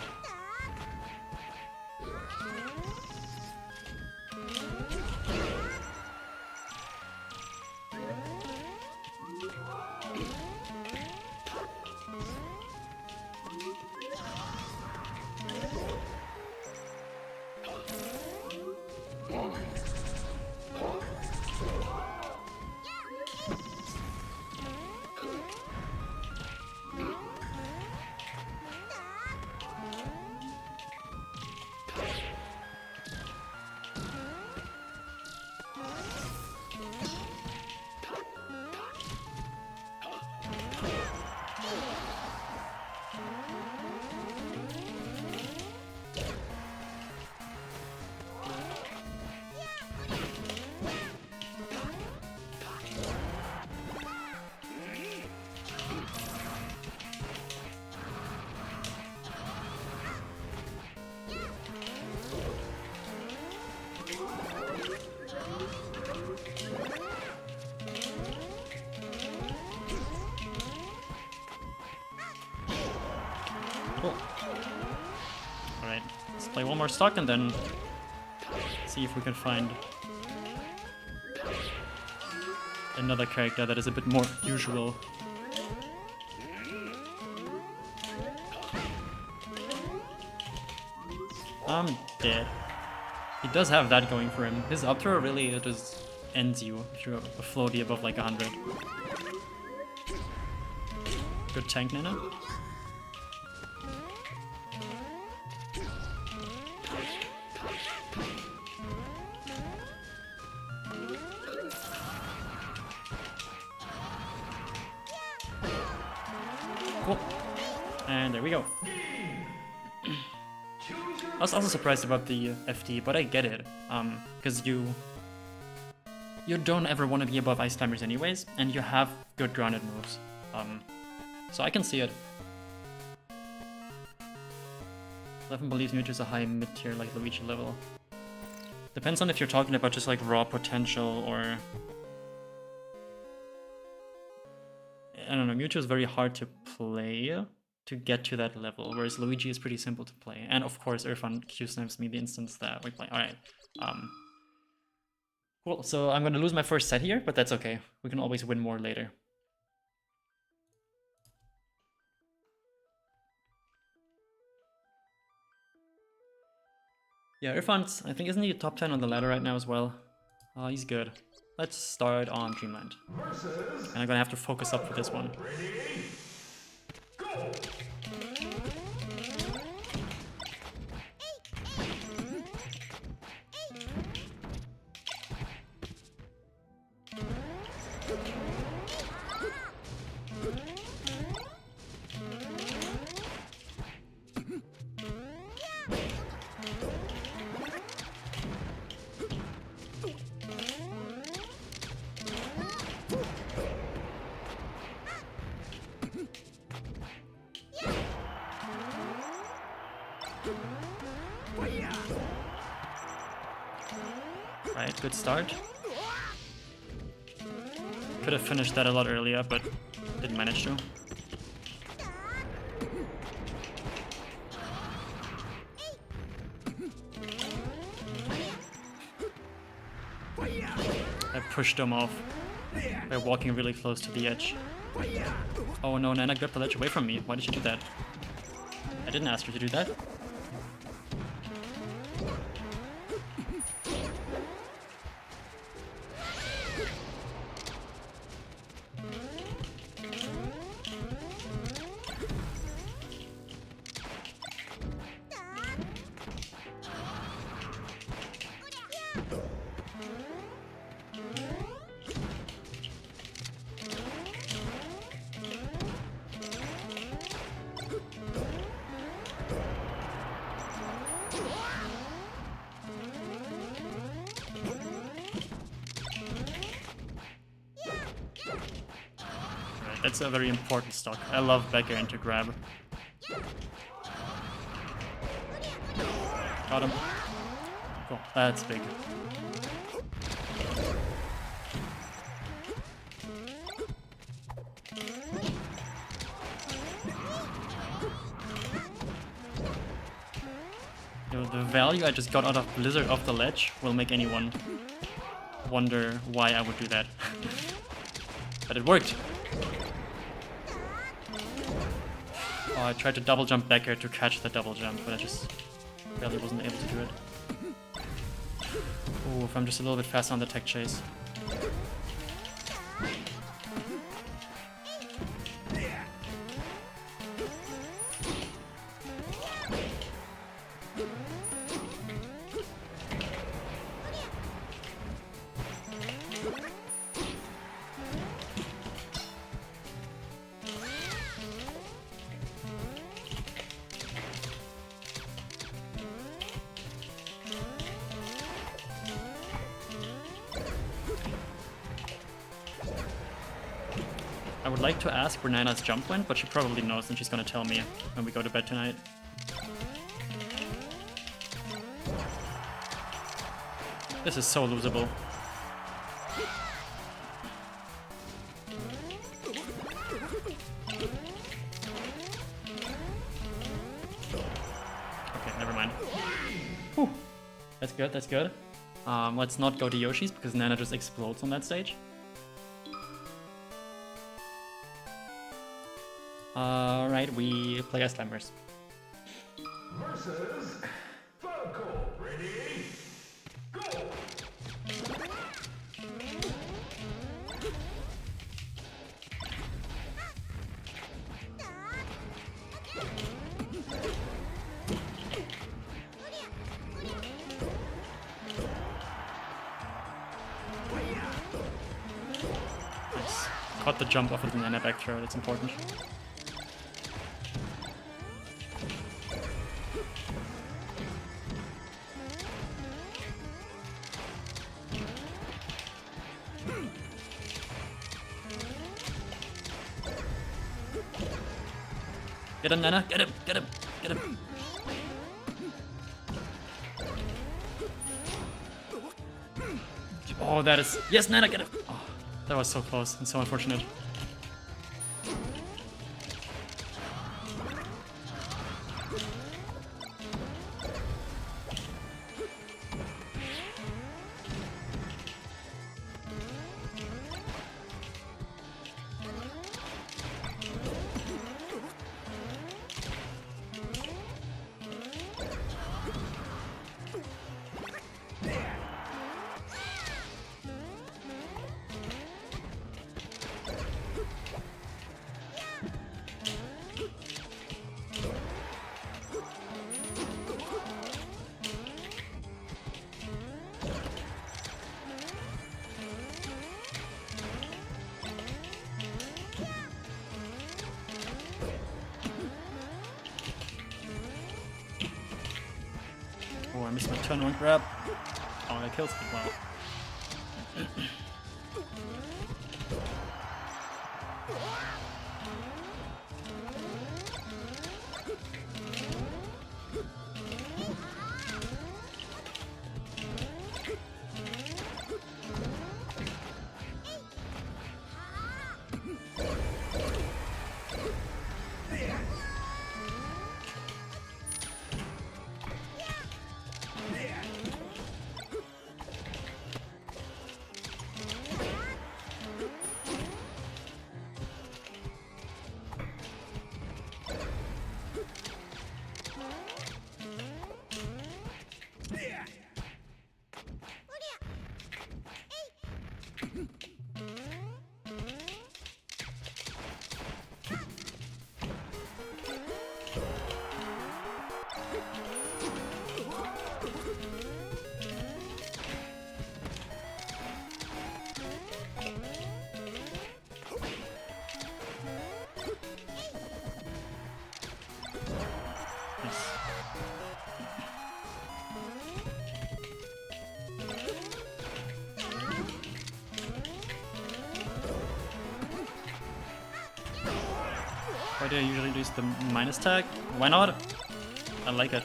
Cool. Alright, let's play one more stock and then see if we can find another character that is a bit more usual. I'm dead. He does have that going for him. His up throw really just ends you if you're a floaty above like 100. Good tank Nana. Cool. And there we go. I was also surprised about the FD, but I get it. Because you don't ever want to be above ice climbers anyways, and you have good grounded moves. So I can see it. 11 believes Mewtwo is a high mid-tier like Luigi level. Depends on if you're talking about just like raw potential or... I don't know, Mewtwo is very hard to play to get to that level, whereas Luigi is pretty simple to play. And of course, Irfan Q-snipes me the instance that we play. Alright. Cool, so I'm gonna lose my first set here, but that's okay. We can always win more later. Yeah, Irfan's, I think, isn't he top 10 on the ladder right now as well? He's good. Let's start on Dreamland. And I'm gonna have to focus up for this one. Right, good start. Could have finished that a lot earlier, but didn't manage to. I pushed him off by walking really close to the edge. Oh no, Nana got the ledge away from me. Why did you do that? I didn't ask her to do that. That's a very important stock. I love back air into grab. Got him. Cool, that's big. Yo, the value I just got out of Blizzard off the ledge will make anyone wonder why I would do that. But it worked. Oh, I tried to double jump back here to catch the double jump, but I just barely wasn't able to do it. Oh, if I'm just a little bit faster on the tech chase. I would like to ask where Nana's jump went, but she probably knows and she's gonna tell me when we go to bed tonight. This is so losable. mind. Whew. That's good, that's good. Let's not go to Yoshi's because Nana just explodes on that stage. Alright, we play as climbers. Versus Falco. Ready? Go! Nice. Caught the jump off of the Nana back throw, that's important. Get him, Nana! Get him! Get him! Get him! Oh, that is... Yes, Nana, get him! Oh, that was so close and so unfortunate. Oh, I missed my turn one grab. Oh, that kills me. Wow. Why do I usually use the minus tag? Why not? I like it.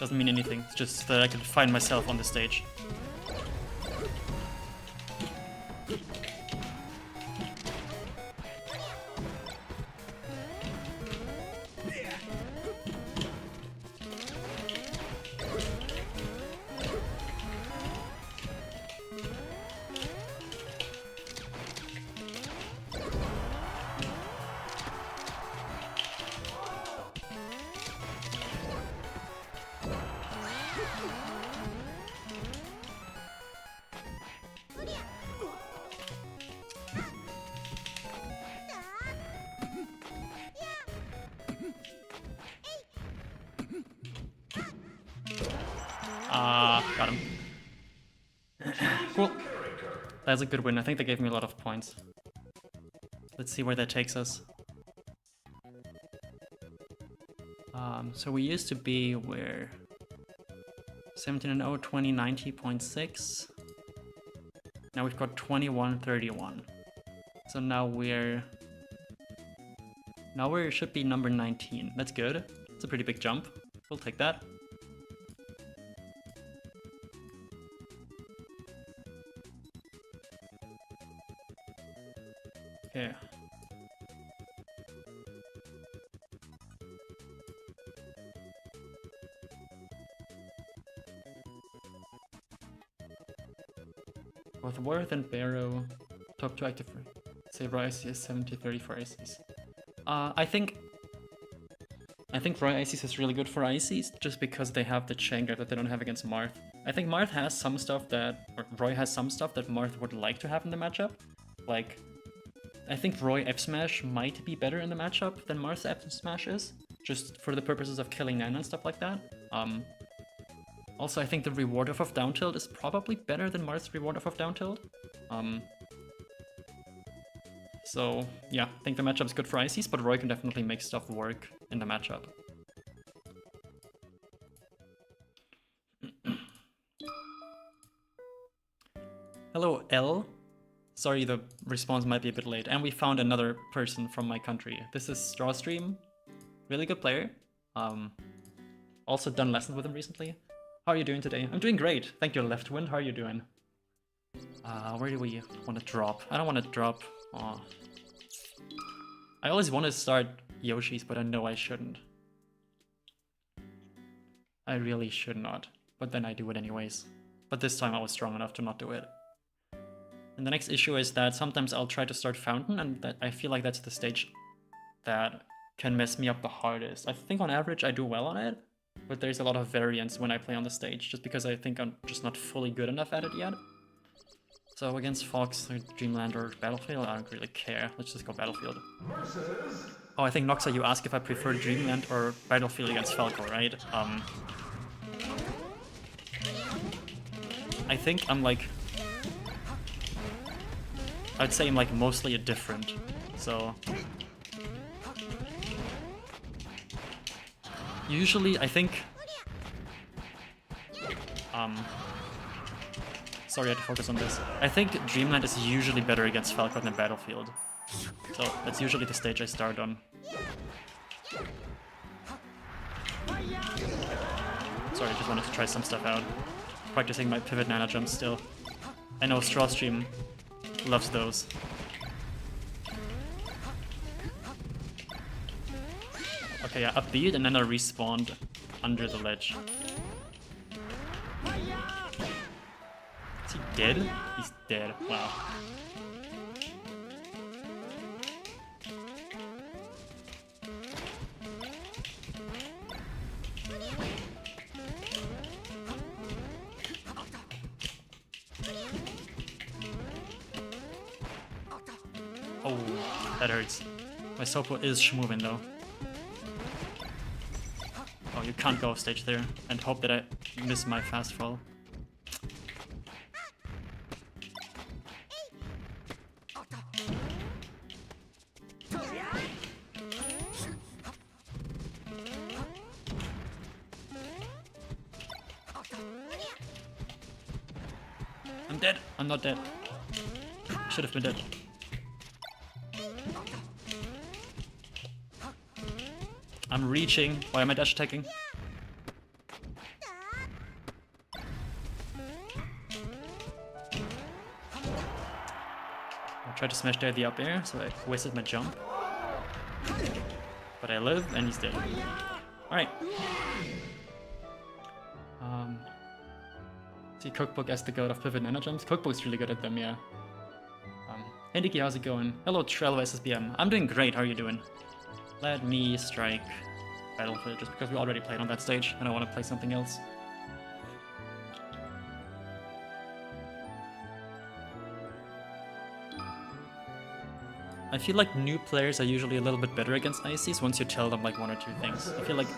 Doesn't mean anything, it's just that I can find myself on the stage. Got him. Cool. That's a good win. I think they gave me a lot of points. Let's see where that takes us. So we used to be where 17-0, 20, 90.6. Now we've got 21, 31. So now we should be number 19. That's good. It's a pretty big jump. We'll take that. Okay. Both Worth and Barrow, top 2 active. Say Roy ICs is 70-30 for ICs. I think Roy ICs is really good for ICs just because they have the chain grab that they don't have against Marth. I think Marth has some stuff that, or Roy has some stuff that Marth would like to have in the matchup. Like, I think Roy F Smash might be better in the matchup than Marth's F Smash is, just for the purposes of killing Nana and stuff like that. Also, I think the reward of down tilt is probably better than Marth's reward of down tilt. So yeah, I think the matchup's good for ICs, but Roy can definitely make stuff work in the matchup. Hello, L. Sorry, the response might be a bit late. And we found another person from my country. This is Strawstream. Really good player. Also done lessons with him recently. How are you doing today? I'm doing great. Thank you, Leftwind. How are you doing? Where do we want to drop? I don't want to drop. Aw. I always want to start Yoshi's, but I know I shouldn't. I really should not. But then I do it anyways. But this time I was strong enough to not do it. And the next issue is that sometimes I'll try to start Fountain, and that I feel like that's the stage that can mess me up the hardest. I think on average I do well on it, but there's a lot of variance when I play on the stage, just because I think I'm just not fully good enough at it yet. So against Fox, or Dreamland, or Battlefield, I don't really care. Let's just go Battlefield. Oh, I think Noxa, you asked if I prefer Dreamland or Battlefield against Falco, right? I think I'm like... I'd say I'm like mostly indifferent, so... Usually, I think... Sorry, I had to focus on this. I think Dreamland is usually better against Falco than Battlefield. So, that's usually the stage I start on. Sorry, I just wanted to try some stuff out. Practicing my pivot nana jumps still. I know Strawstream loves those. Okay, yeah, upbeat and then I respawned under the ledge. Is he dead? He's dead. Wow. Oh, that hurts. My Sopo is schmoving though. Oh, you can't go off stage there and hope that I miss my fast fall. I'm dead. I'm not dead. Should have been dead. I'm reaching. Why am I dash attacking? I tried to smash there the up air, so I wasted my jump. But I live, and he's dead. Alright. See, Cookbook as the god of pivot nano jumps. Cookbook's really good at them, yeah. Hey Nicki, how's it going? Hello, Trello SSBM. I'm doing great, how are you doing? Let me strike Battlefield, just because we already played on that stage, and I want to play something else. I feel like new players are usually a little bit better against ICs once you tell them like one or two things. I feel like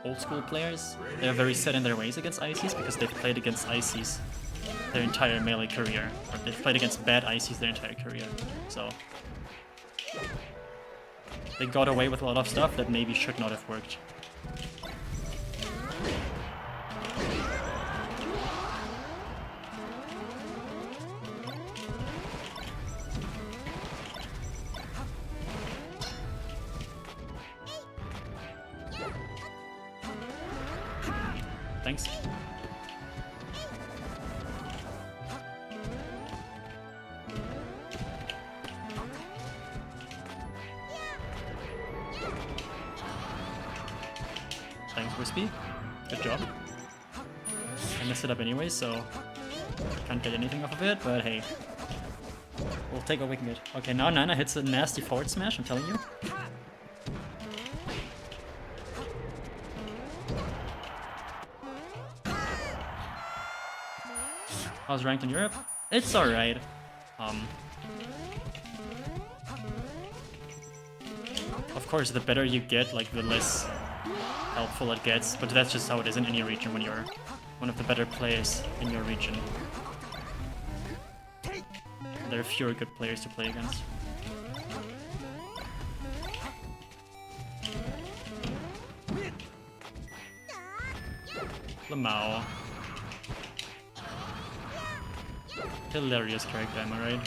old school players, they're very set in their ways against ICs because they've played against ICs their entire melee career, or they've played against bad ICs their entire career, so... They got away with a lot of stuff that maybe should not have worked. Thanks. Thanks, Wispy. Good job. I messed it up anyway, so Can't get anything off of it, but hey. We'll take what we can get. Okay, now Nana hits a nasty forward smash, I'm telling you. I was ranked in Europe. It's alright. Of course, the better you get, like, the less helpful it gets, but that's just how it is in any region when you're one of the better players in your region. There are fewer good players to play against. Lamau. Hilarious character, am I right?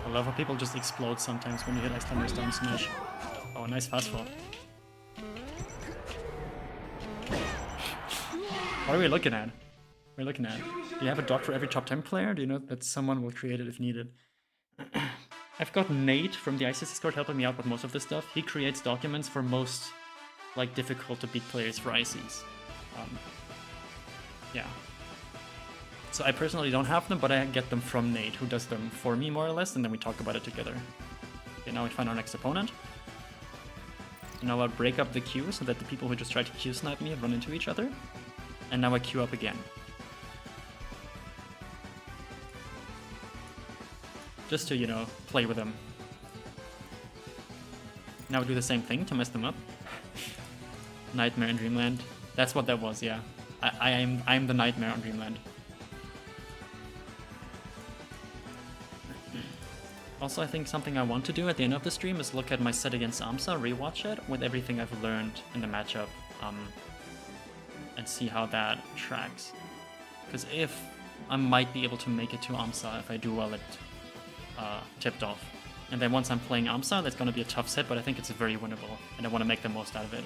I love how people just explode sometimes when you hit extenders down smash. Oh, nice fast fall. What are we looking at? We're looking at. Do you have a doc for every top 10 player? Do you know that someone will create it if needed? I've got Nate from the ICS Discord helping me out with most of this stuff. He creates documents for most, like, difficult to beat players for ICs. Yeah. So I personally don't have them, but I get them from Nate, who does them for me more or less, and then we talk about it together. Okay, now we find our next opponent. And now I'll break up the queue so that the people who just tried to Q snipe me run into each other. And now I queue up again. Just to, you know, play with them. Now we do the same thing to mess them up. Nightmare in Dreamland. That's what that was, yeah. I'm the nightmare on Dreamland. Also, I think something I want to do at the end of the stream is look at my set against aMSa, rewatch it with everything I've learned in the matchup, and see how that tracks. Because if I might be able to make it to aMSa if I do well at tipped off. And then once I'm playing aMSa, that's going to be a tough set, but I think it's very winnable, and I want to make the most out of it.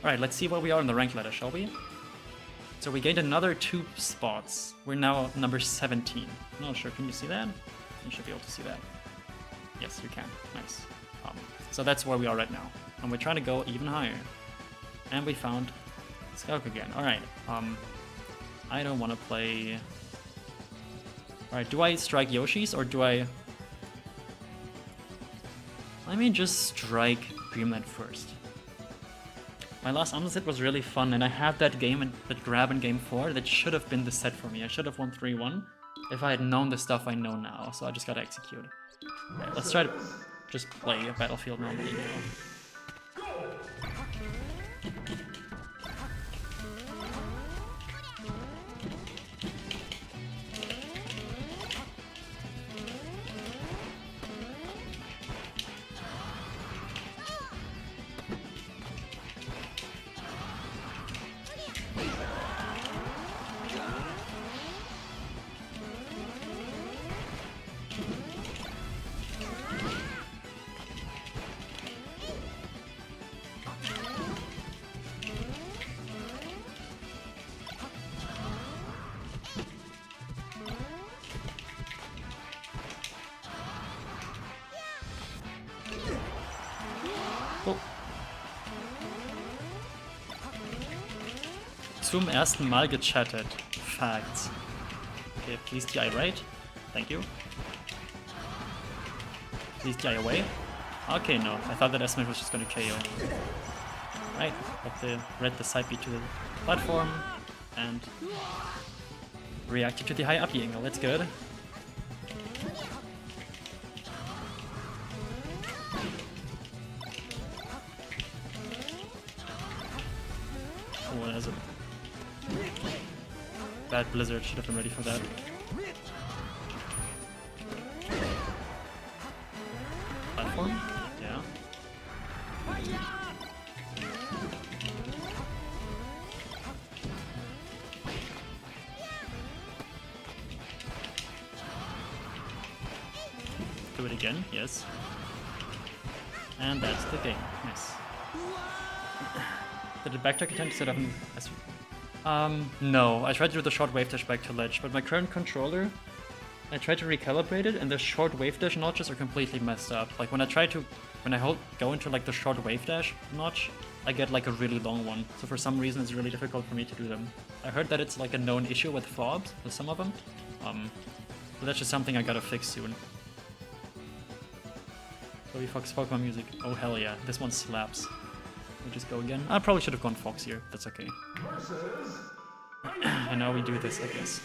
Alright, let's see where we are on the rank ladder, shall we? So we gained another 2 spots. We're now number 17. Not sure, can you see that? You should be able to see that. Yes, you can. Nice. So that's where we are right now. And we're trying to go even higher. And we found Skulk again. Alright. I don't want to play... Alright, do I strike Yoshi's or do I... Let me just strike Dreamland first. My last aMSa set was really fun, and I had that game, that grab in game 4, that should have been the set for me. I should have won 3-1 if I had known the stuff I know now, so I just gotta execute. Right, let's try to just play a Battlefield normally. Zum ersten Mal gechattet. Facts. Okay, please DI right. Thank you. Please DI away. Okay, no. I thought that S-Smash was just gonna KO. Right, read the side beat to the platform and reacted to the high up angle. That's good. Oh, that's a bad blizzard. Should have been ready for that. Platform? Yeah. Do it again, yes. And that's the game. Nice. Did it backtrack attempt instead of no. I tried to do the short wave dash back to ledge, but my current controller, I tried to recalibrate it, and the short wave dash notches are completely messed up. Like when I go into like the short wave dash notch, I get like a really long one. So for some reason, it's really difficult for me to do them. I heard that it's like a known issue with fobs, with some of them. So that's just something I gotta fix soon. Chloe Fox Pokemon music. Oh hell yeah, this one slaps. We'll just go again. I probably should have gone Fox here. That's okay. And now we do this, I guess.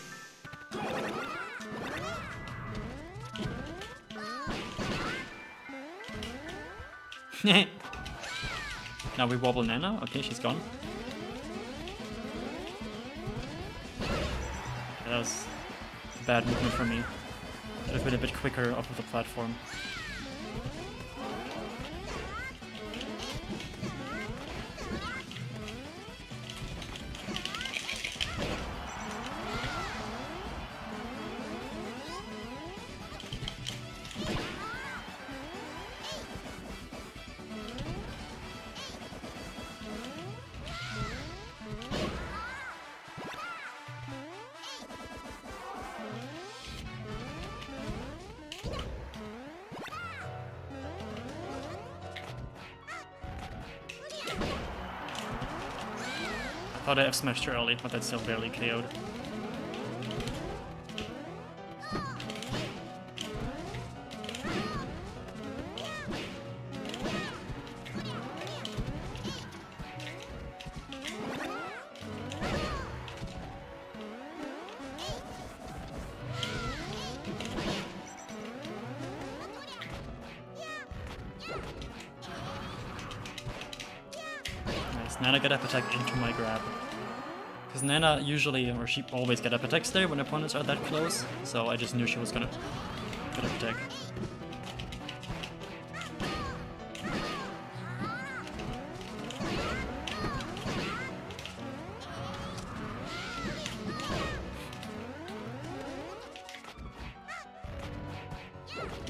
Now we wobble Nana. Okay, she's gone. That was a bad movement for me. Should have been a bit quicker off of the platform. I thought I F smashed her early, but that still barely KO'd. Nice, Nana got up attack into my grab. Because Nana usually, or she always get up attacks there when opponents are that close, so I just knew she was gonna get up attack.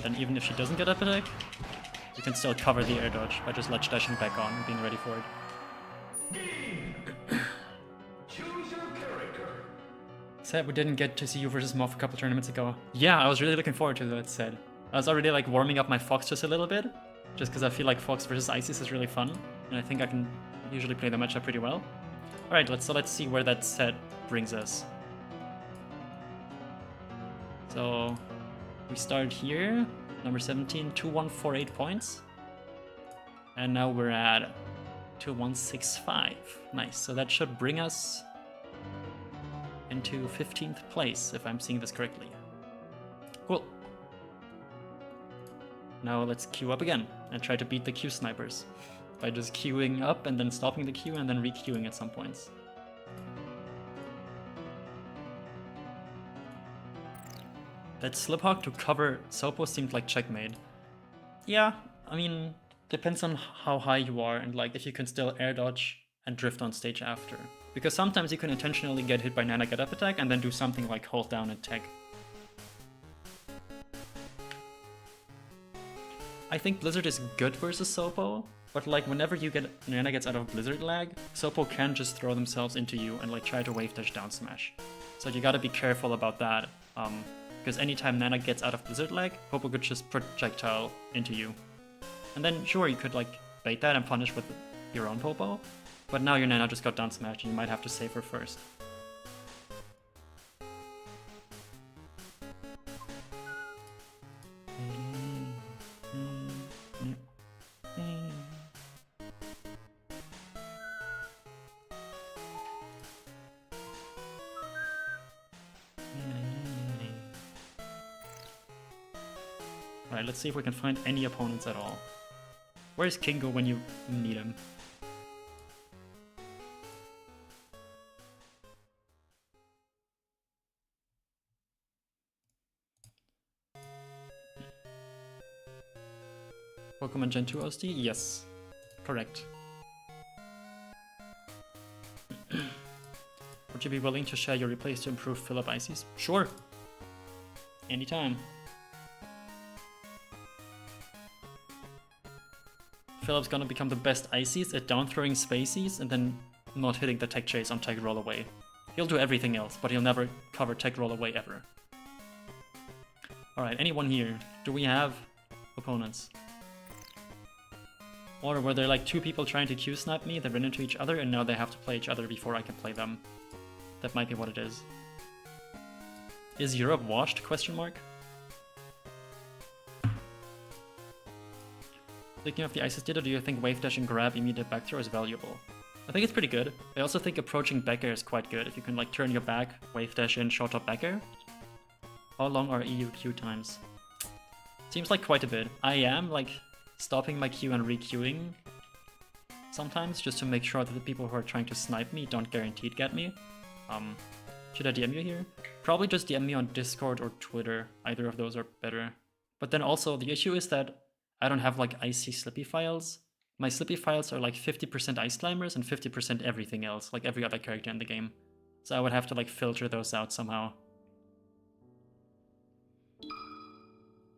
Then even if she doesn't get up attack, you can still cover the air dodge by just ledge dashing back on and being ready for it. Sad we didn't get to see you versus Moth a couple tournaments ago. Yeah, I was really looking forward to that set. I was already like warming up my Fox just a little bit, just because I feel like Fox versus Isis is really fun, and I think I can usually play the matchup pretty well. Alright, let's see where that set brings us. So we start here, number 17, 2148 points. And now we're at 2165. Nice, so that should bring us into 15th place, if I'm seeing this correctly. Cool. Now let's queue up again and try to beat the queue snipers by just queuing up and then stopping the queue and then re-queuing at some points. That Sliphawk to cover Sopo seemed like checkmate. Yeah, I mean, depends on how high you are and like if you can still air dodge and drift on stage after. Because sometimes you can intentionally get hit by Nana get up attack and then do something like hold down and tech. I think Blizzard is good versus Sopo, but like whenever you get Nana gets out of Blizzard lag, Sopo can just throw themselves into you and like try to wave dash down smash. So you gotta be careful about that, because anytime Nana gets out of Blizzard lag, Popo could just projectile into you. And then sure, you could like bait that and punish with your own Popo, but now your Nana just got down smashed and you might have to save her first. Alright, let's see if we can find any opponents at all. Where's Kingo when you need him? Pokemon Gen 2 OST? Yes. Correct. Would you be willing to share your replays to improve fill-up ICs? Sure. Anytime. Philip's gonna become the best ICs at down-throwing spacies and then not hitting the tech chase on tech roll away. He'll do everything else, but he'll never cover tech roll away ever. Alright, anyone here? Do we have opponents? Or were there like two people trying to Q-snipe me, they ran into each other, and now they have to play each other before I can play them? That might be what it is. Is Europe washed? Question mark. Speaking of the ISIS data, do you think wave dash and grab immediate back throw is valuable? I think it's pretty good. I also think approaching back air is quite good. If you can like turn your back, wave dash in, short top back air. How long are EU Q times? Seems like quite a bit. I am like stopping my Q and re-queuing sometimes just to make sure that the people who are trying to snipe me don't guaranteed get me. Should I DM you here? Probably just DM me on Discord or Twitter. Either of those are better. But then also the issue is that I don't have like IC Slippi files. My Slippi files are like 50% Ice Climbers and 50% everything else, like every other character in the game. So I would have to like filter those out somehow.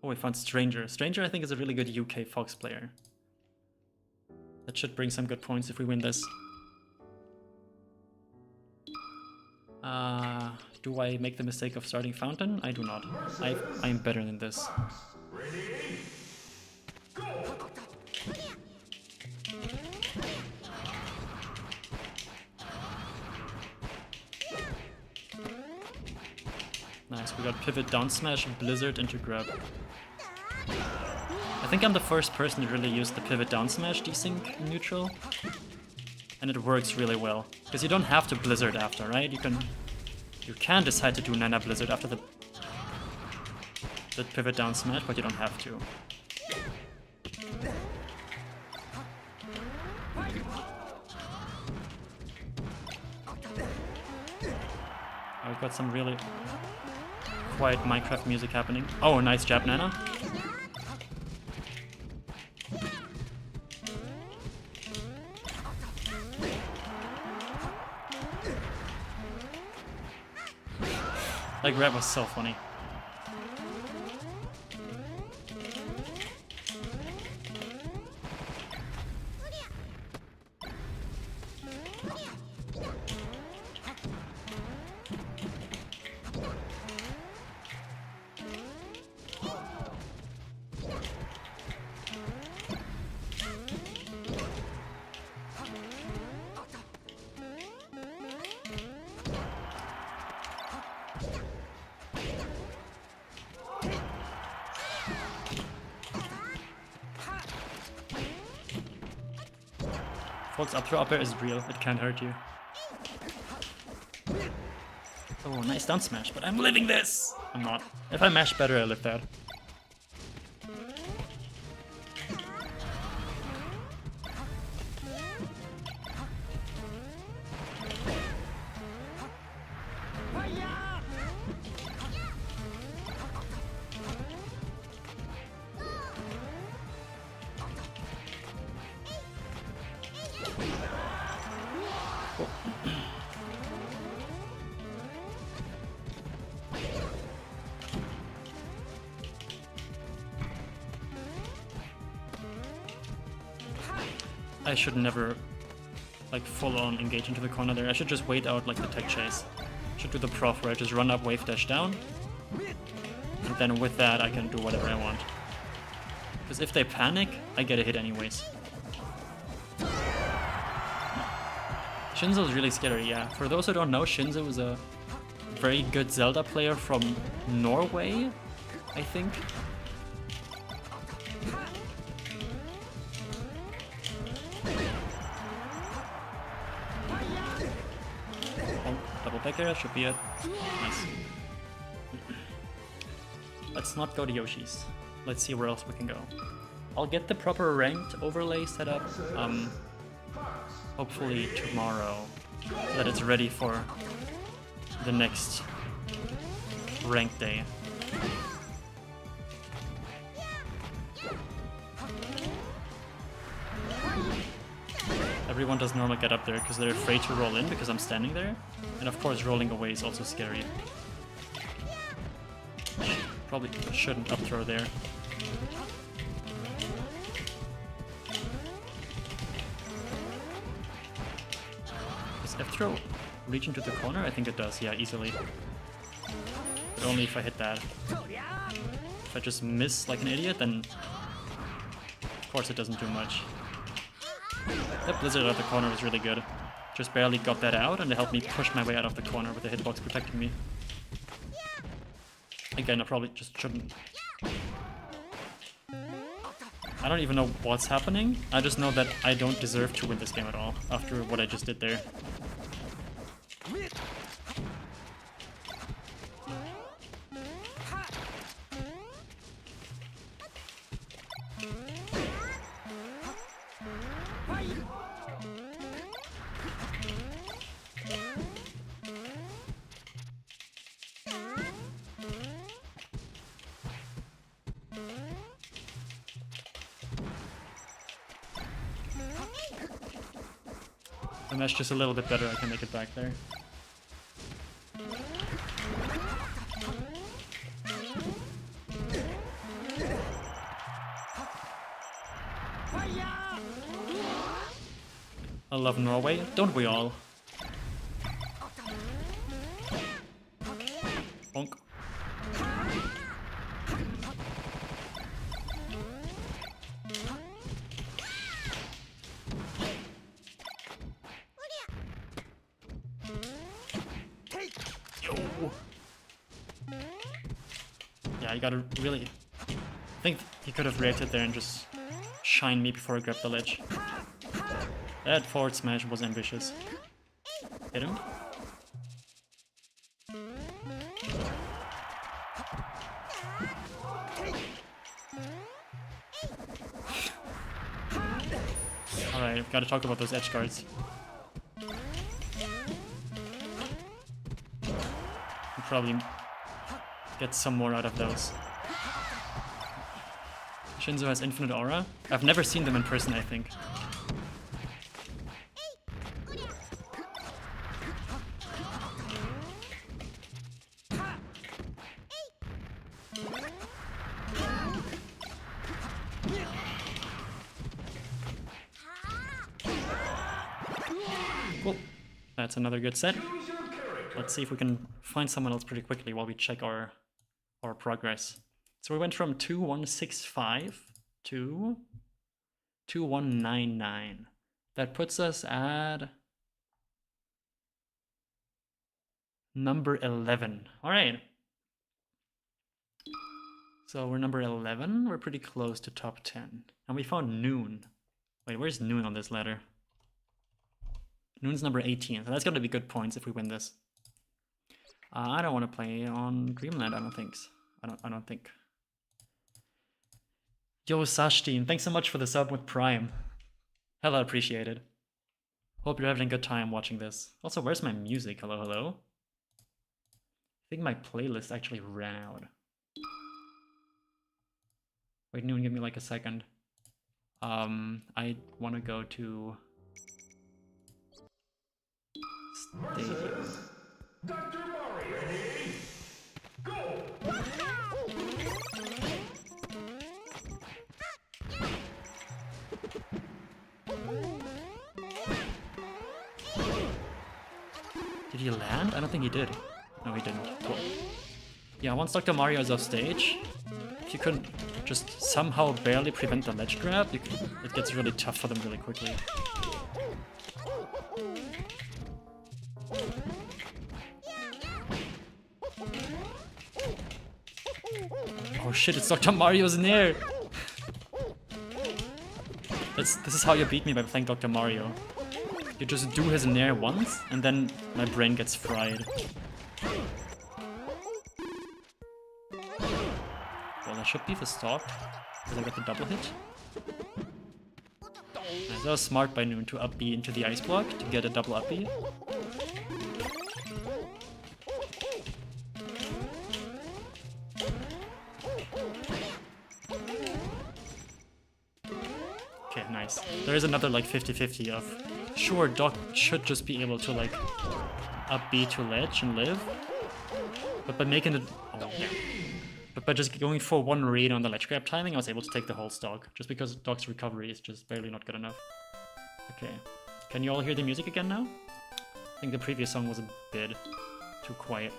Oh, we found Stranger. Stranger I think is a really good UK Fox player. That should bring some good points if we win this. Do I make the mistake of starting Fountain? I do not. I'm better than this. Ready? Go! Nice, we got pivot down smash, blizzard into grab. I think I'm the first person to really use the pivot down smash desync in neutral. And it works really well. Because you don't have to blizzard after, right? You can decide to do Nana Blizzard after the pivot down smash, but you don't have to. I've got some really quiet Minecraft music happening. Oh, nice jab, Nana. That grab was so funny. Folks, up throw up air is real, it can't hurt you. Oh, nice down smash, but I'm living this! I'm not. If I mash better, I live that. I should never, like, full-on engage into the corner there. I should just wait out, like, the tech chase. Should do the prof where I just run up, wave dash down. And then with that, I can do whatever I want. Because if they panic, I get a hit anyways. Shinzo's really scary, yeah. For those who don't know, Shinzo is a very good Zelda player from Norway, I think. Back there, should be it. Nice. Let's not go to Yoshi's. Let's see where else we can go. I'll get the proper ranked overlay set up, hopefully tomorrow, so that it's ready for the next rank day. Everyone does normal get up there because they're afraid to roll in because I'm standing there. And of course rolling away is also scary. Probably shouldn't up throw there. Does F throw reach into the corner? I think it does, yeah, easily. But only if I hit that. If I just miss like an idiot, then of course it doesn't do much. That blizzard out of the corner was really good. Just barely got that out, and it helped me push my way out of the corner with the hitbox protecting me. Again, I probably just shouldn't. I don't even know what's happening. I just know that I don't deserve to win this game at all after what I just did there. The mesh just a little bit better, I can make it back there. I love Norway, don't we all? Bonk. Yeah, you gotta really... I think he could have reacted there and just shine me before I grabbed the ledge. That forward smash was ambitious. Hit him. Alright, gotta talk about those edge guards. Probably get some more out of those. Shinzo has infinite aura. I've never seen them in person, I think. Cool. That's another good set. Let's see if we can find someone else pretty quickly while we check our progress. So we went from 2165 to 2199. That puts us at number 11. All right. So we're number 11. We're pretty close to top 10. And we found Noon. Wait, where's Noon on this ladder? Noon's number 18. So that's going to be good points if we win this. I don't want to play on Dreamland, I don't think. I don't think. Yo, Sashteen, thanks so much for the sub with Prime. Hella appreciated. Hope you're having a good time watching this. Also, where's my music? Hello, hello? I think my playlist actually ran out. Wait, Noon, give me like a second. I want to go to... Stadium. Dr. Mario, ready? Go! Did he land? I don't think he did. No, he didn't. Cool. Yeah, once Dr. Mario is off stage, if you could just somehow barely prevent the ledge grab, it gets really tough for them really quickly. Oh shit, it's Dr. Mario's Nair! This is how you beat me, by playing Dr. Mario. You just do his Nair once, and then my brain gets fried. Well, that should be the stock, because I got the double hit. Nice, that was smart by Noon to up B into the ice block to get a double up B. Okay, nice. There is another like 50-50 of, sure, Doc should just be able to like up B to ledge and live, but by making it, oh yeah. But by just going for one read on the ledge grab timing, I was able to take the whole stock, just because Doc's recovery is just barely not good enough. Okay, can you all hear the music again now? I think the previous song was a bit too quiet.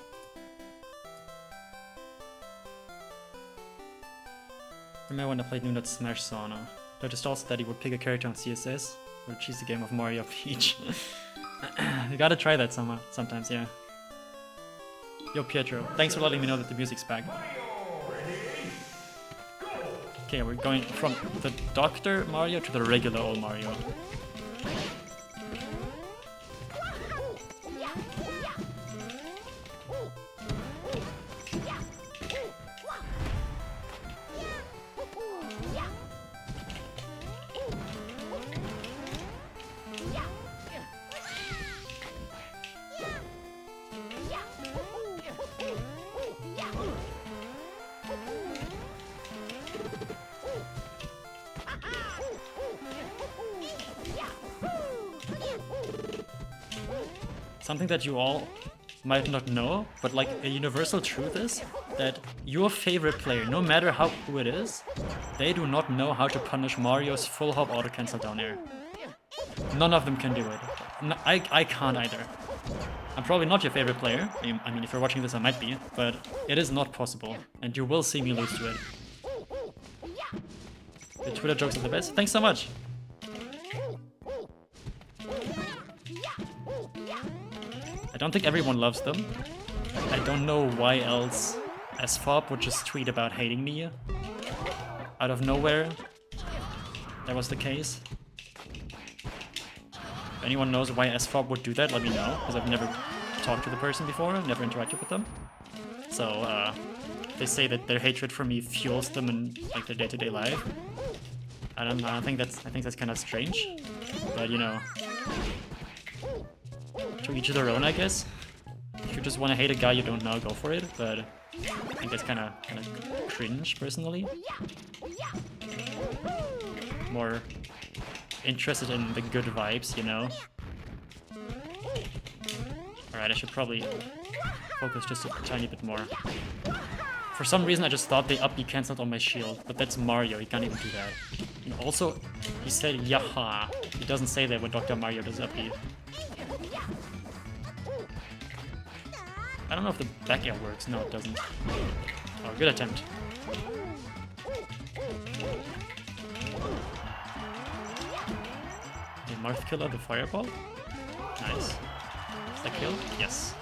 Remember when I played Noon at Smash Sauna? I just also that he would pick a character on CSS, or choose the game of Mario Peach. You gotta try that sometimes, yeah. Yo Pietro, thanks for letting me know that the music's back. Okay, we're going from the Dr. Mario to the regular old Mario. Something that you all might not know, but like a universal truth is that your favorite player, no matter who it is, they do not know how to punish Mario's full hop auto cancel down air. None of them can do it. No, I can't either. I'm probably not your favorite player. I mean, if you're watching this, I might be, but it is not possible, and you will see me lose to it. The Twitter jokes are the best. Thanks so much. I don't think everyone loves them. I don't know why else SFOP would just tweet about hating me out of nowhere. That was the case. If anyone knows why SFOP would do that, let me know, because I've never talked to the person before, I've never interacted with them. So they say that their hatred for me fuels them in like their day-to-day life. I don't know. I think that's kind of strange, but you know. To each their own, I guess. If you just want to hate a guy you don't know, go for it, but I think that's kind of cringe, personally. More interested in the good vibes, you know? Alright, I should probably focus just a tiny bit more. For some reason, I just thought they up B cancelled on my shield, but that's Mario, he can't even do that. And also, he said yaha. He doesn't say that when Dr. Mario does up B. I don't know if the back air works. No, it doesn't. Oh, good attempt. A Marth killer the fireball? Nice. Is that kill? Yes.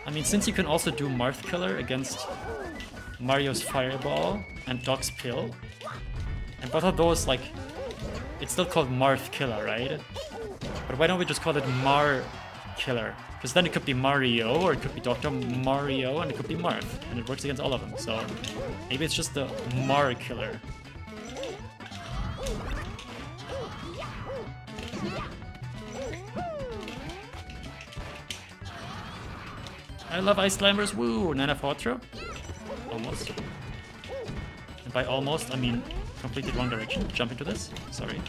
I mean, since you can also do Marth killer against Mario's fireball and Doc's pill, and both of those, like, it's still called Marth Killer, right? But why don't we just call it Mar Killer? Because then it could be Mario, or it could be Dr. Mario, and it could be Marth, and it works against all of them. So maybe it's just the Mar Killer. I love Ice Climbers, woo! Nana Fortro? Almost. And by almost, I mean completely wrong direction. Jump into this. Sorry.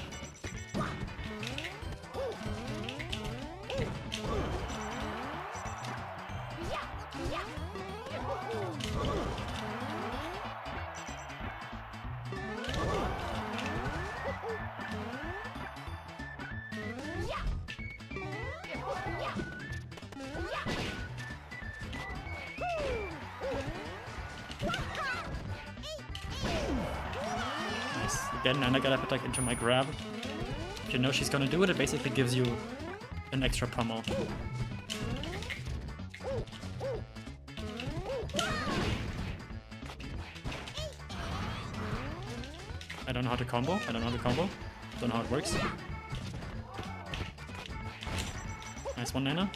Again, Nana got up attack into my grab. If you know she's gonna do it, it basically gives you an extra pummel. I don't know how to combo. Don't know how it works. Nice one, Nana.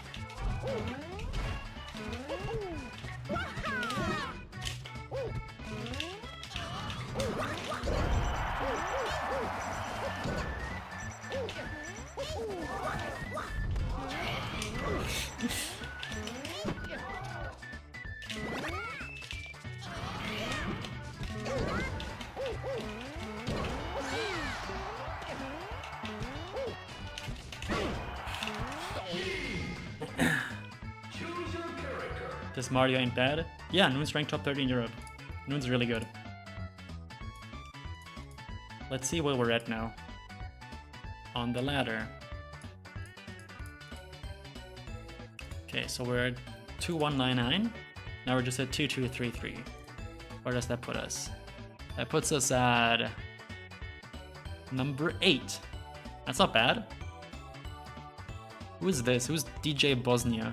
This Mario ain't bad. Yeah, Noon's ranked top 30 in Europe. Noon's really good. Let's see where we're at now. On the ladder. Okay, so we're at 2199. Now we're just at 2233. Where does that put us? That puts us at number 8. That's not bad. Who is this? Who's DJ Bosnia?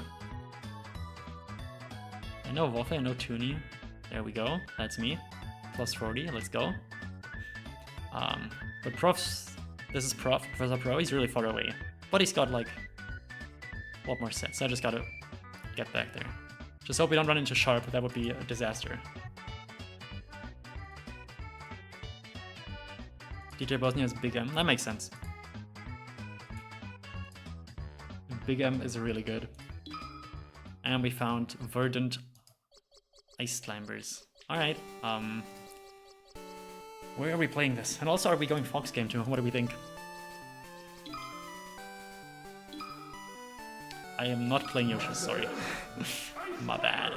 I know Wolfe, I know Toonie. There we go. That's me. Plus 40. Let's go. But Prof's... This is Prof. Professor Pro. He's really far away. But he's got like a lot more sets. I just gotta get back there. Just hope we don't run into Sharp. That would be a disaster. DJ Bosnia is Big M. That makes sense. Big M is really good. And we found Verdant Ice Climbers. Alright, where are we playing this? And also, are we going Fox game too? What do we think? I am not playing Yoshi, sorry. My bad.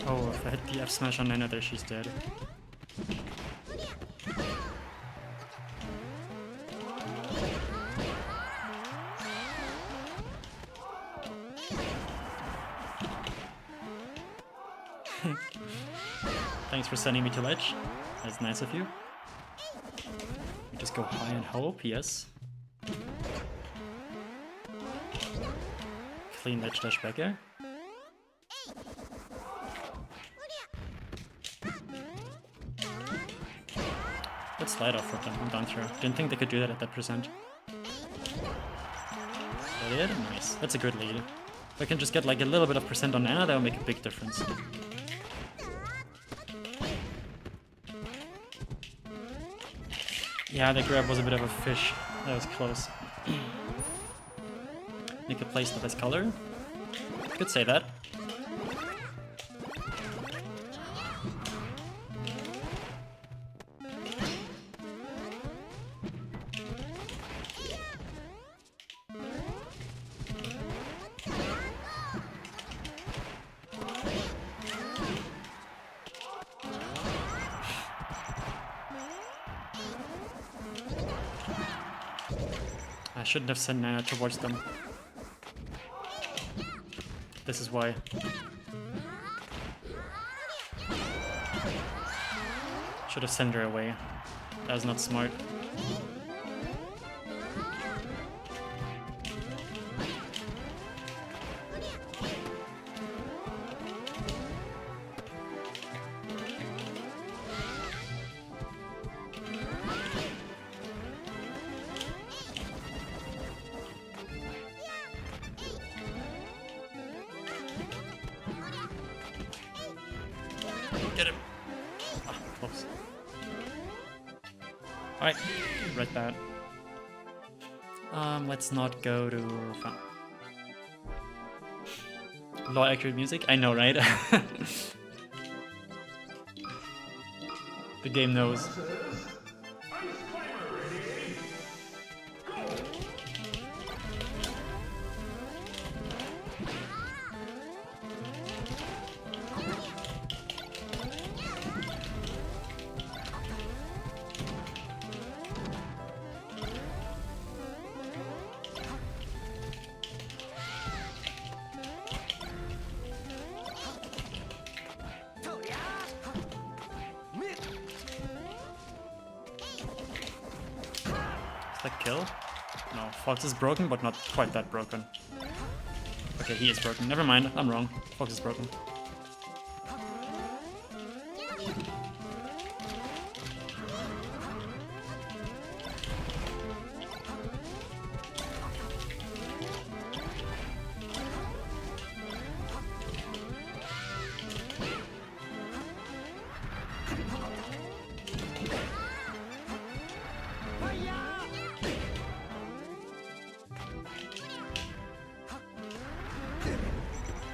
Oh, if I hit the F smash on Nana there, she's dead. Thanks for sending me to ledge. That's nice of you. We just go high and hope, yes. Clean ledge dash back air. Good slide off for them, I'm down through. Didn't think they could do that at that percent. They did? Nice. That's a good lead. If I can just get like a little bit of percent on Nana, that would make a big difference. Yeah, the grab was a bit of a fish. That was close. Nicki plays the best color. Could say that. I shouldn't have sent Nana towards them. This is why. Should have sent her away. That was not smart. Get him! Ah, close. Alright, read that. Let's not go to... Law accurate music? I know, right? The game knows. That kill? No, Fox is broken, but not quite that broken. Okay, he is broken. Never mind, I'm wrong. Fox is broken.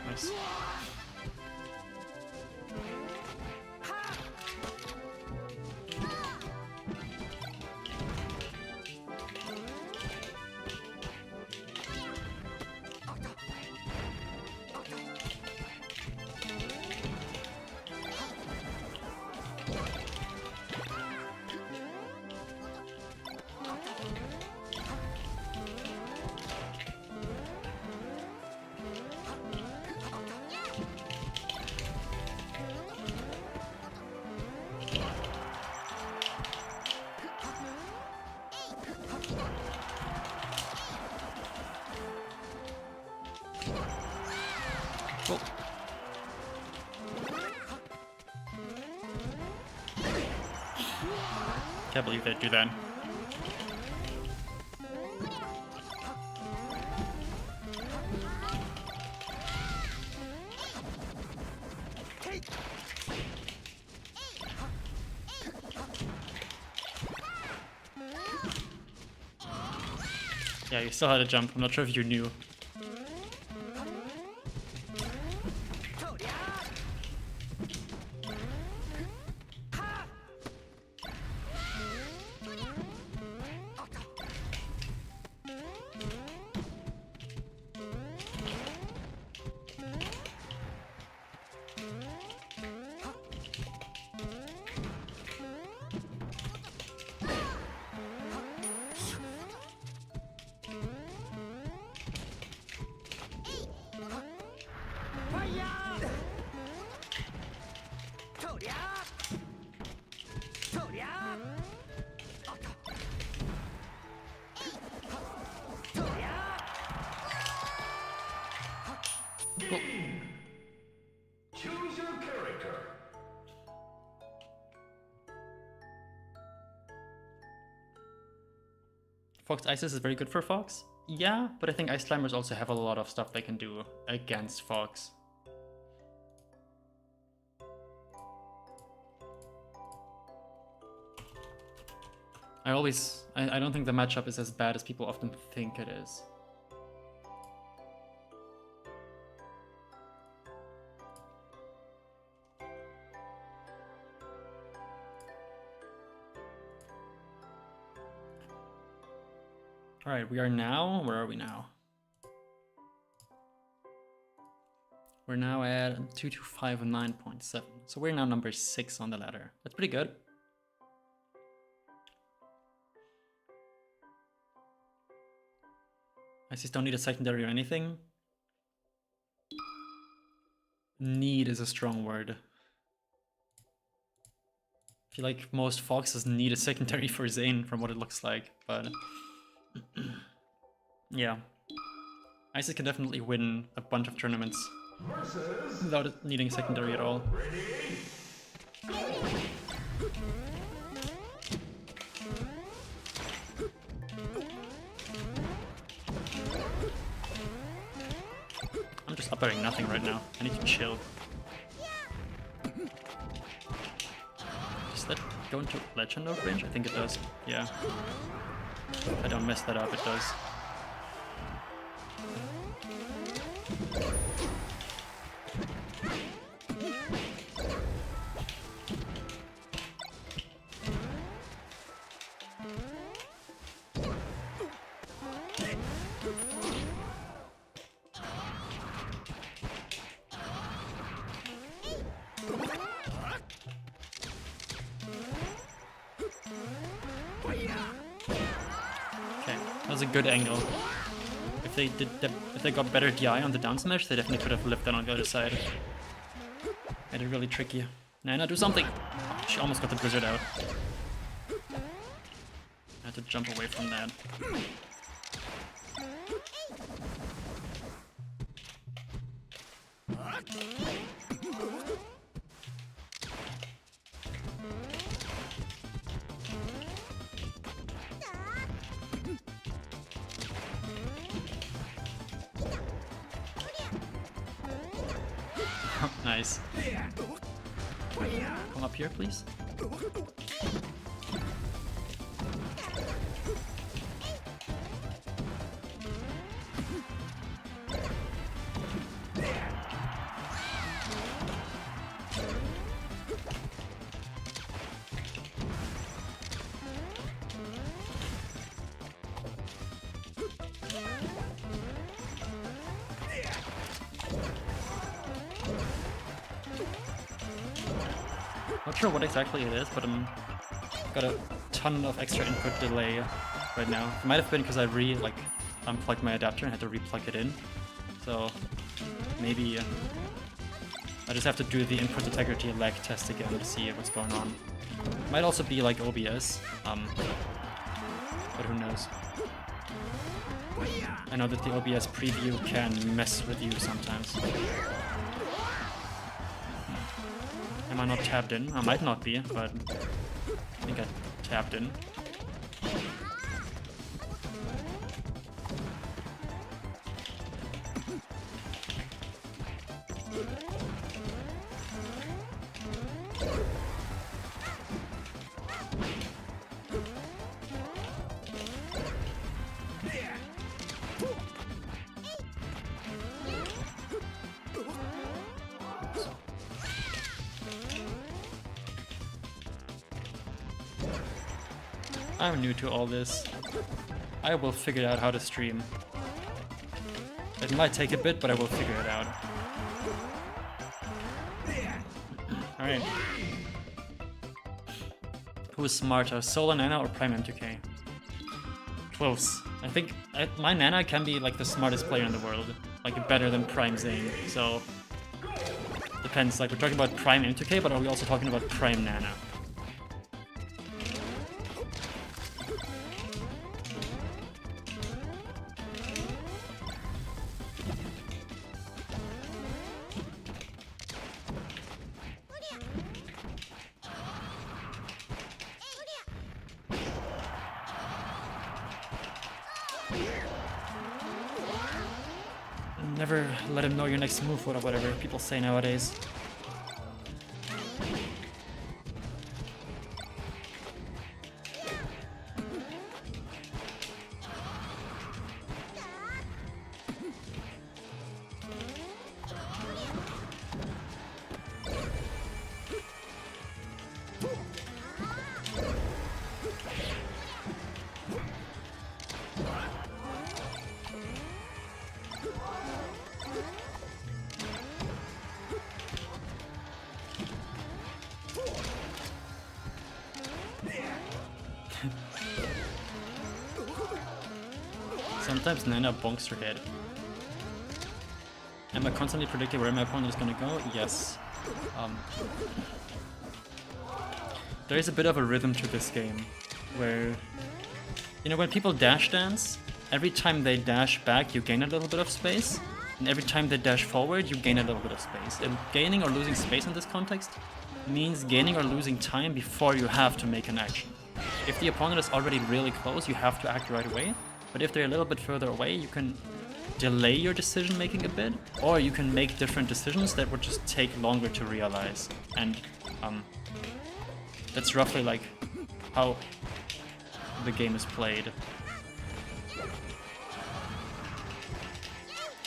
Nice. Cool. Can't believe they'd do that. Yeah, you still had a jump. I'm not sure if you knew. Choose your character. Fox Isis is very good for Fox. Yeah, but I think Ice Climbers also have a lot of stuff they can do against Fox. I don't think the matchup is as bad as people often think it is. Alright, we are now, where are we now? We're now at 2259.7. So we're now number 6 on the ladder. That's pretty good. I just don't need a secondary or anything. Need is a strong word. I feel like most Foxes need a secondary for Zane from what it looks like, but yeah. Isis can definitely win a bunch of tournaments without it needing a secondary at all. I'm just uppering nothing right now. I need to chill. Does that go into legend node range? I think it does. Yeah. If I don't mess that up, it does. A good angle. If they got better DI on the down smash, they definitely could have lived that on the other side. Made it really tricky. Nana, do something! Oh, she almost got the blizzard out. had to jump away from that. Nice. Come up here, please. Not sure what exactly it is, but I'm got a ton of extra input delay right now. It might have been because I unplugged my adapter and had to replug it in. So maybe I just have to do the input integrity lag test again to see what's going on. Might also be like OBS, but who knows. I know that the OBS preview can mess with you sometimes. Am I not tapped in? I might not be, but I think I tapped in. I'm new to all this. I will figure out how to stream. It might take a bit, but I will figure it out. Alright. Who is smarter, Solar Nana or Prime M2K? Close. I think my Nana can be like the smartest player in the world. Like better than Prime Zane, so... Depends, like we're talking about Prime M2K, but are we also talking about Prime Nana? Never let him know your next move or whatever people say nowadays. Sometimes Nana bonks her head. Am I constantly predicting where my opponent is gonna go? Yes. There is a bit of a rhythm to this game, where, you know, when people dash dance, every time they dash back you gain a little bit of space, and every time they dash forward you gain a little bit of space. And gaining or losing space in this context means gaining or losing time before you have to make an action. If the opponent is already really close, you have to act right away. But if they're a little bit further away, you can delay your decision making a bit, or you can make different decisions that would just take longer to realize. And that's roughly like how the game is played.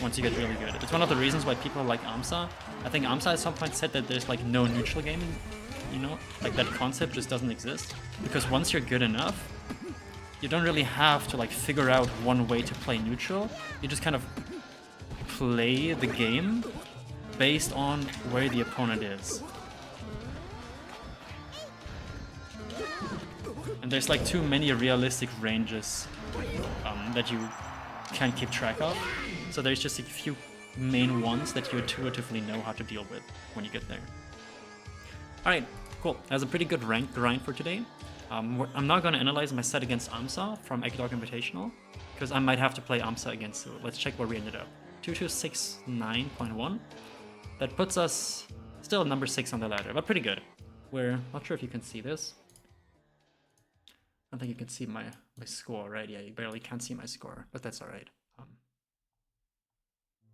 Once you get really good. It's one of the reasons why people like aMSa. I think aMSa at some point said that there's like no neutral gaming, you know? Like that concept just doesn't exist. Because once you're good enough, you don't really have to like figure out one way to play neutral. You just kind of play the game based on where the opponent is. And there's like too many realistic ranges that you can't keep track of. So there's just a few main ones that you intuitively know how to deal with when you get there. Alright, cool. That was a pretty good rank grind for today. I'm not going to analyze my set against aMSa from Eggdog Invitational, because I might have to play aMSa again soon. Let's check where we ended up. 2269.1. That puts us still number 6 on the ladder, but pretty good. We're not sure if you can see this. I don't think you can see my score, right? Yeah, you barely can't see my score, but that's alright.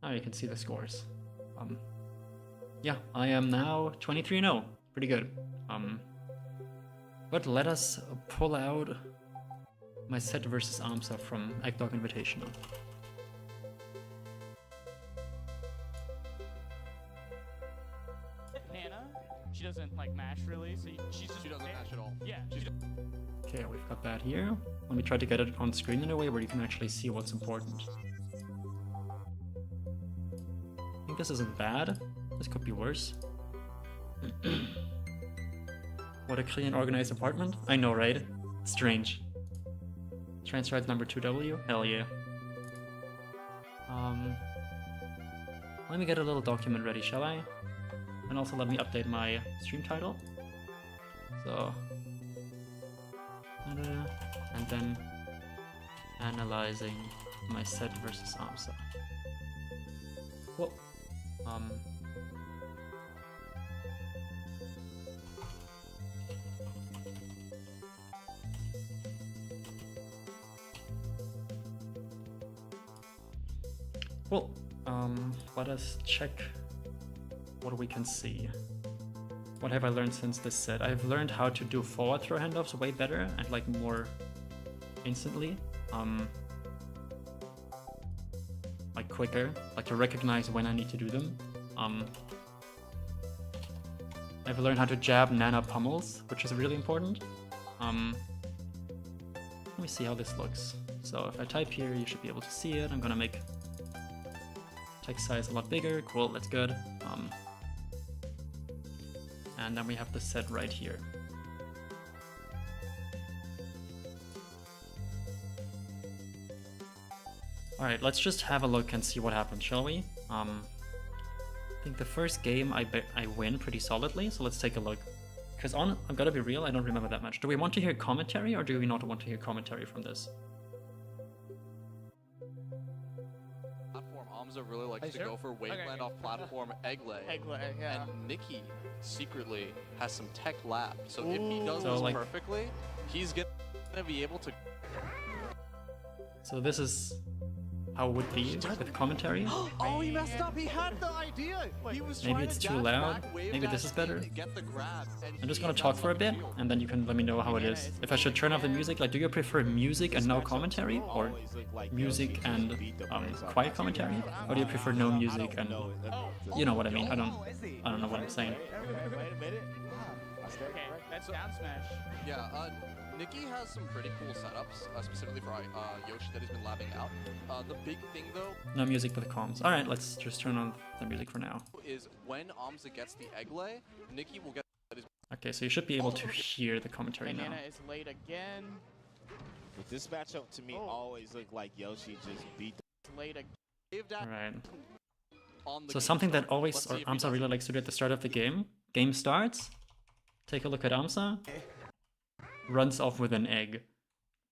Now you can see the scores. Yeah, I am now 23-0. Pretty good. But let us pull out my set versus aMSa from Eggdog Invitational. Nana, she doesn't like mash really, so she doesn't mash at all. Yeah. Okay, we've got that here. Let me try to get it on screen in a way where you can actually see what's important. I think this isn't bad. This could be worse. What a clean, organized apartment. I know, right? Strange. Trans rides number 2W? Hell yeah. Let me get a little document ready, shall I? And also let me update my stream title. So... and then analyzing my set versus aMSa. Whoa. Well, let us check what we can see. What have I learned since this set? I've learned how to do forward throw handoffs way better and like more instantly. Like quicker, like to recognize when I need to do them. I've learned how to jab Nana pummels, which is really important. Let me see how this looks. So if I type here, you should be able to see it. I'm gonna make text size a lot bigger. Cool, that's good. And then we have the set right here. Alright, let's just have a look and see what happens, shall we? I think the first game I win pretty solidly, so let's take a look. Because I've gotta be real, I don't remember that much. Do we want to hear commentary or do we not want to hear commentary from this? aMSa really likes to go for wasteland off platform egglay. Yeah. And Nicki secretly has some tech lab. So if he does this like, perfectly, he's gonna be able to. So this is how it would be with commentary. Oh, he messed up. He had the idea. He was Maybe it's too loud. Maybe this is better. I'm just gonna talk for a bit, and then you can let me know how it is. If I should turn off the music, like, do you prefer music and no commentary, or music and quiet commentary, or do you prefer no music and you know what I mean? I don't know what I'm saying. Wait a minute. Okay, that's down smash. Yeah, Nicki has some pretty cool setups, specifically for Yoshi that he's been labbing out. The big thing though, No music with comms. All right, let's just turn on the music for now. is when aMSa gets the egglay, Nicki will get his. Okay, so you should be able to hear the commentary now. Nana is late again. With this matchup, to me, always looked like Yoshi just beat the Late again. All right. On the So game something that start. always Let's see if he aMSa does really it. likes to do at the start of the game. Game starts. Take a look at aMSa. Runs off with an egg.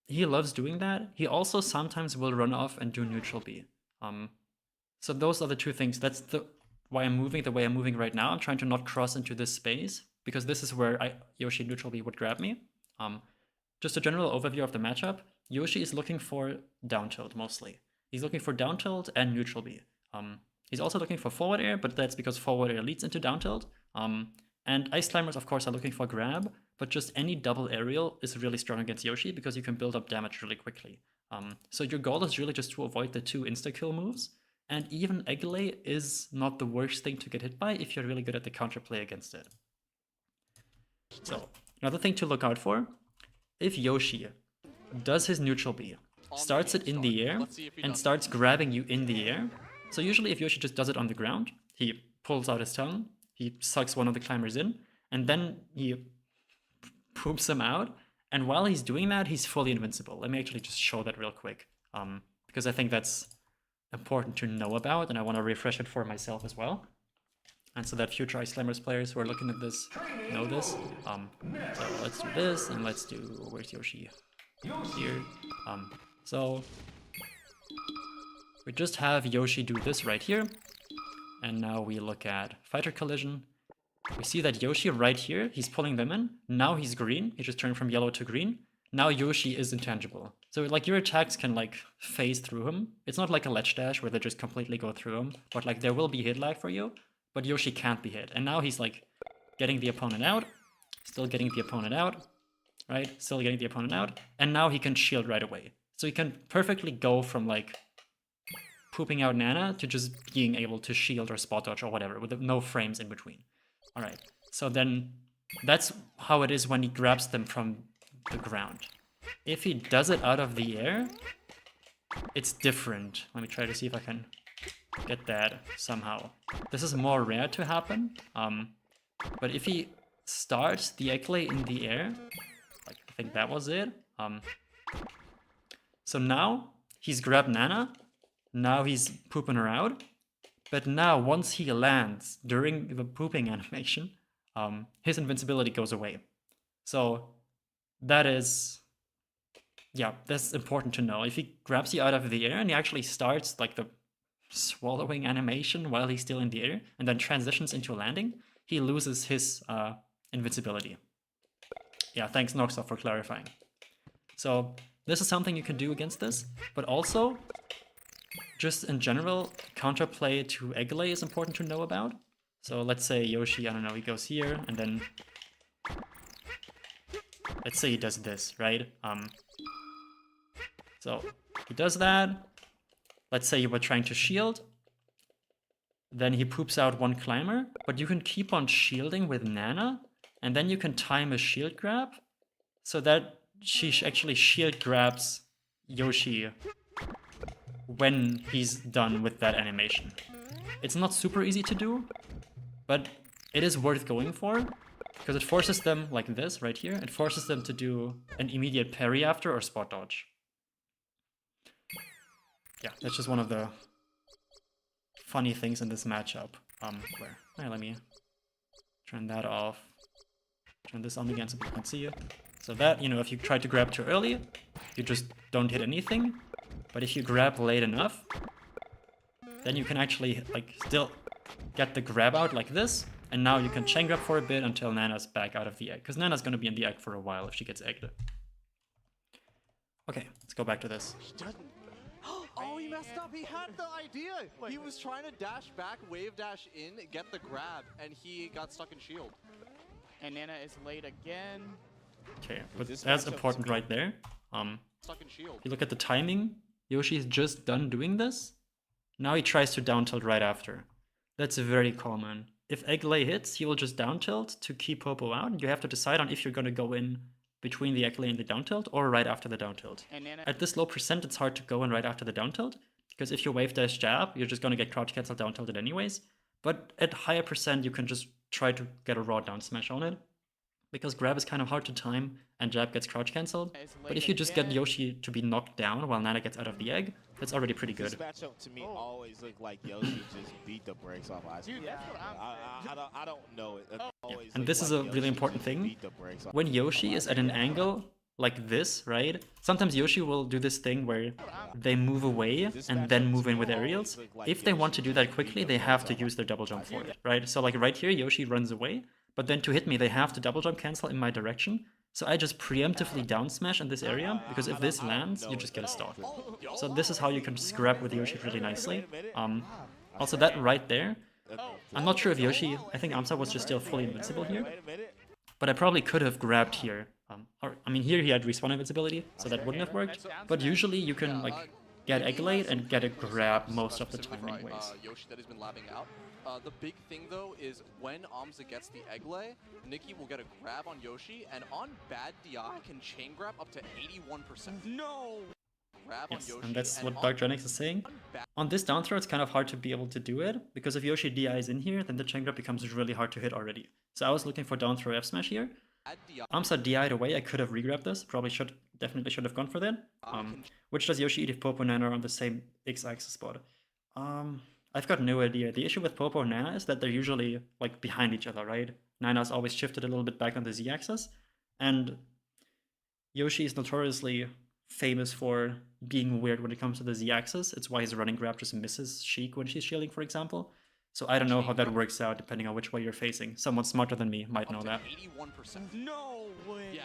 He loves doing that. He also sometimes will run off and do neutral B. So those are the two things. That's why I'm moving the way I'm moving right now. I'm trying to not cross into this space because this is where Yoshi neutral B would grab me. Just a general overview of the matchup. Yoshi is looking for down tilt mostly. He's looking for down tilt and neutral B. He's also looking for forward air, but that's because forward air leads into down tilt. And Ice Climbers, of course, are looking for grab, but just any double aerial is really strong against Yoshi because you can build up damage really quickly. So your goal is really just to avoid the two insta-kill moves, and even Egglay is not the worst thing to get hit by if you're really good at the counterplay against it. So, another thing to look out for, if Yoshi does his neutral B, starts it in the air, and starts grabbing you in the air, so usually if Yoshi just does it on the ground, he pulls out his tongue, he sucks one of the climbers in, and then he poops him out. And while he's doing that, he's fully invincible. Let me actually just show that real quick, because I think that's important to know about, and I want to refresh it for myself as well. and so that future Ice Climbers players who are looking at this know this. So let's do this, and let's do, where's Yoshi? Here. So we just have Yoshi do this right here, and now we look at fighter collision. We see that Yoshi right here, he's pulling them in. Now he's green. He just turned from yellow to green. Now Yoshi is intangible. So like your attacks can like phase through him. It's not like a ledge dash where they just completely go through him, but like there will be hit lag for you, but Yoshi can't be hit. And now he's like getting the opponent out, still getting the opponent out, right? Still getting the opponent out. And now he can shield right away. So he can perfectly go from like pooping out Nana to just being able to shield or spot dodge or whatever with no frames in between. All right, so then that's how it is when he grabs them from the ground. If he does it out of the air, it's different. Let me try to see if I can get that somehow. This is more rare to happen, but if he starts the Eggly in the air, like I think that was it. So now he's grabbed Nana, now he's pooping her out. But now, once he lands during the pooping animation, his invincibility goes away. So that is, yeah, that's important to know. If he grabs you out of the air and he actually starts like the swallowing animation while he's still in the air and then transitions into landing, he loses his invincibility. Yeah, thanks Noxa for clarifying. So this is something you can do against this, but also just in general, counterplay to Eggly is important to know about. So let's say Yoshi, I don't know, he goes here, and then let's say he does this, right? So he does that. Let's say you were trying to shield. Then he poops out one climber, but you can keep on shielding with Nana, and then you can time a shield grab so that she actually shield grabs Yoshi when he's done with that animation. It's not super easy to do, but it is worth going for, because it forces them, like this right here, it forces them to do an immediate parry after or spot dodge. Yeah, that's just one of the funny things in this matchup. Let me turn that off. Turn this on again so people can see it. So that, you know, if you try to grab too early, you just don't hit anything. But if you grab late enough, then you can actually like still get the grab out like this, and now you can chain grab for a bit until Nana's back out of the egg, because Nana's gonna be in the egg for a while if she gets egged. Okay, let's go back to this. Oh, he messed up. He had the idea. He was trying to dash back, wave dash in, get the grab, and he got stuck in shield. And Nana is late again. Okay, but that's important right there. Stuck in shield. If you look at the timing, Yoshi's just done doing this. Now he tries to down tilt right after. That's very common. If Eggly hits, he will just down tilt to keep Popo out. You have to decide on if you're gonna go in between the Eggly and the down tilt or right after the down tilt. At this low percent, it's hard to go in right after the down tilt, because if you wave dash jab, you're just gonna get crouch cancel down tilted anyways. But at higher percent, you can just try to get a raw down smash on it, because grab is kind of hard to time and jab gets crouch cancelled. But if you just get Yoshi to be knocked down while Nana gets out of the egg, that's already pretty good. This matchup to me always looked like Yoshi just beat the brakes off Ice. Dude, that's what I don't know it. Always And looked this is like a Yoshi really important just thing. beat the brakes off When Yoshi is at an angle like this, right? Sometimes Yoshi will do this thing where they move away and then move in with aerials. If they want to do that quickly, they have to use their double jump for it, right? So like right here, Yoshi runs away, but then to hit me, they have to double jump cancel in my direction. So I just preemptively down smash in this area, because if this lands, you just get a stock. So this is how you can scrap with Yoshi really nicely. Also that right there, I'm not sure if Yoshi, I think aMSa was just still fully invincible here, but I probably could have grabbed here. I mean, here he had respawn invincibility, so that wouldn't have worked. But usually you can like get Egglade and get a grab most of the time anyways. Yoshi that has been labbing out. The big thing though is when aMSa gets the Egglay, Nicki will get a grab on Yoshi, and on bad DI can chain grab up to 81%. No! Grab on Yes, Yoshi, and that's what on Dark Genix is saying. On this down throw, it's kind of hard to be able to do it, because if Yoshi DI is in here, then the chain grab becomes really hard to hit already. So I was looking for down throw F smash here. bad DI, aMSa DI'd away, I could have regrabbed this, definitely should have gone for that. Which does Yoshi eat if Popo and Nana are on the same X-axis spot? I've got no idea. The issue with Popo and Nana is that they're usually like behind each other, right? Nana's always shifted a little bit back on the Z-axis, and Yoshi is notoriously famous for being weird when it comes to the Z-axis. It's why his running grab just misses Sheik when she's shielding, for example. So I don't know how that works out depending on which way you're facing. Someone smarter than me might know that. 81%. No way. Yeah.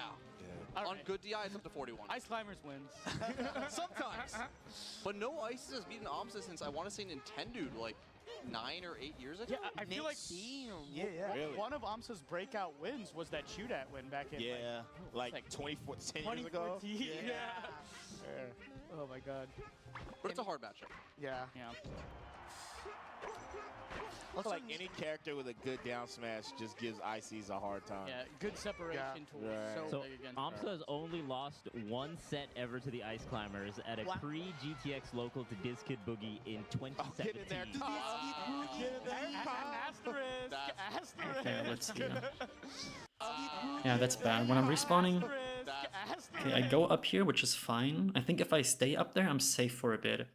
On good DI, it's up to 41. Ice Climbers wins. Sometimes. But no Ice has beaten aMSa since I want to say Nintendo, like 9 or 8 years ago. Yeah, I feel like Yeah. Really? one of aMSa's breakout wins was that shootout win back in Yeah, like 10 years ago. 2014. Yeah. Oh my god. But it's a hard matchup. Yeah. Also, like any character with a good down smash just gives ICs a hard time. Yeah, good separation tool. Right. So big against aMSa her. has only lost one set ever to the Ice Climbers at a pre-GTX local to Kid Boogie in 2017. Get in there. Asterisk. Okay, let's see. Yeah, that's bad. When I'm respawning, okay, I go up here, which is fine. I think if I stay up there, I'm safe for a bit.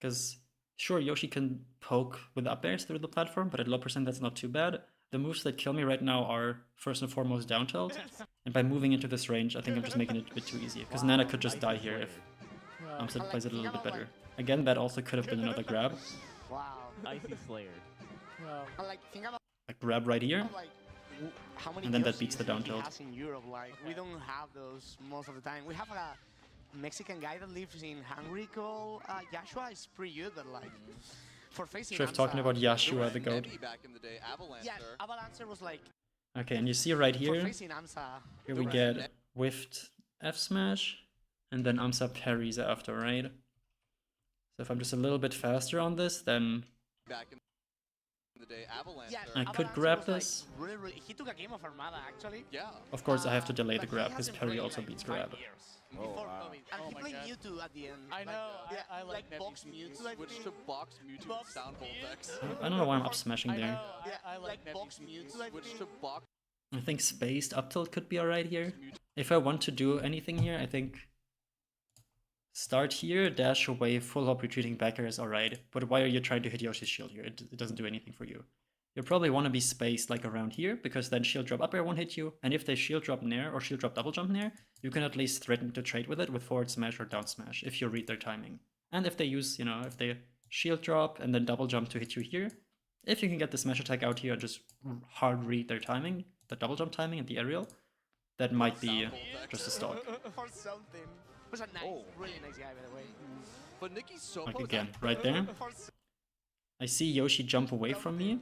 Because, sure, Yoshi can poke with up airs through the platform, but at low percent, that's not too bad. The moves that kill me right now are, first and foremost, down tilt. And by moving into this range, I think I'm just making it a bit too easy. Because Nana could just die here if aMSa plays it a little bit better. Again, that also could have been another grab. Wow. Icy Slayer. Like, think about A grab right here. like how many And then that Yoshis beats the down he tilt. has in Europe. Like, we don't have those most of the time. We have a Mexican guy that lives in Hungary called Joshua. It's pretty good, but like for facing. Sure, if talking about Yashua, the goat. Back in the day, Avalanche. Yeah, Avalanche was like Okay, and you see right for here, facing aMSa. here we get whiffed F smash, and then aMSa parries after, right? So if I'm just a little bit faster on this, then Back in the day, Avalanche. Yeah, I could Avalanche grab was, like, this. really, he took a game of Armada actually. Yeah. Of course, I have to delay the But he grab, because hasn't parry played, also like, beats 5 grab. years Oh, before wow. COVID. And Oh he my played God. Mewtwo at the end. I know. Yeah, I like that box Mewtwo. Mewtwo. I Switch think. to box Mewtwo Box sound Mewtwo. voltex. I don't know why I'm up smashing I there. know. Yeah, I like that box Mewtwo. I Switch think. to box I think spaced up tilt could be alright here. Mewtwo. If I want to do anything here, I think start here, dash away, full hop retreating back air is alright. But why are you trying to hit Yoshi's shield here? It doesn't do anything for you. You probably want to be spaced like around here, because then shield drop up air won't hit you, and if they shield drop nair or shield drop double jump nair, you can at least threaten to trade with it with forward smash or down smash, if you read their timing. And if they use, you know, if they shield drop and then double jump to hit you here, if you can get the smash attack out here and just hard read their timing, the double jump timing and the aerial, that might be just a stock. Or something. Was a nice, really nice guy, by the way. But Nicki's so Like again, right there. I see Yoshi jump away from me.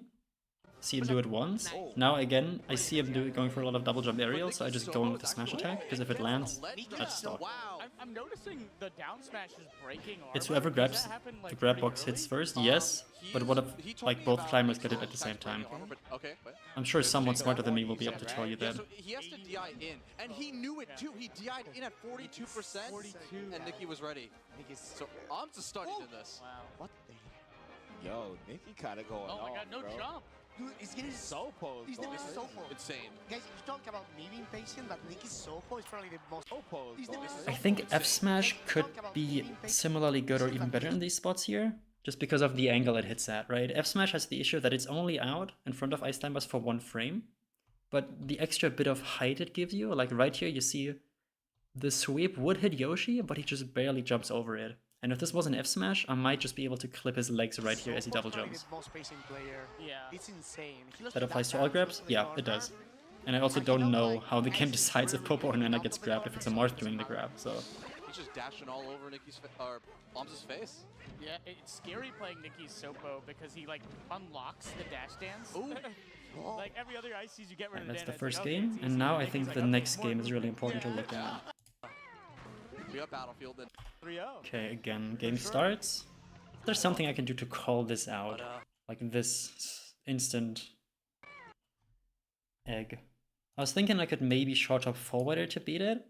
See him do it once. Now again, I see him going for a lot of double jump aerial, so I just go in with the smash attack, because if it lands, that's stock. Wow. I'm noticing the down smash is breaking armor. It's whoever Does grabs that happen, like, the grab pretty box hits early? first, yes, but what He if told like me both about climbers like get it at the same attacks time? breaking armor, but okay, but I'm sure someone smarter than me will be able to tell you yeah, that. so he has to DI in, and he knew it too. He DI'd in at 42%, 42. and Nicki was ready. So aMSa studied in this. Wow. What the? Yo, Nicki kind of going Oh my off, god, no bro. jump. Dude, he's getting so. Sopo He's going never so full. Insane. Guys, you talk about me being patient, but Nicki's Sopo is probably the most. Sopo He's going never off. I think F smash could be similarly good or even better in these spots here, just because of the angle it hits at, right? F smash has the issue that it's only out in front of ice climbers for 1 frame, but the extra bit of height it gives you, like right here you see the sweep would hit Yoshi, but he just barely jumps over it. And if this was an F smash, I might just be able to clip his legs right here as he double jumps. Most patient player. Yeah. It's insane. He lost That to applies to Daka, all grabs? to the Yeah, corner. it does. And I also don't know how the game decides if Popo or Nana gets grabbed if it's a Marth doing the grab, so... He's just dashing all over Nicki's or aMSa's face. Yeah, it's scary playing Nicki's Sopo because he like unlocks the dash dance. Ooh. Like every other ICs you get rid And of that's Dan, the it's first like, okay, game, it's and easy. now I Nicki's think like, the okay, next more game is really movement. important to look at. We got Battlefield and 3-0. Okay, again, game starts. There's something I can do to call this out. Like this instant egg. I was thinking I could maybe short hop forwarder to beat it,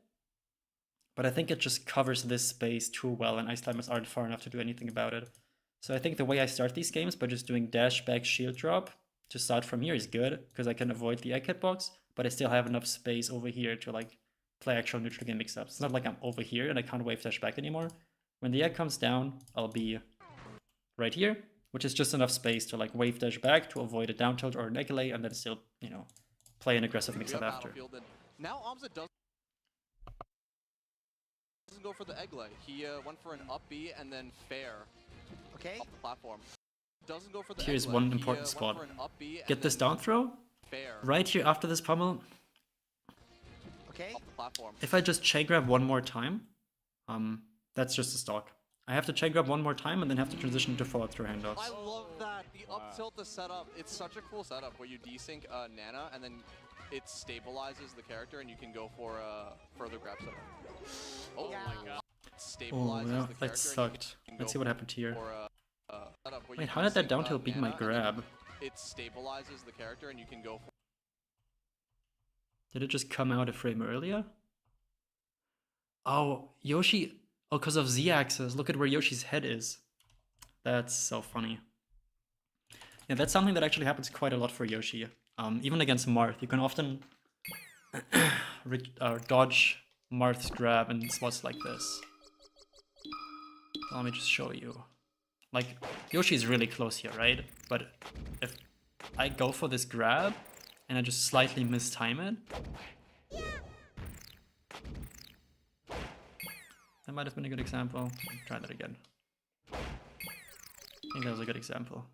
but I think it just covers this space too well and ice climbers aren't far enough to do anything about it. So I think the way I start these games by just doing dash back shield drop to start from here is good, because I can avoid the egg hitbox, but I still have enough space over here to like play actual neutral game mix-ups. It's not like I'm over here and I can't wave dash back anymore. When the egg comes down, I'll be right here, which is just enough space to like wave dash back to avoid a down tilt or an egg lay, and then still, you know, play an aggressive mix-up after. Now aMSa doesn't go for the egg lay. He went for an up B and then fair. Okay. Off the platform. Doesn't go for the Here's egg lay. one He, important went spot. for an up B and Get this then down throw fair. right here after this pummel. Okay. Off the platform. If I just chain grab one more time, that's just a stock. I have to chain grab one more time and then have to transition to forward through handoffs. I love that. The up tilt, the setup. It's such a cool setup where you desync Nana and then it stabilizes the character and you can go for a further grab setup. Oh my god. It stabilizes Oh, yeah, the that character. sucked. Let's see what happened here. Setup where Wait, you how did that desync, down tilt beat my Nana, and then grab? It stabilizes the character and you can go for Did it just come out a frame earlier? Oh, Yoshi. Oh, because of Z-axis. Look at where Yoshi's head is. That's so funny. Yeah, that's something that actually happens quite a lot for Yoshi. Even against Marth, you can often dodge Marth's grab in spots like this. Let me just show you. Like, Yoshi's really close here, right? But if I go for this grab and I just slightly mistime it, that might have been a good example. Try that again. I think that was a good example.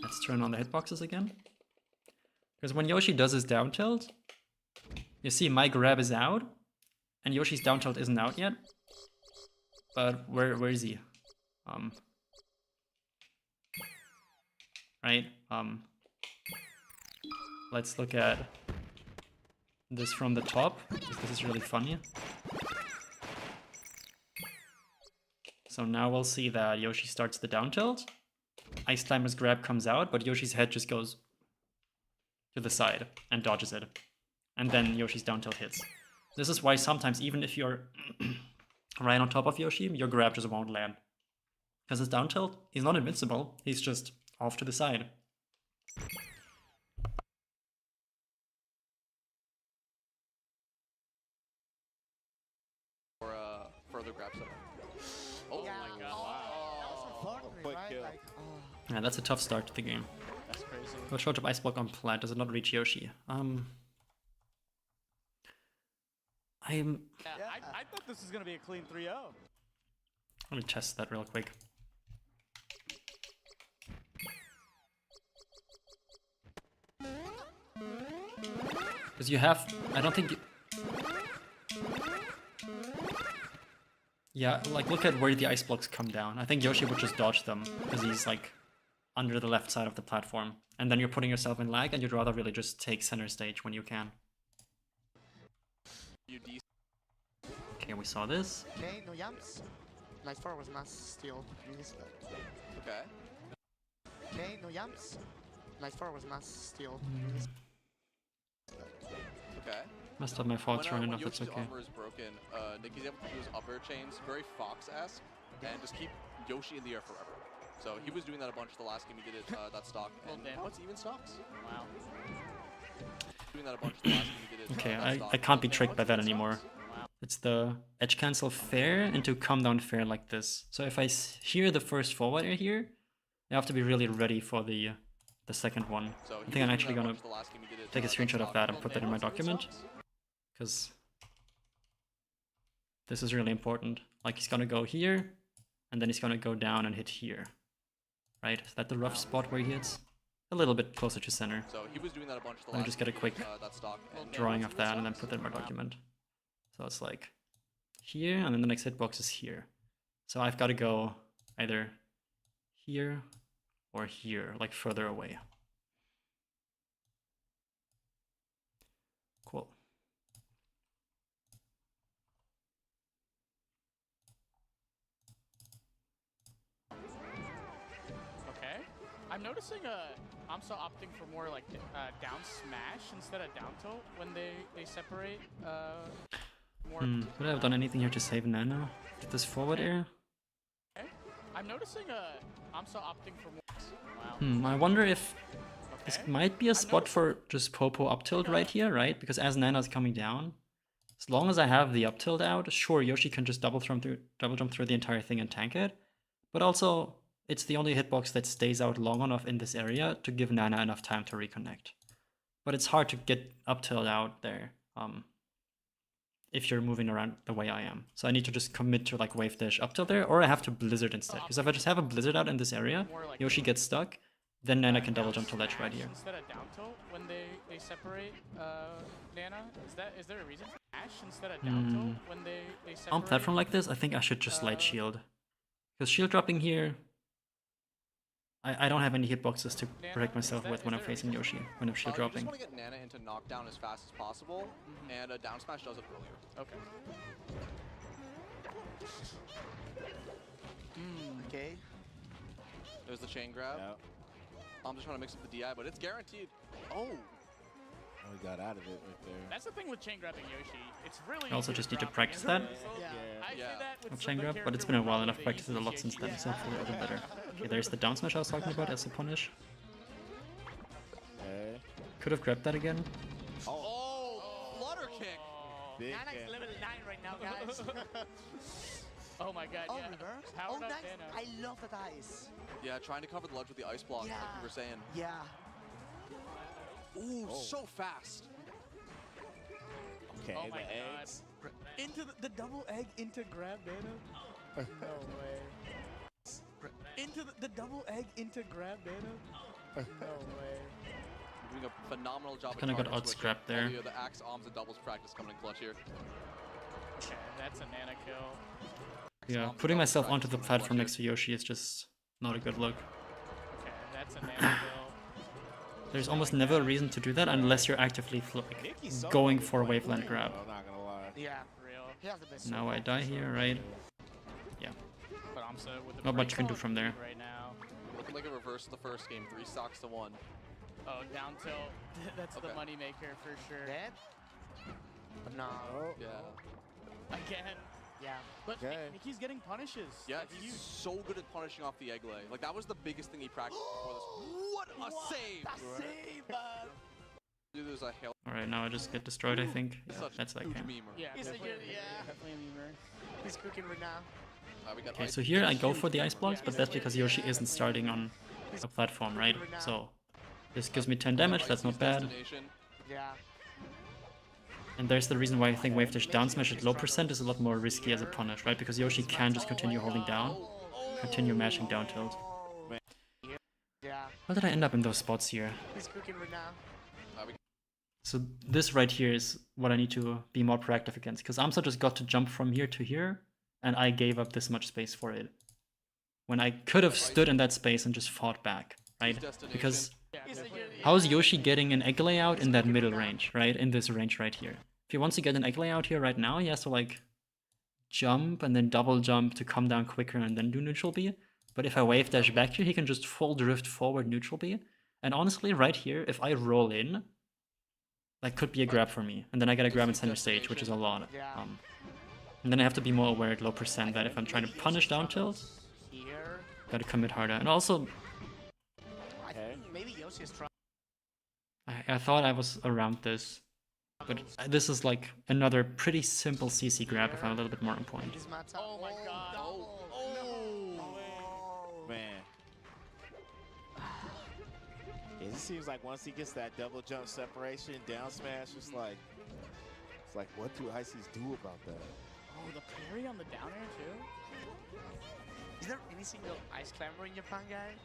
Let's turn on the hitboxes again. Because when Yoshi does his down tilt, you see my grab is out, and Yoshi's down tilt isn't out yet. But where is he? Right? Let's look at this from the top, because this is really funny. So now we'll see that Yoshi starts the down tilt. Ice Climber's grab comes out, but Yoshi's head just goes to the side and dodges it. And then Yoshi's down tilt hits. This is why sometimes, even if you're right on top of Yoshi, your grab just won't land. Because his down tilt, he's not invincible, he's just off to the side. for a further grab setup. Oh my god. Wow. Quick kill. Yeah, that's a tough start to the game. That's crazy. Go short of ice block on plant, does it not reach Yoshi? Yeah, I thought this was gonna be a clean 3-0. Let me test that real quick. Because you have, I don't think... Yeah, like look at where the ice blocks come down. I think Yoshi would just dodge them, because he's like under the left side of the platform. And then you're putting yourself in lag, and you'd rather really just take center stage when you can. Okay, we saw this. Okay, no jumps. Nice forward was mass steal. Okay. Okay, no jumps. Nice forward was mass steal. Okay. Messed up my faults running off, that's Yoshi's okay. armor is broken, Nicki's able to do his upper chains, very Fox-esque, and just keep Yoshi in the air forever. So he was doing that a bunch the last game he did it, that stock. And damn. what's even stocks? Wow. Doing that a bunch the last game he did it, Okay, that stock. I can't be What's tricked by that even anymore. stocks? It's the edge cancel fair into come down fair like this. So if I hear the first forward air here, I have to be really ready for the second one. So I he think I'm was actually doing that a gonna bunch the last game he did it, take a that screenshot of stock. that and put that in my What's even document. stocks? Because this is really important. Like he's gonna go here, and then he's gonna go down and hit here. Right? Is that the rough spot where he hits? A little bit closer to center. So he was doing that a bunch the Let me last just get a game he quick did, that stock. And drawing what's of even that and then stocks? put that in my document. So it's like here, and then the next hitbox is here. So I've got to go either here or here, like further away. Cool. Okay. I'm noticing aMSa opting for more like down smash instead of down tilt when they separate more. Would I have done anything here to save Nana? Did this forward air? Okay. I'm noticing aMSa opting for more. Wow. I wonder if this Okay. might be a spot for just Popo up tilt right here, right? Because as Nana's coming down, as long as I have the up tilt out, sure, Yoshi can just double jump through the entire thing and tank it. But also, it's the only hitbox that stays out long enough in this area to give Nana enough time to reconnect. But it's hard to get up tilt out there if you're moving around the way I am. So I need to just commit to like wave dash up tilt there, or I have to blizzard instead. Because if I just have a blizzard out in this area, Yoshi gets stuck, then Nana can double jump to ledge right here. Instead of down tilt when they separate Nana, is there a reason for Ash instead of down tilt when they separate? On platform like this, I think I should just light shield. Because shield dropping here, I don't have any hitboxes to protect myself with when I'm facing Yoshi, when I'm shield dropping. You just want to get Nana into knockdown as fast as possible, and a down smash does it earlier. Okay. Okay. There's the chain grab. Yep. I'm just trying to mix up the DI, but it's guaranteed. Oh! Oh, he got out of it right there. That's the thing with chain grabbing Yoshi. It's really I also easy just to need to drop practice against that. him. I say that with Of some chain of the grab, but it's character been a while with and I've the practiced it a lot easy since then, shaky so hopefully it'll get better. Okay, there's the down smash I was talking about as a punish. Okay. Could have grabbed that again. Oh! Flutter kick! Big Nana is fan. level 9 right now, guys. Oh my god, Oh, yeah. reverse? Powered Oh, up nice. Nana. I love that ice. Yeah, trying to cover the ledge with the ice block, like you were saying. Yeah. Ooh, so fast! Okay, Oh the my god. eggs. Into the double egg into grab Nana? No way. Into the double egg into grab Nana? No way. You're doing a phenomenal job Kinda got target switching. out-scrapped there. All the axe, aMSa doubles practice coming in clutch here. Okay, that's a Nana kill. Yeah, putting myself onto the platform next to Yoshi is just not a good look. Okay, that's a Nana kill. There's almost never a reason to do that unless you're actively like, Nicki's so going good for a playing waveland game, grab. I'm not gonna lie. Yeah. Real. He has the best. Now I die here, right? Yeah. But aMSa with the Not much you can break do from there. right now. Looking like a reverse of the first game, 3 stocks to 1. Oh, down tilt. That's the Okay. money maker for sure. Dead? No. Yeah. Again. Yeah. But Okay. Nicki's getting punishes. Yeah, That's he's huge. so good at punishing off the egg lay. Like, that was the biggest thing he practiced before this. What a save! That save, man. Dude, there's a hail. Alright, now I just get destroyed, I think. Yeah, Such that's a like huge him. memer. Yeah, He's a definitely, good- yeah. definitely a memer. He's cooking right now. We got Okay, ice so here I go shoot. for the ice blocks, but that's because Yoshi isn't starting on a platform, right? So this gives me 10 damage, that's not bad. Destination. Yeah. And there's the reason why I think wave dash down smash at low percent is a lot more risky as a punish, right? Because Yoshi can just continue holding down, continue mashing down tilt. Yeah. How did I end up in those spots here? He's cooking right now. So this right here is what I need to be more proactive against, because aMSa just got to jump from here to here, and I gave up this much space for it. When I could have stood in that space and just fought back, right? Because how's Yoshi getting an egg layout in that middle range, right? In this range right here. If he wants to get an egg layout here right now, he has to like jump and then double jump to come down quicker and then do neutral B. But if I wave dash back here, he can just full drift forward neutral B. And honestly, right here, if I roll in, that could be a grab for me. And then I get a grab in center stage, which is a lot. And then I have to be more aware at low percent that if I'm trying to punish down tilt, Here. gotta commit harder. And also, I think maybe Yoshi is trying. I thought I was around this. But this is like another pretty simple CC grab if I'm a little bit more on point. Oh my god. Man. It just seems like once he gets that double jump separation, down smash, it's like what do Ices do about that? Oh, the parry on the down air too? Is there any single ice climber in Japan, guys?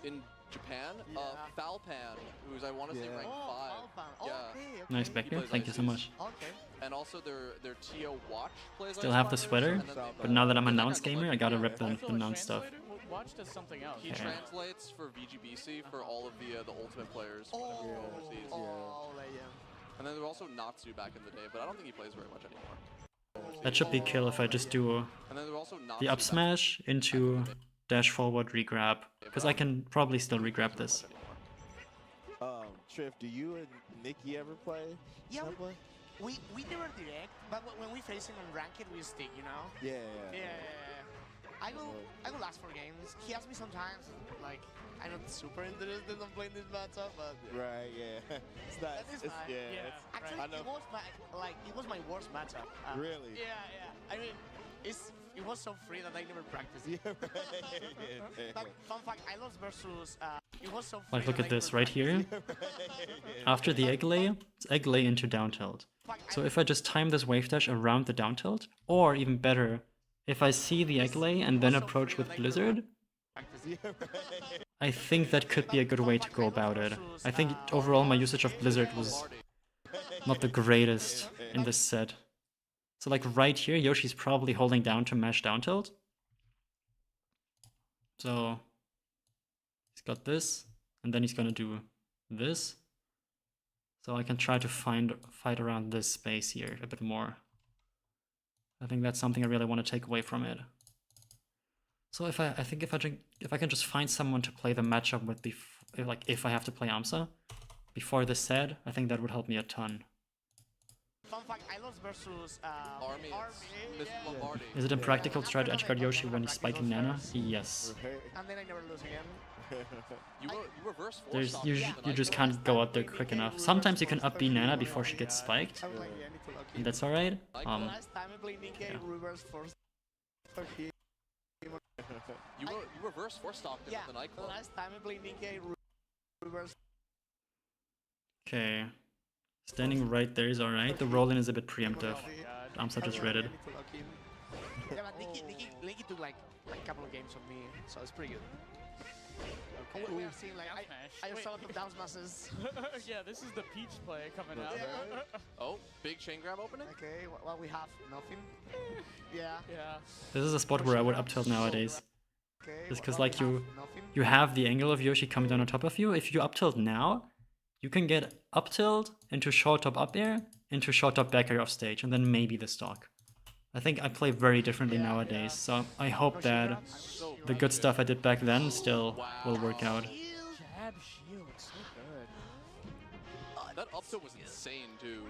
In Japan, Yeah. Falpan, who's I want to say Yeah. ranked 5. Falpan. Yeah. Okay, okay. Nice back here, plays thank you so ICs. much. Okay. And also their TO watch plays Still ice have the climbers, sweater, and then they but play- now that I'm a That announce guy's gamer, I like- gotta yeah, rep the Also, a announce stuff. translator? Watch does something else. He Yeah. translates for VGBC for all of the ultimate players. Oh, overseas. oh, yeah. And then there was also Natsu back in the day, but I don't think he plays very much anymore. That should be kill if I just do And then there were also Natsu the up back smash into dash forward regrab, because I can probably still regrab this. Triff, do you and Nicki ever play? Yeah, Subway? we never direct, but when we face him on ranked, we stick, you know? Yeah. Yeah. I go last 4 games. He asks me sometimes, like, I'm not super interested in playing this matchup, but Right, yeah. It's not, That is it's, fine. yeah. Yeah. it's- actually I know. it was my worst matchup. Really? Yeah. I mean, it was so free that I never practiced. Like, fun fact, I lost versus. It was so free. Like, look that at I this never right here. After the egg lay, it's egg lay into down tilt. So if I just time this wave dash around the down tilt, or even better, if I see the egg lay and then approach with Blizzard, I think that could be a good way to go about it. I think overall my usage of Blizzard was not the greatest in this set. So like right here, Yoshi's probably holding down to mash down tilt. So he's got this, and then he's gonna do this. So I can try to fight around this space here a bit more. I think that's something I really want to take away from it. So if I can just find someone to play the matchup with if I have to play aMSa before this set, I think that would help me a ton. Fun fact, I lost versus Army. Miss Lombardi. Is it impractical to try to edgeguard Yoshi when he's spiking Nana? Yes. and then I never lose again. You reverse force There's stock you, with you an just icon. can't go out there quick enough. Sometimes you can up B Nana before she gets spiked, I was like, yeah, I need to lock in. and that's alright. Last time I played Nicki, yeah. reverse force. Okay. You reverse force stocked him Yeah, with an icon. last time I played Nicki, reverse. Okay. Standing right there is alright. The roll-in is a bit preemptive. aMSa just read it. Yeah, but Nicki took like a couple of games from me, so it's pretty good. Okay. We are seeing like I saw a lot of down smashes. Yeah, this is the Peach play coming out. Oh, big chain grab opening. Okay, what we have? Nothing. Yeah. Yeah. This is a spot where I would up tilt nowadays. Okay. Just because what like we have? you Nothing. have the angle of Yoshi coming down on top of you. If you up tilt now, you can get up tilt into short top up air, into short top back air off stage, and then maybe the stock. I think I play very differently nowadays, so I hope that the good stuff I did back then still will work out. Jab shield, so good. That up tilt was insane too.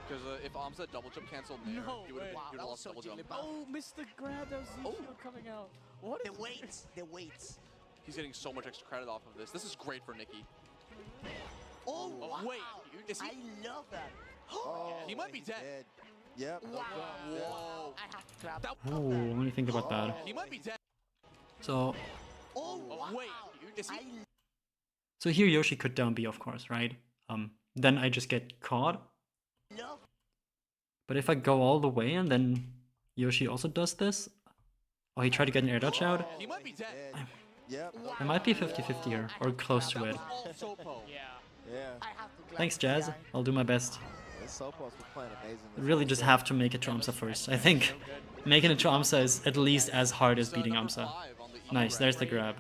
Because if aMSa double jump canceled there, No he would way. have lost double jump. Oh, missed the grab. That was Z shield coming out. What The is weights. The weights. He's getting so much extra credit off of this. This is great for Nicki. Oh, wow. wait, is he- I love that. He might be dead. Yep. Wow. Whoa. I have to clap. Ooh, let me think about that. He might be dead. So Oh, wow. Wait, is he? so here Yoshi could down B, of course, right? Then I just get caught. love. But if I go all the way and then Yoshi also does this, oh, he tried to get an air dodge out. He might be dead. Yep. It might be 50-50 here, or close to it. Also po. Yeah. Yeah. I have to clap. Thanks, Jazz. I'll do my best. This Sopos was playing amazing. I really just have to make it to aMSa first. I think making it to aMSa is at least as hard as beating Number aMSa. 5 on the Nice, E there's the grab.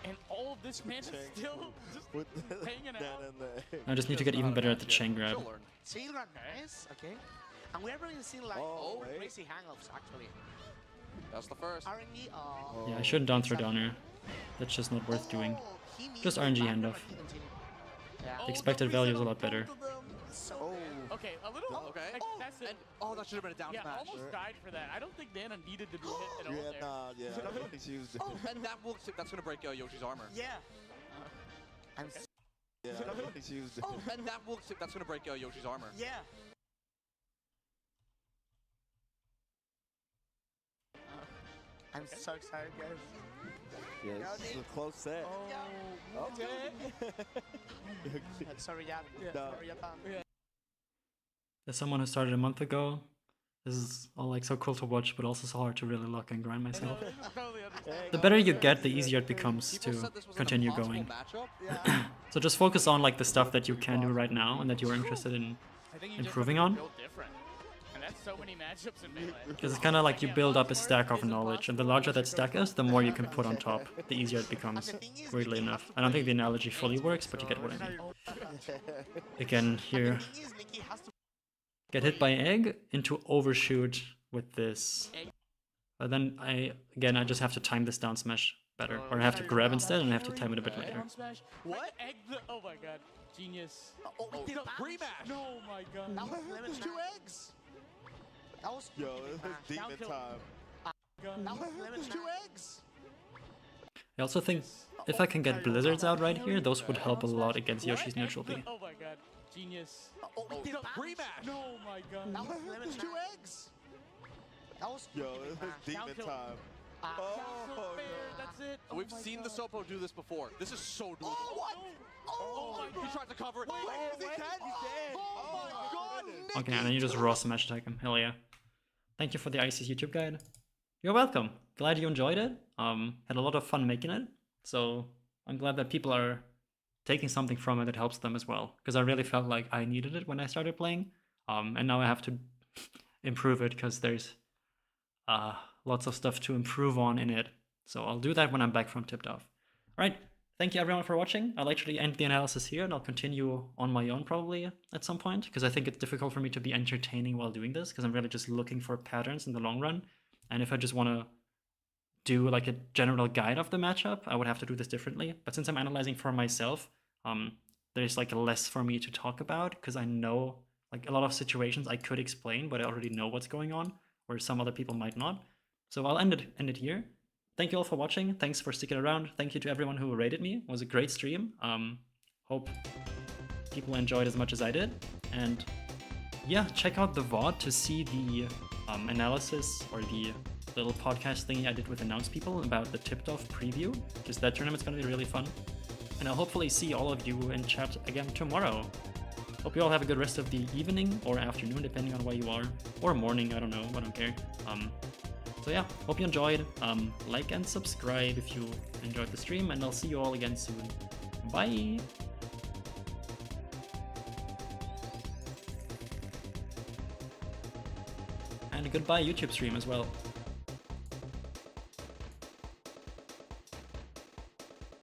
And all of this man is still just hanging out. I just need to get even better at the chain grab. She'll learn. See, nice. Okay. And we are going to see like wait. crazy hang-ups actually. That's the first. RNG. Yeah, I shouldn't down throw down here. That's just not worth doing. Just RNG handoff. Yeah. The expected value is a lot better. So Okay, a little. Okay. Like, that's it. And that should have been a down Yeah, smash. almost died for that. I don't think Nana needed to be hit at all Yeah, there. nah, yeah. I don't think she was. And that's gonna break Yoshi's armor. yeah. I'm Yeah, I don't think she was. And that's gonna break Yoshi's armor. yeah. I'm so excited, guys. Yeah, this is a close set. Oh, Okay. Sorry, yeah. No. Sorry, Japan. As someone who started a month ago, this is all like so cool to watch, but also so hard to really lock and grind myself. Totally understand. The better you get, the easier it becomes People to said this was an continue impossible going. matchup. So just focus on like the stuff that you can do right now and that you're interested in I think you improving just have on. to build different. And that's so many matchups in Melee. Because it's kind of like you build up a stack of knowledge, and the larger that stack is, the more you can put on top, the easier it becomes, weirdly enough. I don't think the analogy fully works, but you get what I mean. Again, here, Nicki has to get hit by egg into overshoot with this. But then I just have to time this down smash better. Or I have to grab instead, and I have to time it a bit later. Down smash. What? Egg the, oh my god. Genius. Oh, we did Rematch. No, my god. That was lemon There's 2 nine. eggs. That was Yo, this is demon Down tilt. time. that was lemon There's 2 nine. eggs. I also think if I can get blizzards out right here, those would help a lot against Yoshi's What? neutral Egg B. the, oh my god. Genius. Oh, we did Rematch. No, my god. That was lemon There's 2 nine. eggs. That was Yo, it was Down demon tilt. time. Down Oh, tilt fair, no. that's it. Oh We've my seen the God. Sopo do this before. This is so doable. Oh, what? Oh, He tries to cover it. Wait, is he dead? He's dead. Oh my God, goodness. Okay, and then you just raw smash attack him. Hell yeah. Thank you for the IC's YouTube guide. You're welcome. Glad you enjoyed it. Had a lot of fun making it. So I'm glad that people are taking something from it that helps them as well. Because I really felt like I needed it when I started playing. And now I have to improve it because there's lots of stuff to improve on in it. So I'll do that when I'm back from Tipped Off. Alright, thank you everyone for watching. I'll actually end the analysis here and I'll continue on my own probably at some point. Because I think it's difficult for me to be entertaining while doing this. Because I'm really just looking for patterns in the long run. And if I just want to do like a general guide of the matchup, I would have to do this differently. But since I'm analyzing for myself, there's like less for me to talk about because I know like a lot of situations I could explain, but I already know what's going on, where some other people might not. So I'll end it here. Thank you all for watching. Thanks for sticking around. Thank you to everyone who rated me. It was a great stream. Hope people enjoyed as much as I did. And yeah, check out the VOD to see the analysis or the little podcast thingy I did with Announce People about the Tipped Off preview, because that tournament's gonna be really fun. And I'll hopefully see all of you in chat again tomorrow. Hope you all have a good rest of the evening or afternoon, depending on where you are, or morning, I don't know, I don't care. So yeah, hope you enjoyed. Like and subscribe if you enjoyed the stream, and I'll see you all again soon. Bye! And goodbye YouTube stream as well.